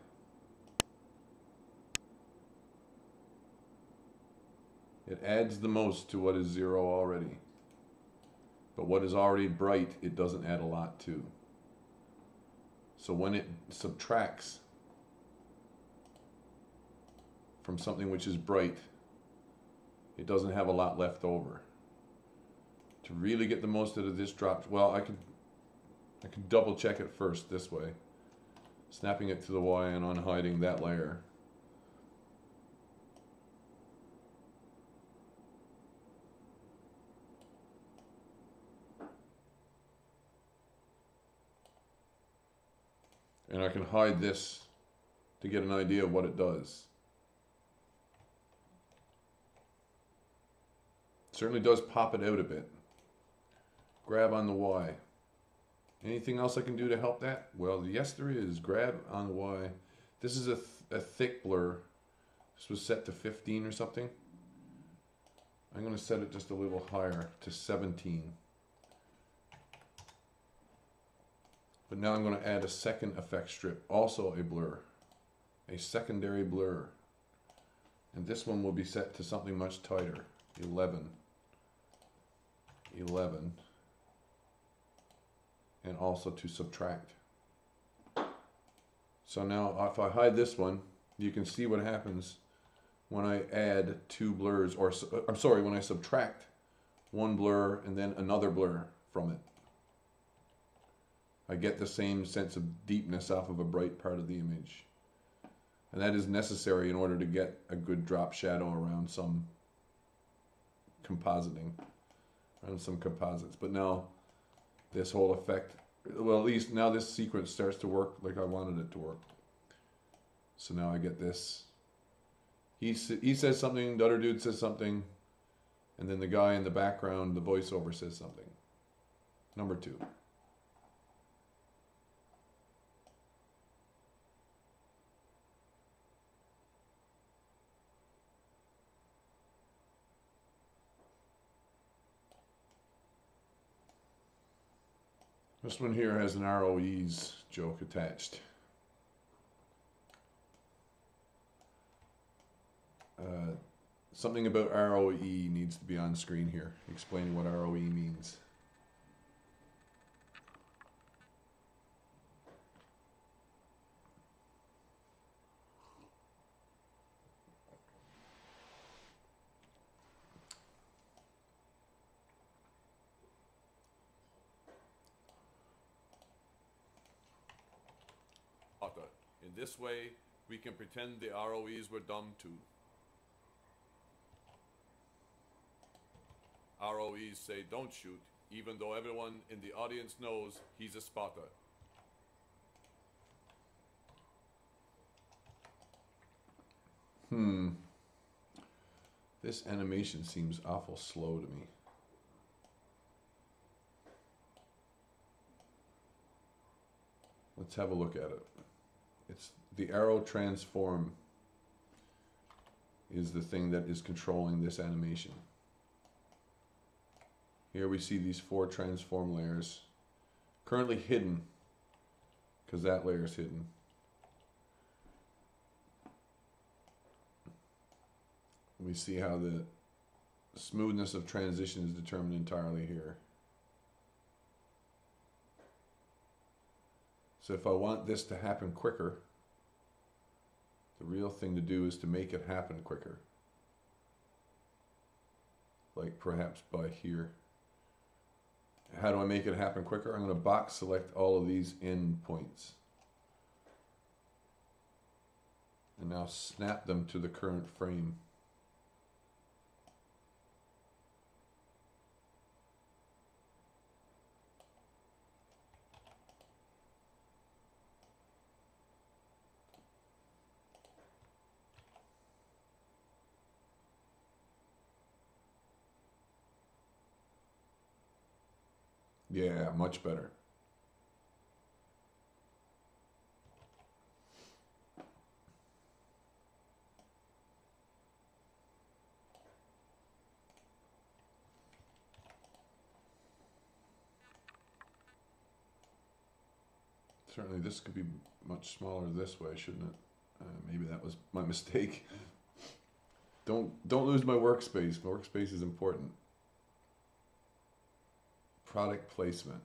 It adds the most to what is zero already. But what is already bright, it doesn't add a lot to. So when it subtracts from something which is bright, it doesn't have a lot left over. To really get the most out of this drop, well, I could double check it first this way. Snapping it to the Y and unhiding that layer. And I can hide this to get an idea of what it does. Certainly does pop it out a bit. Grab on the Y. Anything else I can do to help that? Well, yes there is. Grab on the Y. This is a thick blur. This was set to 15 or something. I'm going to set it just a little higher to 17. But now I'm going to add a second effect strip, also a blur, a secondary blur. And this one will be set to something much tighter, 11, 11, and also to subtract. So now if I hide this one, you can see what happens when I add two blurs, or I'm sorry, when I subtract one blur and then another blur from it. I get the same sense of deepness off of a bright part of the image. And that is necessary in order to get a good drop shadow around some compositing, around some composites. But now this whole effect, well, at least now this sequence starts to work like I wanted it to work. So now I get this. He says something, the other dude says something, and then the guy in the background, the voiceover, says something. Number 2. This one here has an ROE's joke attached. Something about ROE needs to be on screen here, explaining what ROE means. In this way, we can pretend the ROEs were dumb too. ROEs say don't shoot, even though everyone in the audience knows he's a spotter. This animation seems awful slow to me. Let's have a look at it. It's the arrow transform is the thing that is controlling this animation. Here we see these 4 transform layers, currently hidden, because that layer is hidden. We see how the smoothness of transition is determined entirely here. So if I want this to happen quicker, the real thing to do is to make it happen quicker. Like perhaps by here. How do I make it happen quicker? I'm going to box select all of these end points. And now snap them to the current frame. Yeah, much better. Certainly this could be much smaller this way, shouldn't it? Maybe that was my mistake. Don't lose my workspace. My workspace is important. Product placement.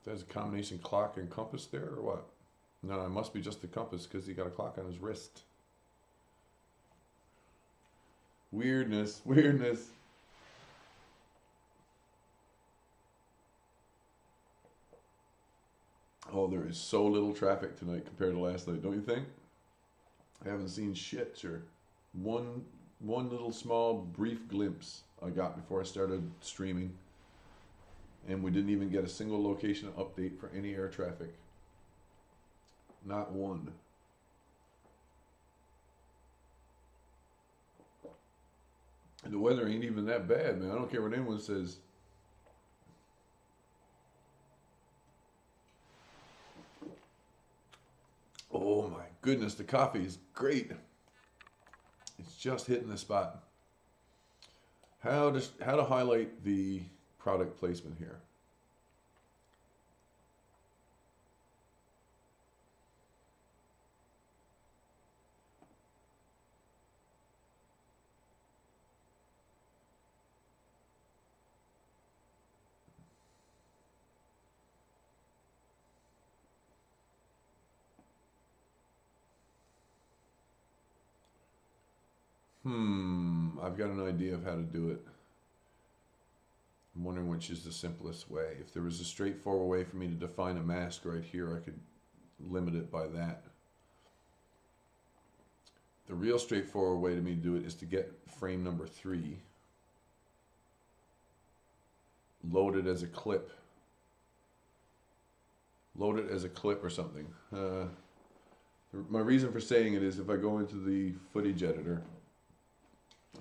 There's a combination clock and compass there, or what? No, it must be just the compass because he got a clock on his wrist. Weirdness, weirdness. Oh, there is so little traffic tonight compared to last night, don't you think? I haven't seen shit, sure. One little small brief glimpse I got before I started streaming. And we didn't even get a single location update for any air traffic. Not one. And the weather ain't even that bad, man. I don't care what anyone says. Oh my goodness, the coffee is great. It's just hitting the spot. How to highlight the product placement here. I've got an idea of how to do it. I'm wondering which is the simplest way. If there was a straightforward way for me to define a mask right here, I could limit it by that. The real straightforward way to me to do it is to get frame number 3, load it as a clip. Load it as a clip or something. My reason for saying it is if I go into the footage editor,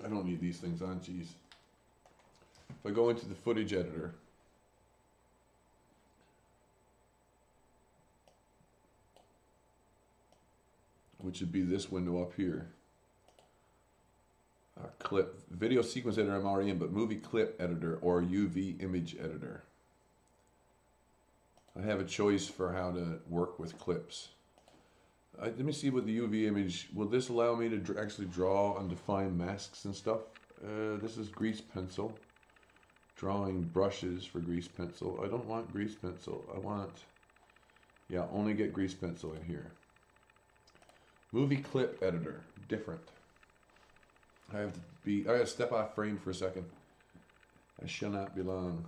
I don't need these things on, geez. If I go into the footage editor, which would be this window up here, clip, video sequence editor I'm already in, but movie clip editor or UV image editor. I have a choice for how to work with clips. Let me see what the UV image, will this allow me to actually draw and define masks and stuff? This is grease pencil. Drawing brushes for grease pencil. I don't want grease pencil. I want, yeah, only get grease pencil in here. Movie clip editor, different. I have to step off frame for a second. I shall not be long.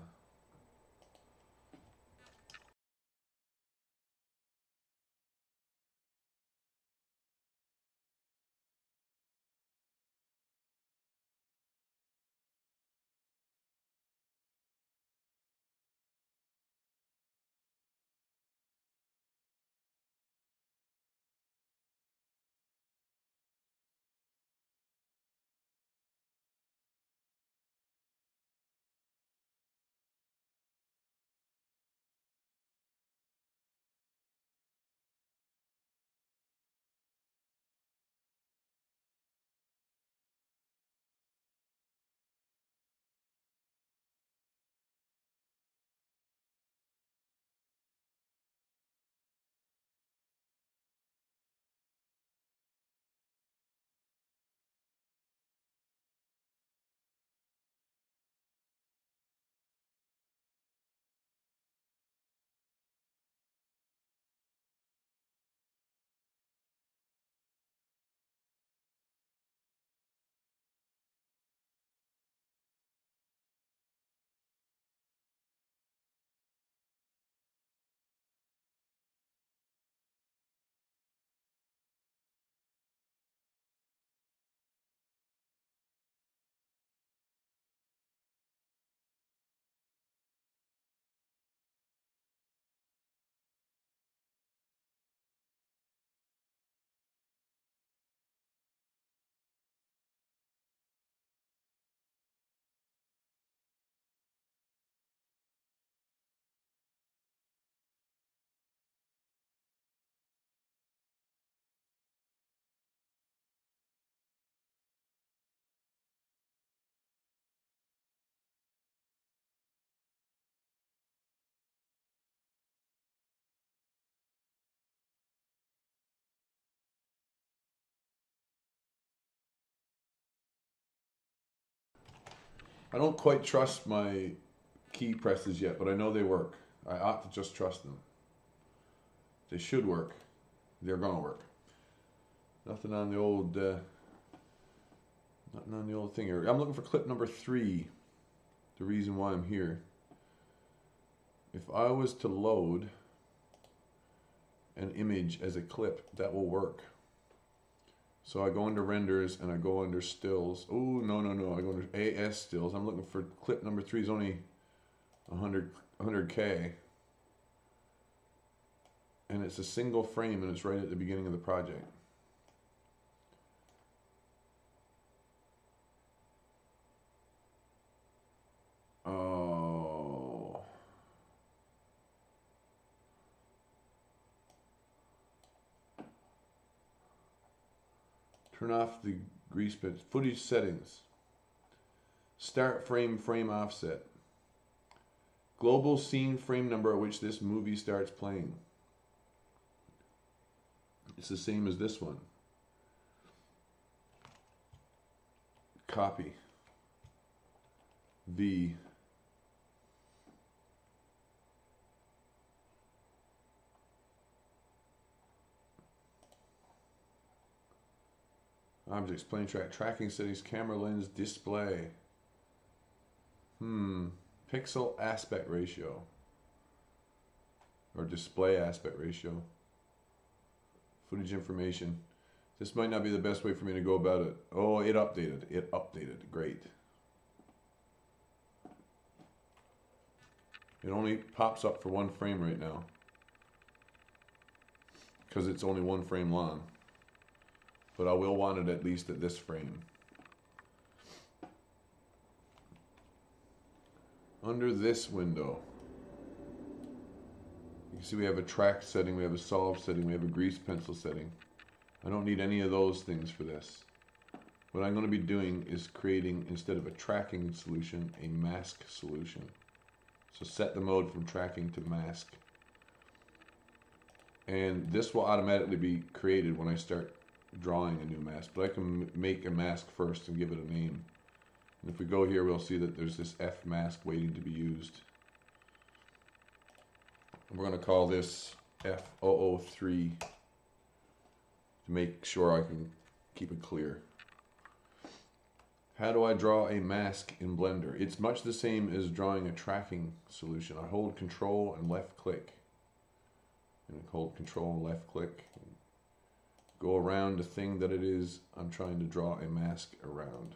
I don't quite trust my key presses yet, but I know they work. I ought to just trust them. They should work. They're gonna work. Nothing on the old, nothing on the old thing here. I'm looking for clip number 3. The reason why I'm here. If I was to load an image as a clip, that will work. So I go into renders and I go under stills. Oh, no. I go under AS stills. I'm looking for clip number 3 is only 100K. And it's a single frame and it's right at the beginning of the project. Oh. Turn off the grease pits. Footage settings. Start frame, frame offset. Global scene frame number at which this movie starts playing. It's the same as this one. Copy. V. Objects, plane track, tracking settings, camera lens, display. Pixel aspect ratio. Or display aspect ratio. Footage information. This might not be the best way for me to go about it. Oh, it updated. It updated. Great. It only pops up for 1 frame right now. Because it's only 1 frame long. But I will want it at least at this frame. Under this window, you can see we have a track setting, we have a solve setting, we have a grease pencil setting. I don't need any of those things for this. What I'm going to be doing is creating, instead of a tracking solution, a mask solution. So set the mode from tracking to mask. And this will automatically be created when I start drawing a new mask. But I can make a mask first and give it a name. And if we go here, we'll see that there's this F mask waiting to be used. And we're going to call this F003 to make sure I can keep it clear. How do I draw a mask in Blender? It's much the same as drawing a tracking solution. I hold Control and left click. And hold Control and left click. Go around the thing that it is I'm trying to draw a mask around.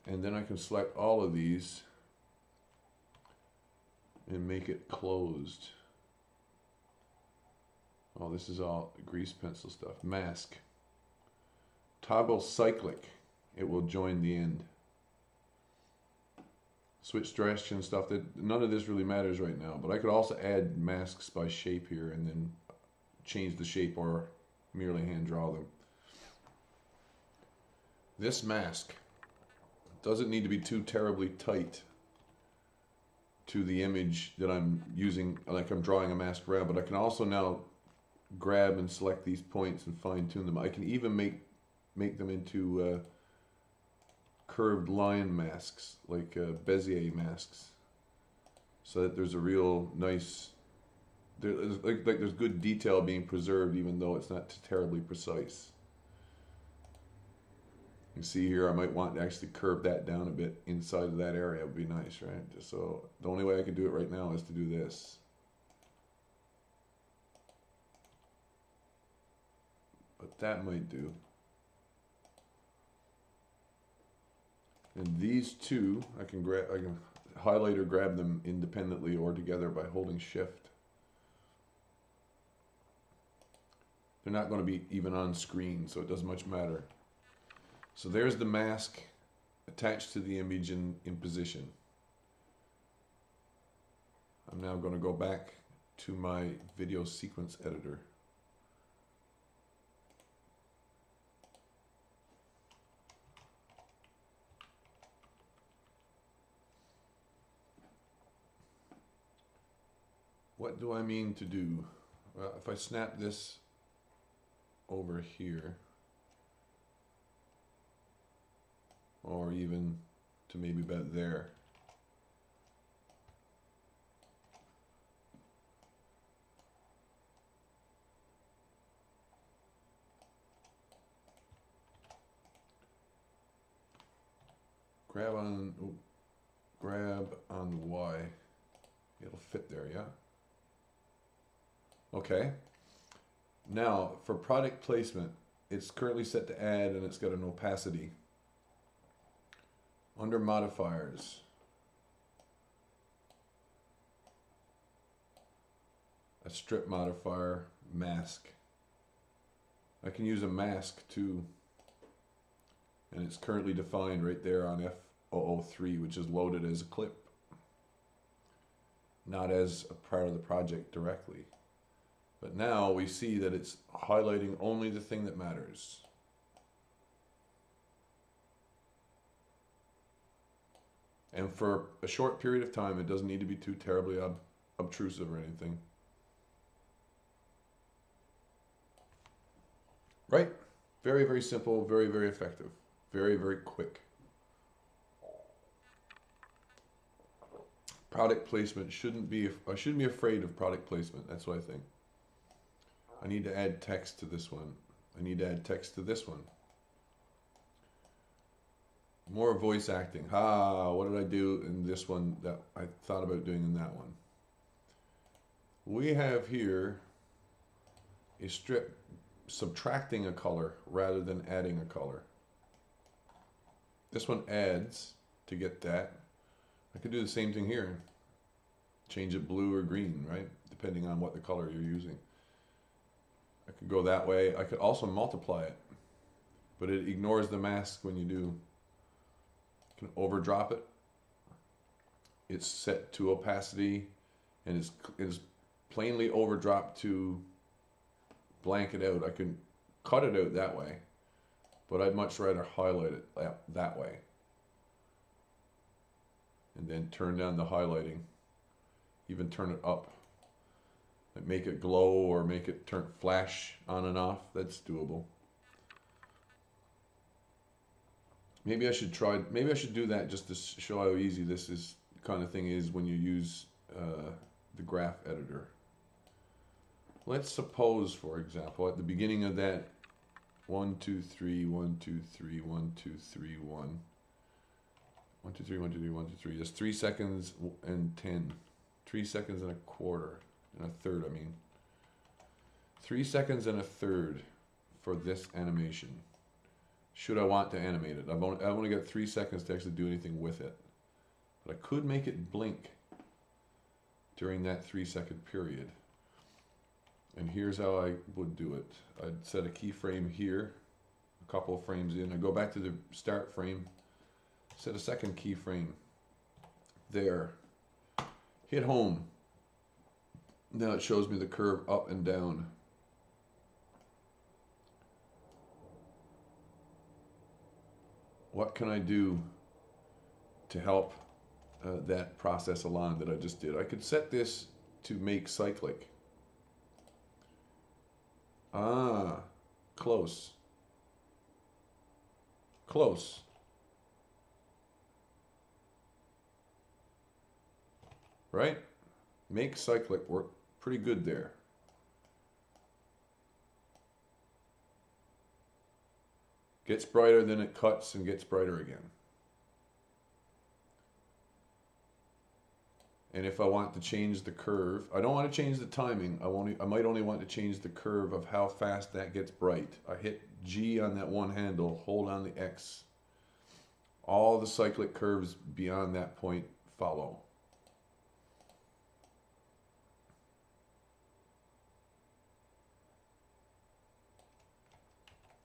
And then I can select all of these and make it closed. Oh, this is all grease pencil stuff. Mask. Toggle cyclic. It will join the end. Switch direction stuff. That none of this really matters right now, but I could also add masks by shape here and then change the shape or merely hand draw them. This mask doesn't need to be too terribly tight to the image that I'm using, like I'm drawing a mask around, but I can also now grab and select these points and fine tune them. I can even make them into curved line masks, like Bezier masks, so that there's a real nice, there's good detail being preserved even though it's not terribly precise. You see here, I might want to actually curve that down a bit inside of that area. It would be nice, right? So the only way I can do it right now is to do this. But that might do. And these two, I can highlight or grab them independently or together by holding Shift. They're not going to be even on screen, so it doesn't much matter. So there's the mask attached to the image in position. I'm now going to go back to my video sequence editor. What do I mean to do? Well, if I snap this over here, or even to maybe about there. Grab on the Y. It'll fit there, yeah? Okay. Now, for product placement, it's currently set to add and it's got an opacity. Under modifiers, a strip modifier, mask. I can use a mask too, and it's currently defined right there on F003, which is loaded as a clip, not as a part of the project directly. But now we see that it's highlighting only the thing that matters. And for a short period of time, it doesn't need to be too terribly obtrusive or anything. Right? Very, very simple, very, very effective. Very, very quick. Product placement I shouldn't be afraid of product placement. That's what I think. I need to add text to this one. I need to add text to this one. More voice acting. What did I do in this one that I thought about doing in that one? We have here a strip subtracting a color rather than adding a color. This one adds to get that. I could do the same thing here. Change it blue or green, right? Depending on what the color you're using. I could go that way. I could also multiply it, but it ignores the mask when you do. You can overdrop it. It's set to opacity, and it's plainly overdropped to blank it out. I can cut it out that way, but I'd much rather highlight it that way. And then turn down the highlighting. Even turn it up. Like make it glow or make it turn flash on and off. That's doable. Maybe I should do that just to show how easy this kind of thing is when you use the graph editor. let's suppose, for example, at the beginning of that 1, 2, 3, 1, 2, 3, 1, 2, 3, 1. 1, 2, 3, 1, 2, 3, 1, 2, 3. That's 3 seconds and 10. 3 seconds and a quarter. And a third, I mean. 3 seconds and a third for this animation. Should I want to animate it? I've only got 3 seconds to actually do anything with it. But I could make it blink during that 3-second period. And here's how I would do it. I'd set a keyframe here, a couple of frames in. I go back to the start frame, set a second keyframe there, hit home. Now it shows me the curve up and down. What can I do to help that process along that I just did? I could set this to make cyclic. Ah, close. Close. Right? Make cyclic work pretty good there. Gets brighter, then it cuts and gets brighter again. And if I want to change the curve, I don't want to change the timing. I might only want to change the curve of how fast that gets bright. I hit G on that one handle, hold on the X. All the cyclic curves beyond that point follow.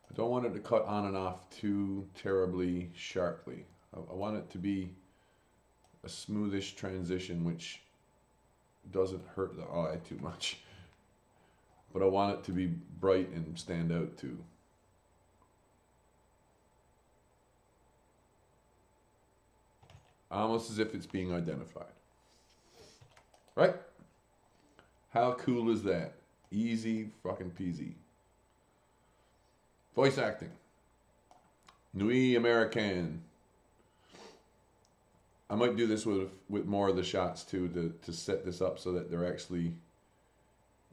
I don't want it to cut on and off too terribly sharply. I want it to be a smoothish transition which doesn't hurt the eye too much. But I want it to be bright and stand out too. Almost as if it's being identified. Right? How cool is that? Easy fucking peasy. Voice acting. Nuit Americaine. I might do this with more of the shots too to set this up so that they're actually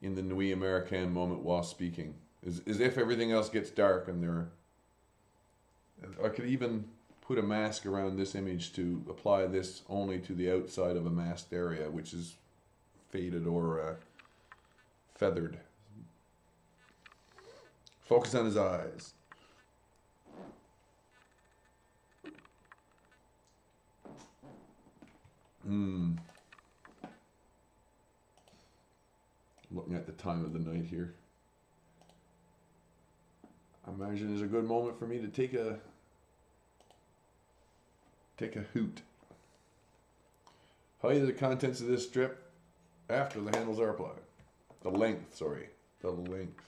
in the Nuit Americaine moment while speaking. As if everything else gets dark and they're... I could even put a mask around this image to apply this only to the outside of a masked area, which is faded or feathered. Focus on his eyes. Looking at the time of the night here. I imagine it's a good moment for me to take a hoot. Height of the contents of this strip after the handles are applied. The length, sorry. The length.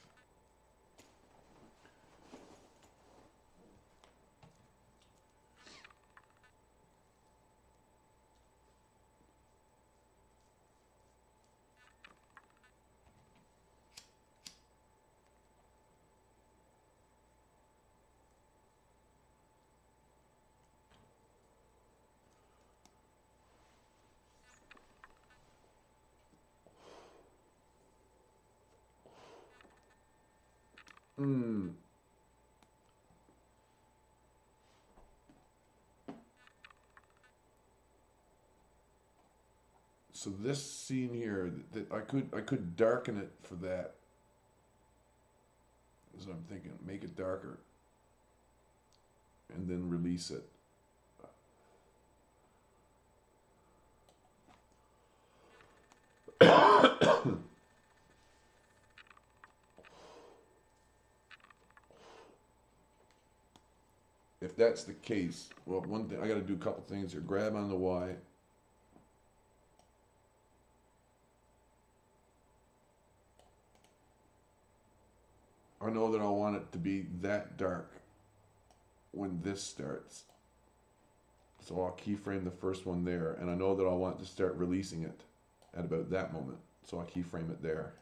So this scene here, that I could darken it for that. That's what I'm thinking. Make it darker, and then release it. If that's the case, well, one thing I got to do a couple things here. Grab on the Y. I know that I want it to be that dark when this starts. So I'll keyframe the first one there, and I know that I want to start releasing it at about that moment. So I'll keyframe it there.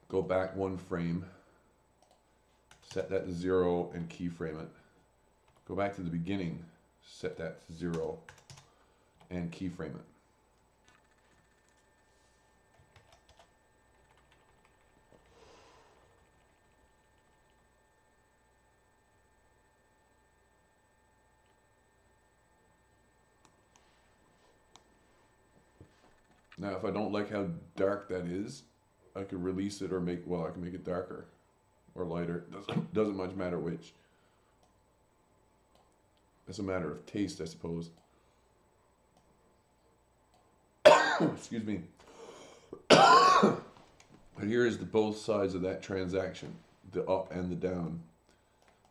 Go back one frame. Set that to 0 and keyframe it. Go back to the beginning, set that to 0 and keyframe it. Now, if I don't like how dark that is, I could release it or I can make it darker or lighter. Doesn't much matter which. It's a matter of taste, I suppose. Excuse me. But here is the both sides of that transaction, the up and the down.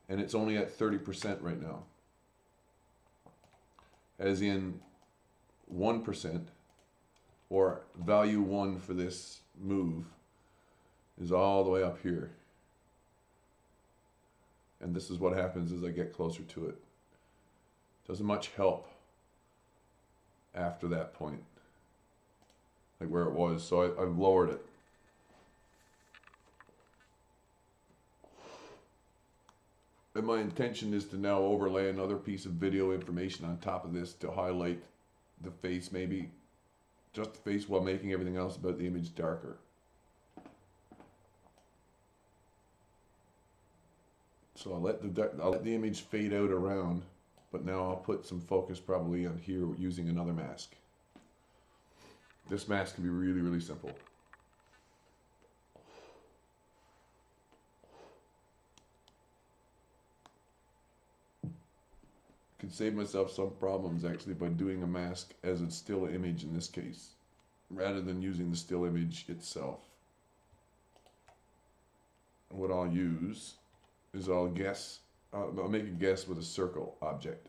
And it's only at 30% right now. As in 1%, or value 1 for this move, is all the way up here. And this is what happens as I get closer to it. Doesn't much help after that point, like where it was. So I've lowered it. And my intention is to now overlay another piece of video information on top of this to highlight the face, maybe just the face, while making everything else about the image darker. So I'll let the image fade out around, but now I'll put some focus probably on here using another mask. This mask can be really, really simple. Could save myself some problems actually by doing a mask as a still image in this case, rather than using the still image itself. And what I'll use is I'll make a guess with a circle object.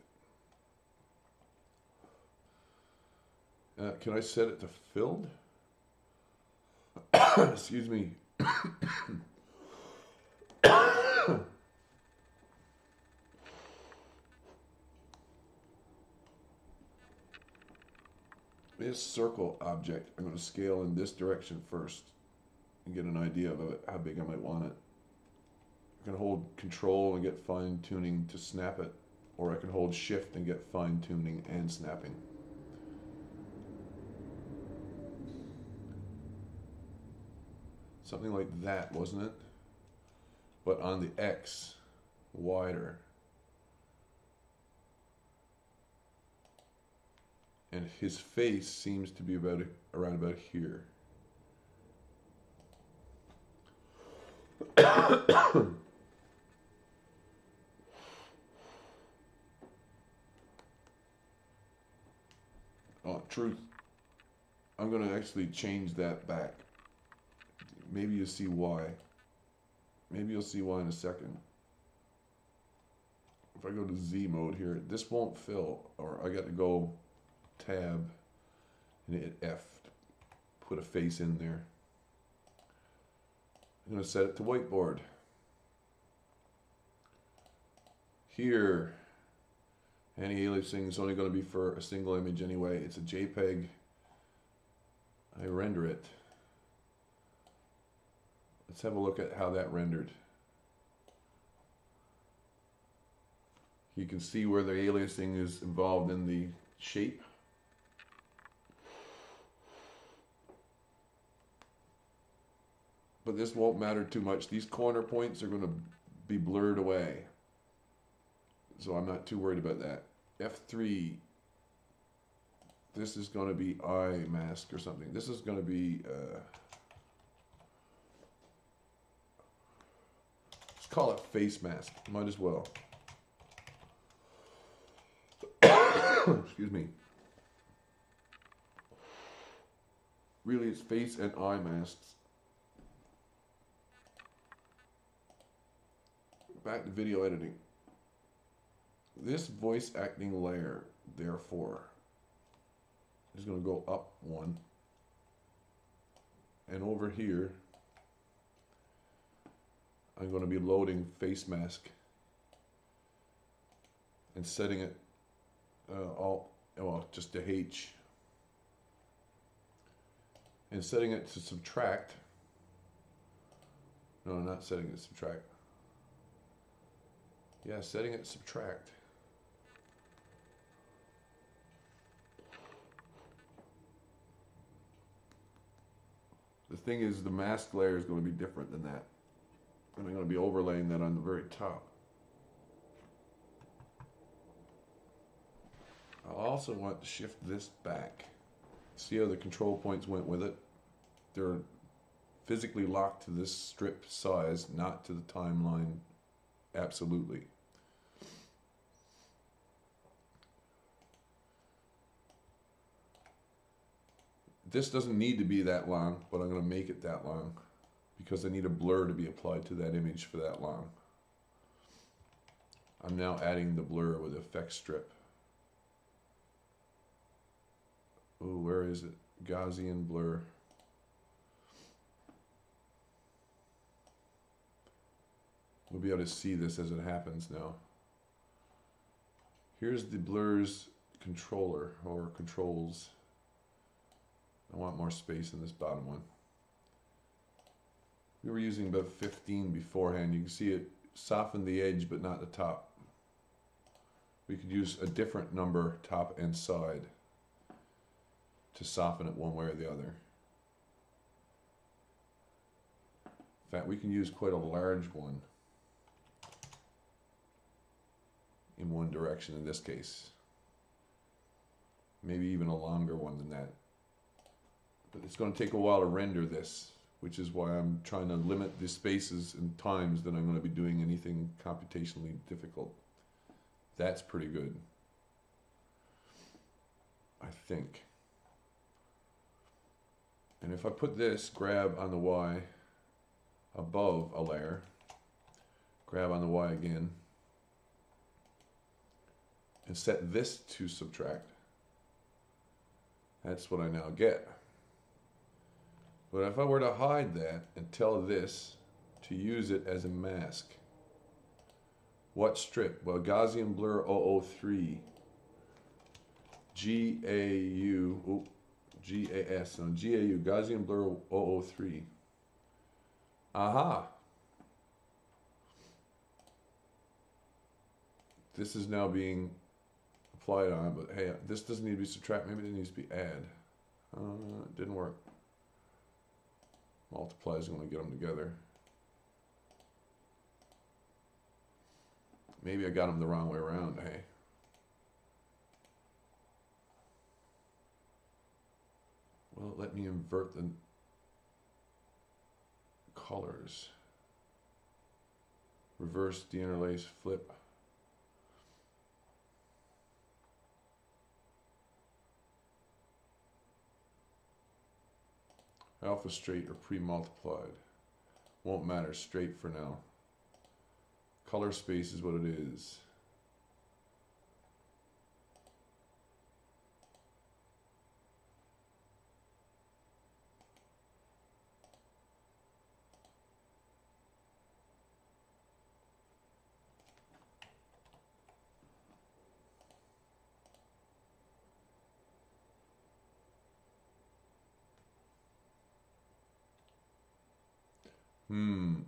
Can I set it to filled? Excuse me. This circle object, I'm going to scale in this direction first and get an idea of how big I might want it. I can hold Control and get fine tuning to snap it, or I can hold Shift and get fine tuning and snapping. Something like that, wasn't it? But on the X, wider. And his face seems to be around about here. Oh, truth. I'm going to actually change that back. Maybe you'll see why. Maybe you'll see why in a second. If I go to Z mode here, this won't fill, or I got to go Tab and hit F to put a face in there. I'm going to set it to whiteboard. Here, anti-aliasing is only going to be for a single image anyway. It's a JPEG. I render it. Let's have a look at how that rendered. You can see where the aliasing is involved in the shape. But this won't matter too much. These corner points are going to be blurred away. So I'm not too worried about that. F3. This is going to be eye mask or something. This is going to be... let's call it face mask. Might as well. Excuse me. Really, it's face and eye masks. Back to video editing. This voice acting layer, therefore, is going to go up one. And over here, I'm going to be loading face mask and setting it just to H. And setting it to subtract. No, not setting it to subtract. Yeah, setting it to subtract. The thing is, the mask layer is going to be different than that. And I'm going to be overlaying that on the very top. I also want to shift this back See how the control points went with it? They're physically locked to this strip size, not to the timeline absolutely. This doesn't need to be that long, but I'm going to make it that long because I need a blur to be applied to that image for that long. I'm now adding the blur with effect strip. Oh, where is it? Gaussian blur. We'll be able to see this as it happens now. Here's the blur's controller or controls. I want more space in this bottom one. We were using about 15 beforehand. You can see it softened the edge but not the top. We could use a different number top and side to soften it one way or the other. In fact, we can use quite a large one in one direction in this case. Maybe even a longer one than that. But it's going to take a while to render this, which is why I'm trying to limit the spaces and times that I'm going to be doing anything computationally difficult. That's pretty good, I think. And if I put this grab on the Y above a layer, grab on the Y again, and set this to subtract, that's what I now get. But if I were to hide that and tell this to use it as a mask, what strip? Well, Gaussian blur 003, GAU, GAS, no, GAU, Gaussian blur 003. Aha! This is now being applied on, but hey, this doesn't need to be subtract, maybe it needs to be add. It didn't work. Multiply is going to get them together. Maybe I got them the wrong way around, hey. Well, let me invert the colors. Reverse, deinterlace, flip. Alpha straight or pre-multiplied. Won't matter, straight for now. Color space is what it is.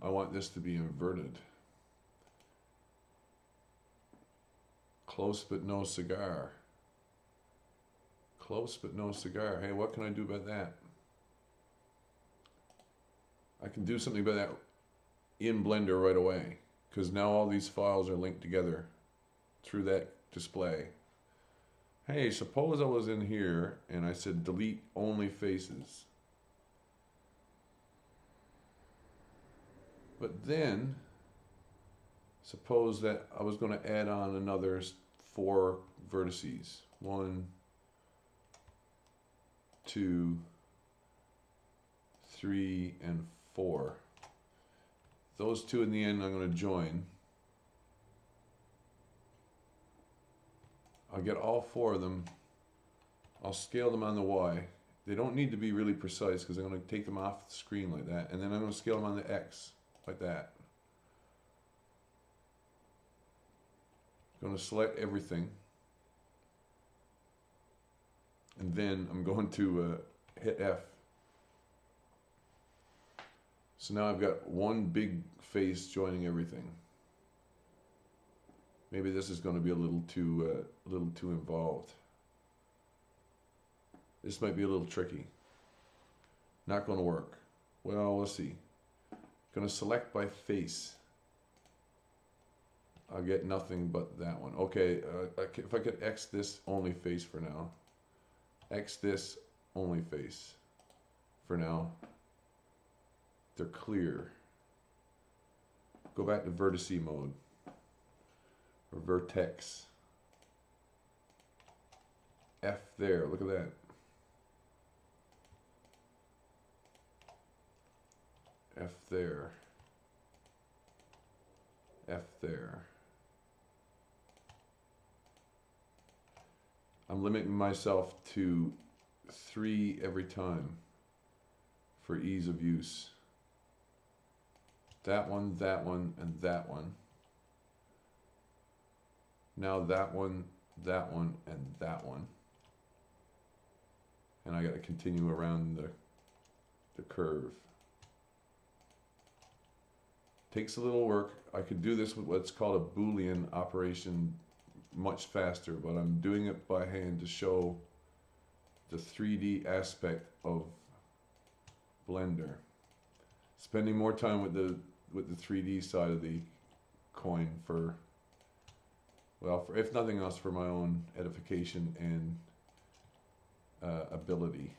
I want this to be inverted. Close but no cigar. Close but no cigar. Hey, what can I do about that? I can do something about that in Blender right away, because now all these files are linked together through that display. Hey, suppose I was in here and I said delete only faces. But then, suppose that I was going to add on another 4 vertices. 1, 2, 3, and 4. Those 2 in the end I'm going to join. I'll get all 4 of them. I'll scale them on the Y. They don't need to be really precise because I'm going to take them off the screen like that. And then I'm going to scale them on the X. Like that. Going to select everything, and then I'm going to hit F. So now I've got one big face joining everything. Maybe this is going to be a little too involved. This might be a little tricky. Not going to work. Well, let's see. Going to select by face. I'll get nothing but that one. Okay, if I could X this only face for now. X this only face for now. They're clear. Go back to vertice mode or vertex. F there, look at that. F there. F there. I'm limiting myself to 3 every time for ease of use. That one, and that one. Now that one, and that one. And I got to continue around the curve. Takes a little work. I could do this with what's called a Boolean operation much faster, but I'm doing it by hand to show the 3D aspect of Blender. Spending more time with the 3D side of the coin for, well, for, if nothing else, for my own edification and ability.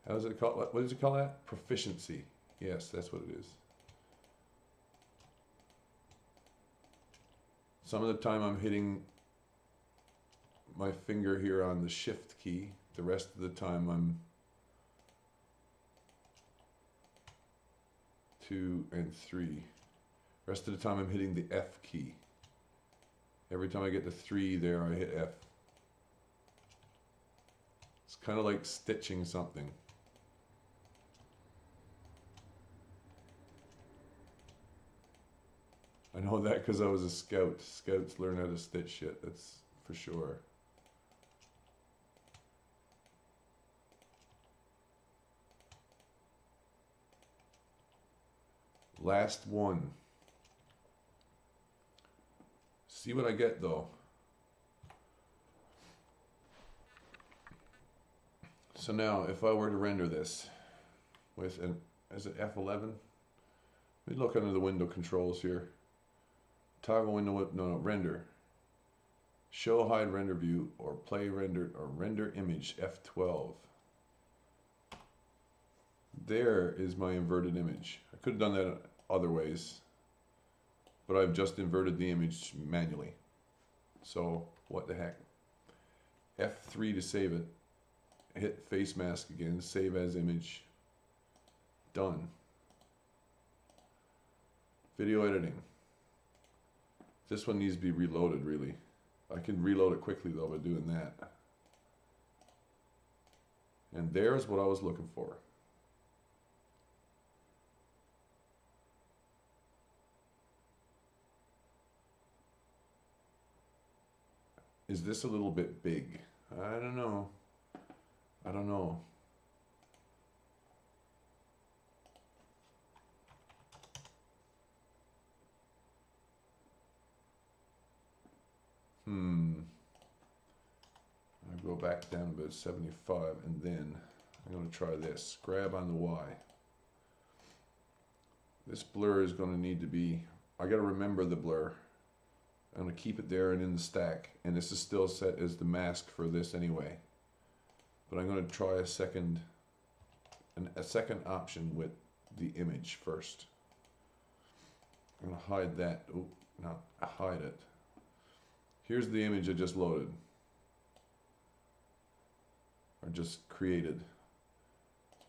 How does it call? What does it call that? Proficiency. Yes, that's what it is. Some of the time I'm hitting my finger here on the shift key. The rest of the time I'm 2 and 3. Rest of the time I'm hitting the F key. Every time I get to 3 there, I hit F. It's kind of like stitching something. I know that because I was a scout. Scouts learn how to stitch shit, that's for sure. Last one. See what I get though. So now if I were to render this with an, is it F11? Let me look under the window controls here. Toggle window, no, render. Show hide render view or play rendered or render image F12. There is my inverted image. I could have done that other ways, but I've just inverted the image manually. So what the heck. F3 to save it. Hit face mask again, save as image. Done. Video editing. This one needs to be reloaded, really. I can reload it quickly though by doing that. And there's what I was looking for. Is this a little bit big? I don't know. I don't know. I go back down about 75 and then I'm going to try this. Grab on the Y. This blur is going to need to be, I got to remember the blur. I'm going to keep it there and in the stack. And this is still set as the mask for this anyway. But I'm going to try a second option with the image first. I'm going to hide that. Oh, not hide it. Here's the image I just loaded. Or just created.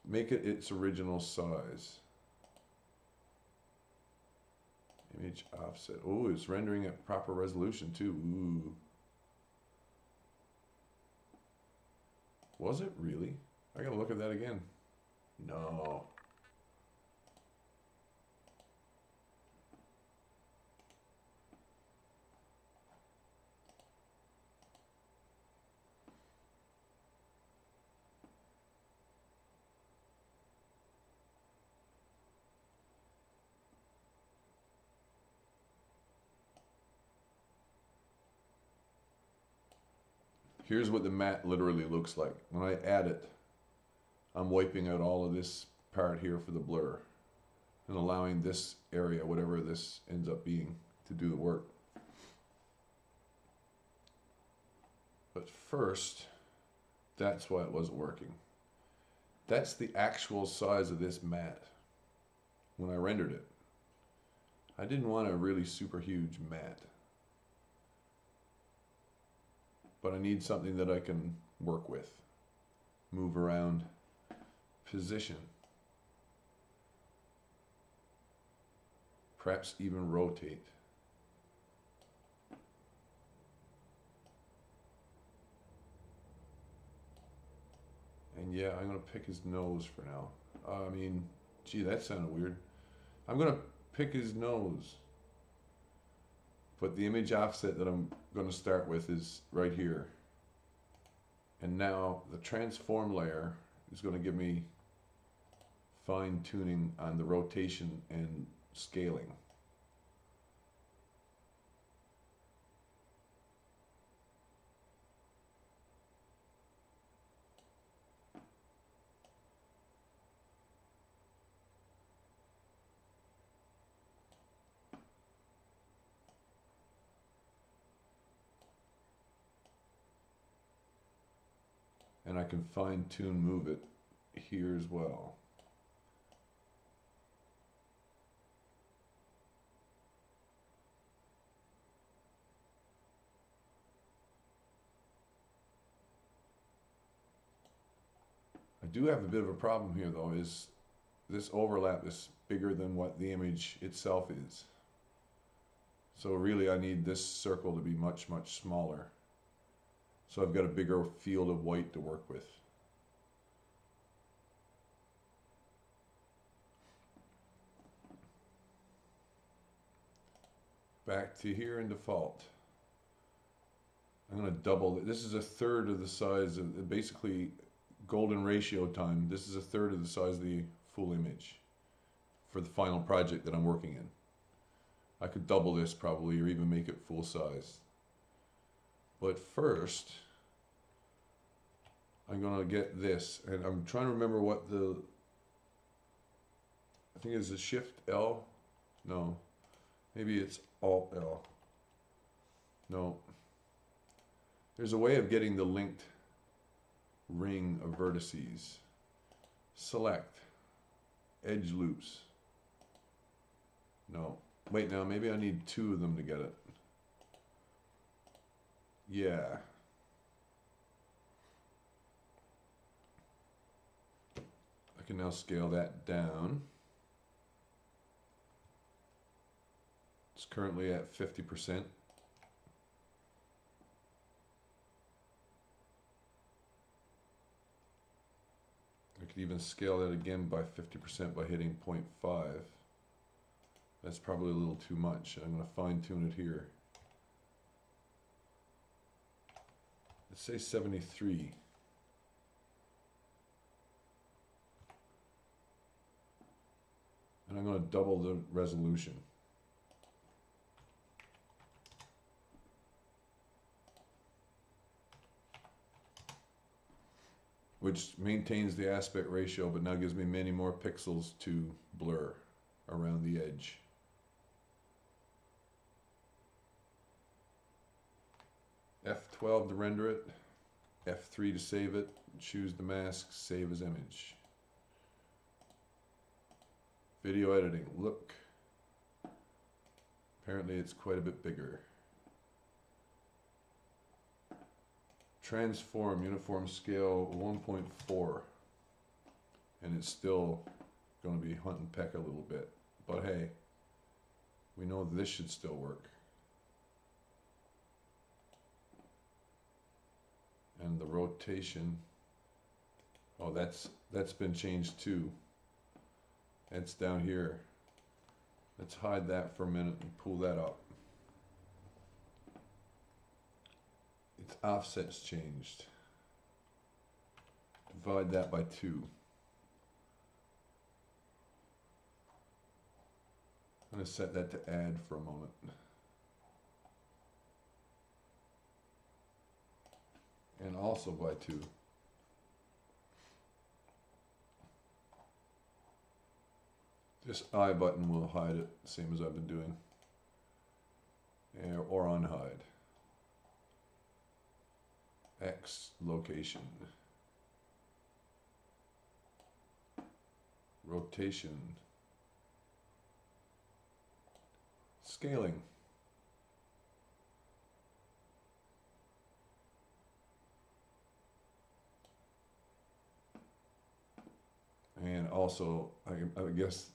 Make it its original size. Image offset. Oh, it's rendering at proper resolution too. Ooh. Was it really? I gotta look at that again. No. Here's what the matte literally looks like. When I add it, I'm wiping out all of this part here for the blur and allowing this area, whatever this ends up being, to do the work. But first, That's why it wasn't working. That's the actual size of this mat when I rendered it. I didn't want a really super huge mat, but I need something that I can work with, move around, position, perhaps even rotate. And yeah, I'm gonna pick his nose for now. I mean, gee, that sounded weird. I'm gonna pick his nose. But the image offset that I'm gonna start with is right here. And now the transform layer is gonna give me fine tuning on the rotation and scaling. And I can fine tune move it here as well. I do have a bit of a problem here though, is this overlap is bigger than what the image itself is. So really I need this circle to be much, much smaller. So I've got a bigger field of white to work with. Back to here in default. I'm going to double it. This is a third of the size of, basically golden ratio time. This is a third of the size of the full image for the final project that I'm working in. I could double this probably, or even make it full size. But first, I'm going to get this, and I'm trying to remember what the, I think it's a Shift L? No, maybe it's Alt L. No. There's a way of getting the linked ring of vertices. Select, edge loops. No, wait now, maybe I need two of them to get it. Yeah. I can now scale that down. It's currently at 50%. I could even scale that again by 50% by hitting 0.5. That's probably a little too much. I'm going to fine tune it here. Let's say 73. And I'm going to double the resolution. Which maintains the aspect ratio, but now gives me many more pixels to blur around the edge. F12 to render it, F3 to save it, choose the mask, save as image. Video editing, look. Apparently it's quite a bit bigger. Transform, uniform scale 1.4. And it's still going to be hunt and peck a little bit. But hey, we know this should still work. And the rotation, oh, that's been changed too. It's down here. Let's hide that for a minute and pull that up. Its offset's changed. Divide that by 2. I'm going to set that to add for a moment. And also by 2. This I button will hide it, same as I've been doing. Or unhide. X location. rotation, scaling. And also, I guess,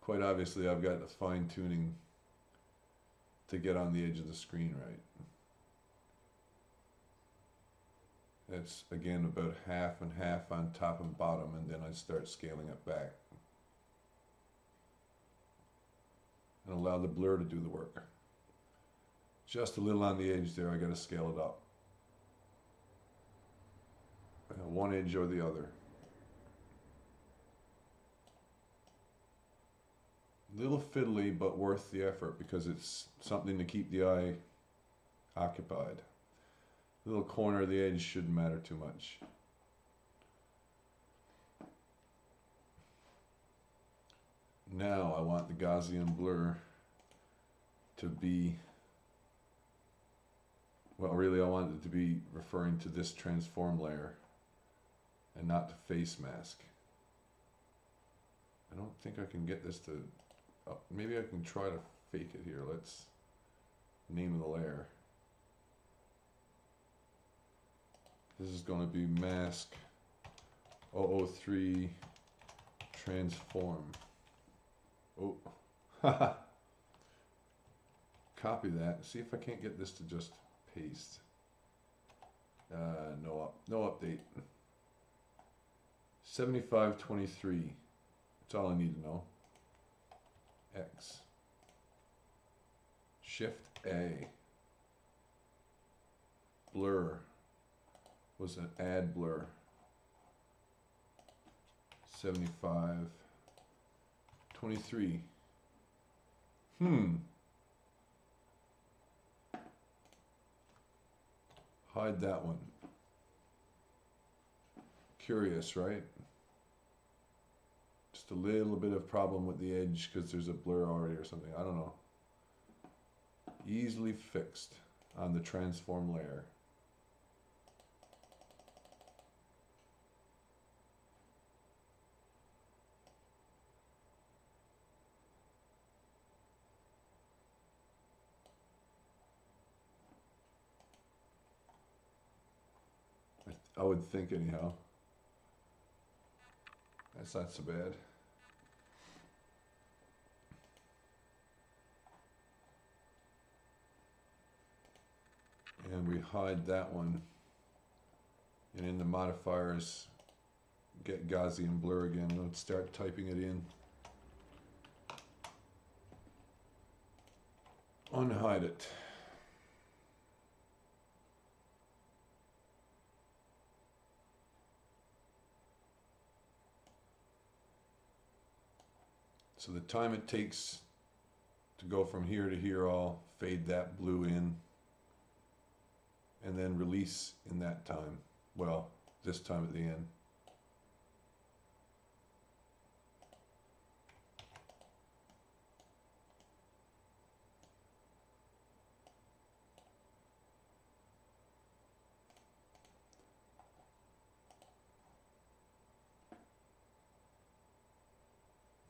quite obviously, I've got the fine tuning to get on the edge of the screen right. It's, again, about half and half on top and bottom, and then I start scaling it back. And allow the blur to do the work. Just a little on the edge there, I gotta scale it up. One edge or the other. Little fiddly, but worth the effort because it's something to keep the eye occupied. The little corner of the edge shouldn't matter too much. Now I want the Gaussian blur to be, well, really I want it to be referring to this transform layer and not to face mask. I don't think I can get this to, oh, maybe I can try to fake it here. Let's name the layer. This is going to be mask 003 transform. Oh, haha. Copy that. See if I can't get this to just paste. No update. 7523. That's all I need to know. X. Shift A. Blur was an add blur. 75. 23. Hide that one. Curious, right? Just a little bit of problem with the edge because there's a blur already or something. I don't know. Easily fixed on the transform layer. I would think anyhow. That's not so bad. And we hide that one. And in the modifiers, get Gaussian blur again. Let's start typing it in. Unhide it. So the time it takes to go from here to here, I'll fade that blue in and then release in that time. Well, this time at the end.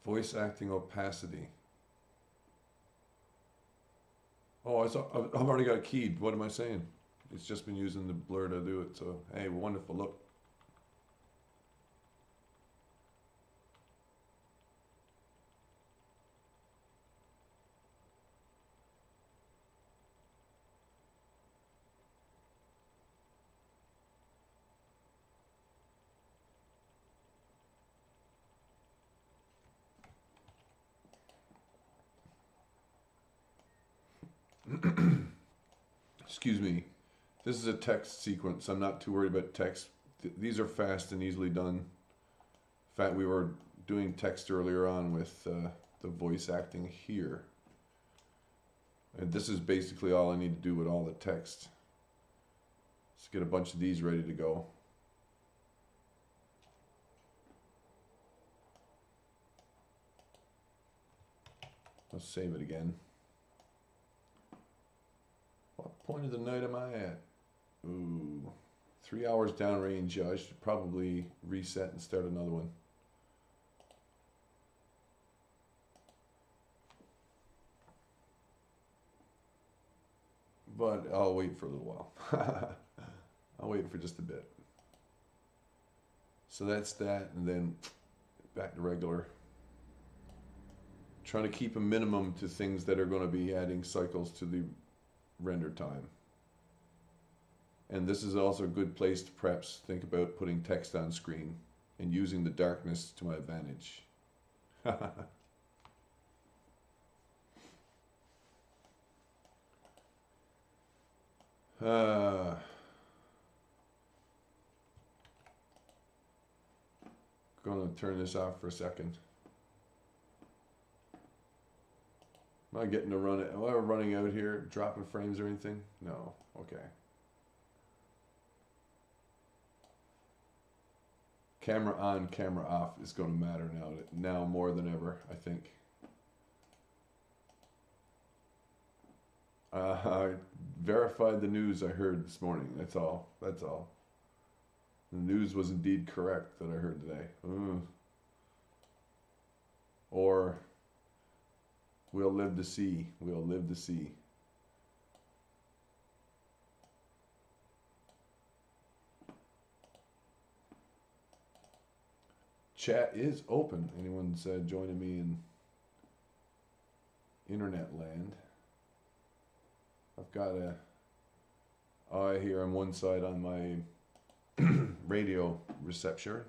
Voice acting opacity. Oh, I've already got it keyed. What am I saying? It's just been using the blur to do it. So, hey, wonderful. Look. Excuse me. This is a text sequence. I'm not too worried about text. These are fast and easily done. In fact, we were doing text earlier on with the voice acting here. And this is basically all I need to do with all the text. Let's get a bunch of these ready to go. Let's save it again. What point of the night am I at? Ooh, 3 hours downrange. I should probably reset and start another one. but I'll wait for a little while. I'll wait for just a bit. So that's that, and then back to regular. Trying to keep a minimum to things that are going to be adding cycles to the render time. And this is also a good place to perhaps think about putting text on screen and using the darkness to my advantage. Gonna turn this off for a second. Am I getting to run it? Am I running out here, dropping frames or anything? No. Okay. Camera on, camera off is going to matter now more than ever, I think. I verified the news I heard this morning. That's all. That's all. The news was indeed correct that I heard today. Or we'll live to see. We'll live to see. Chat is open. Anyone's joining me in internet land. I've got a eye here on one side on my radio reception.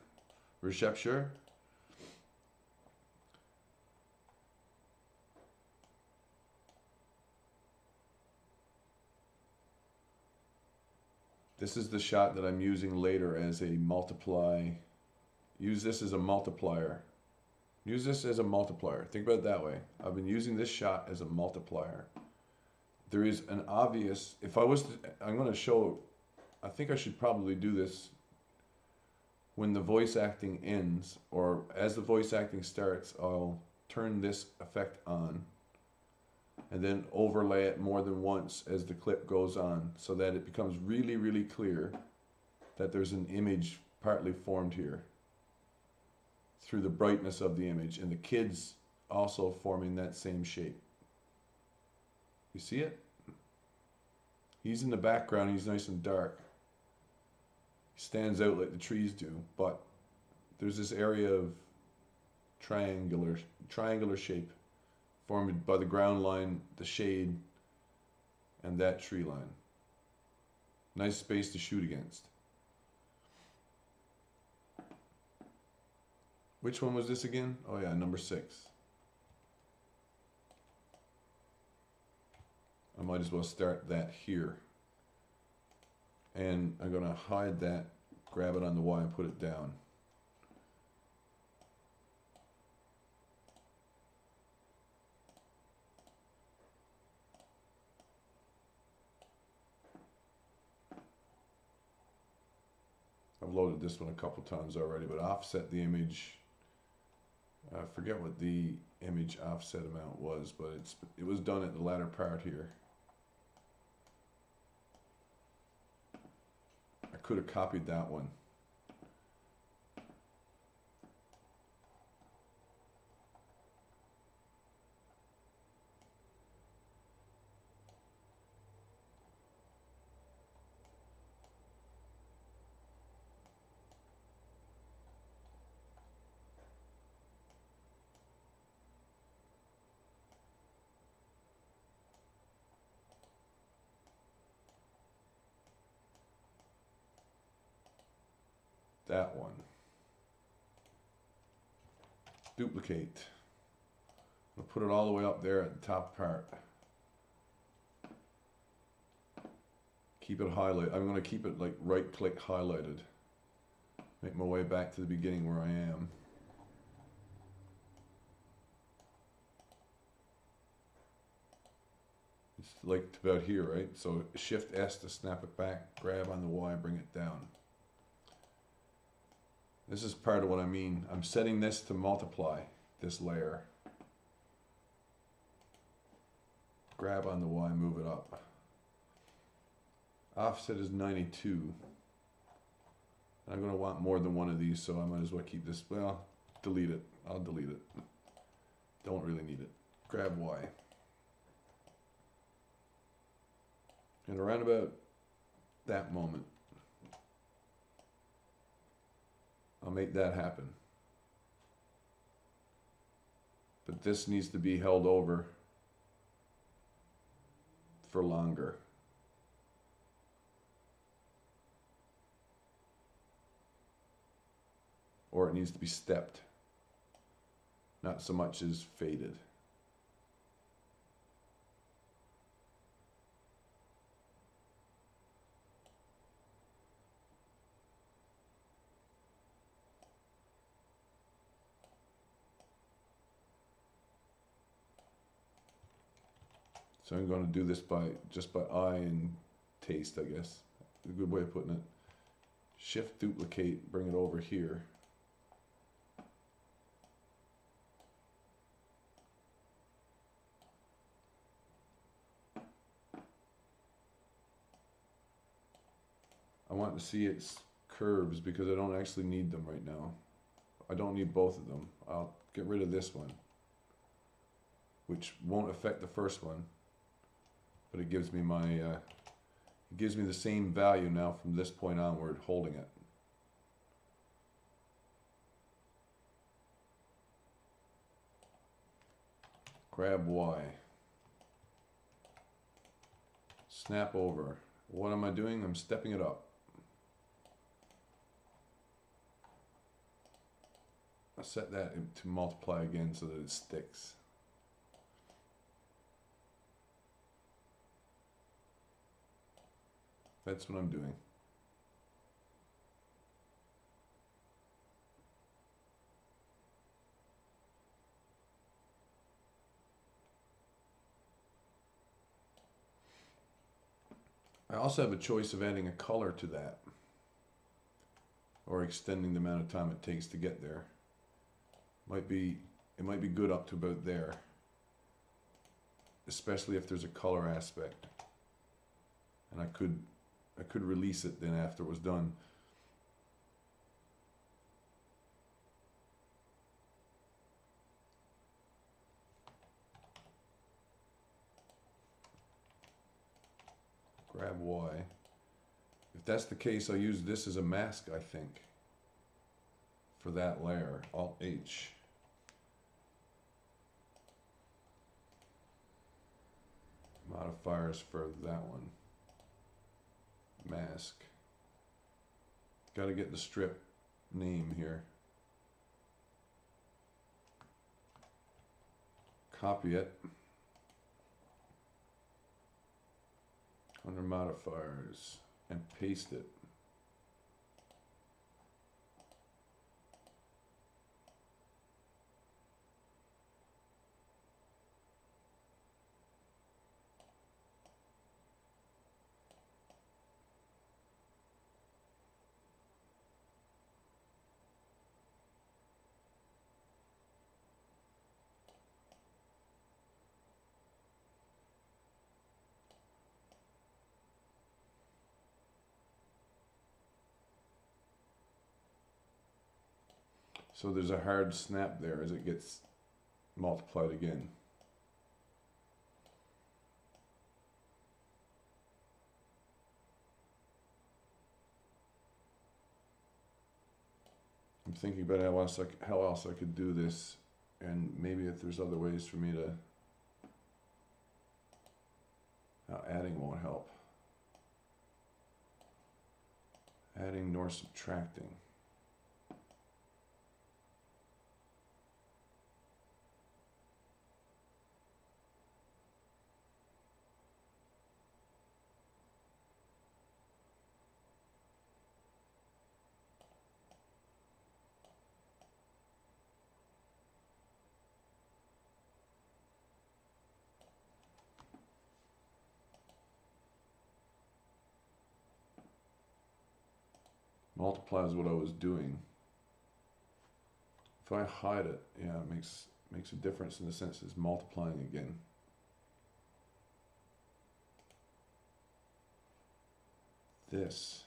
This is the shot that I'm using later as a multiply. Use this as a multiplier. Use this as a multiplier. Think about it that way. I've been using this shot as a multiplier. There is an obvious, if I was to, I'm going to show, I think I should probably do this when the voice acting ends, or as the voice acting starts, I'll turn this effect on and then overlay it more than once as the clip goes on so that it becomes really, really clear that there's an image partly formed here through the brightness of the image, and the kid's also forming that same shape. You see it? He's in the background, he's nice and dark. He stands out like the trees do, but there's this area of triangular shape formed by the ground line, the shade, and that tree line. Nice space to shoot against. Which one was this again? Oh yeah, number 6. I might as well start that here. And I'm going to hide that, grab it on the Y and put it down. I've loaded this one a couple times already, but offset the image. I forget what the image offset amount was, but it was done at the latter part here. I could have copied that one. That one. Duplicate. I'll put it all the way up there at the top part. Keep it highlighted. I'm going to keep it like right click highlighted. Make my way back to the beginning where I am. It's like about here, right? So Shift S to snap it back, grab on the Y, bring it down. This is part of what I mean. I'm setting this to multiply this layer. Grab on the Y, move it up. Offset is 92. I'm going to want more than one of these, so I might as well keep this. Well, delete it. I'll delete it. Don't really need it. Grab Y. And around about that moment, I'll make that happen. But this needs to be held over for longer. Or it needs to be stepped, not so much as faded. So I'm going to do this just by eye and taste, I guess. A good way of putting it. Shift, duplicate, bring it over here. I want to see its curves because I don't actually need them right now. I don't need both of them. I'll get rid of this one, which won't affect the first one. But it gives me it gives me the same value now from this point onward, holding it. Grab Y. Snap over. What am I doing? I'm stepping it up. I set that to multiply again so that it sticks. That's what I'm doing. I also have a choice of adding a color to that, or extending the amount of time it takes to get there. It might be good up to about there, especially if there's a color aspect. And I could release it then after it was done. Grab Y. If that's the case, I'll use this as a mask, I think, for that layer. Alt H. Modifiers for that one. Mask. Got to get the strip name here. Copy it. Under modifiers and paste it. So there's a hard snap there as it gets multiplied again. I'm thinking about how else I could do this, and maybe if there's other ways for me to... Now adding won't help. Adding nor subtracting. Multiply is what I was doing. If I hide it, yeah, it makes a difference in the sense it's multiplying again. This.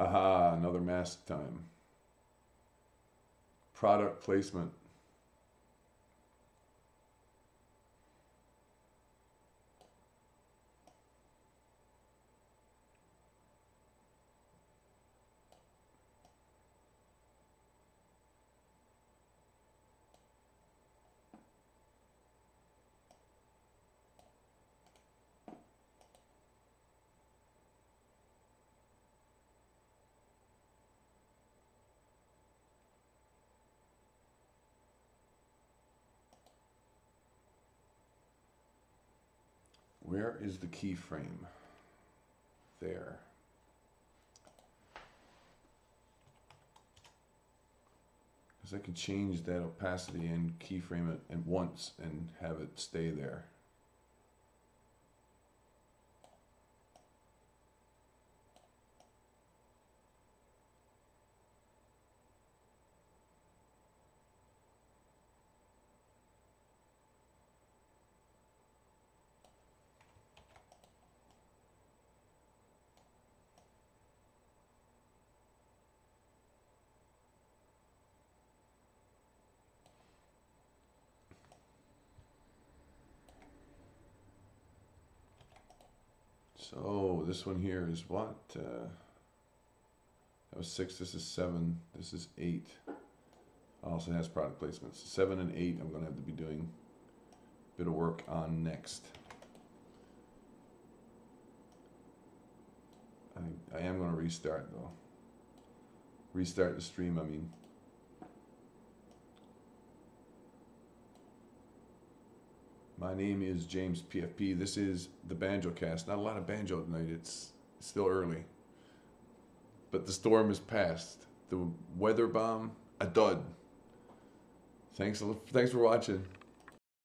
Aha, another mask time. Product placement. Where is the keyframe? There. Because I could change that opacity and keyframe it at once and have it stay there. So this one here is what? That was 6, this is 7, this is 8. Also has product placements. 7 and 8 I'm going to have to be doing a bit of work on next. I am going to restart though. Restart the stream, I mean. My name is James PFP. This is the Banjocast. Not a lot of banjo tonight. It's still early. But the storm is past. The weather bomb, a dud. Thanks for watching.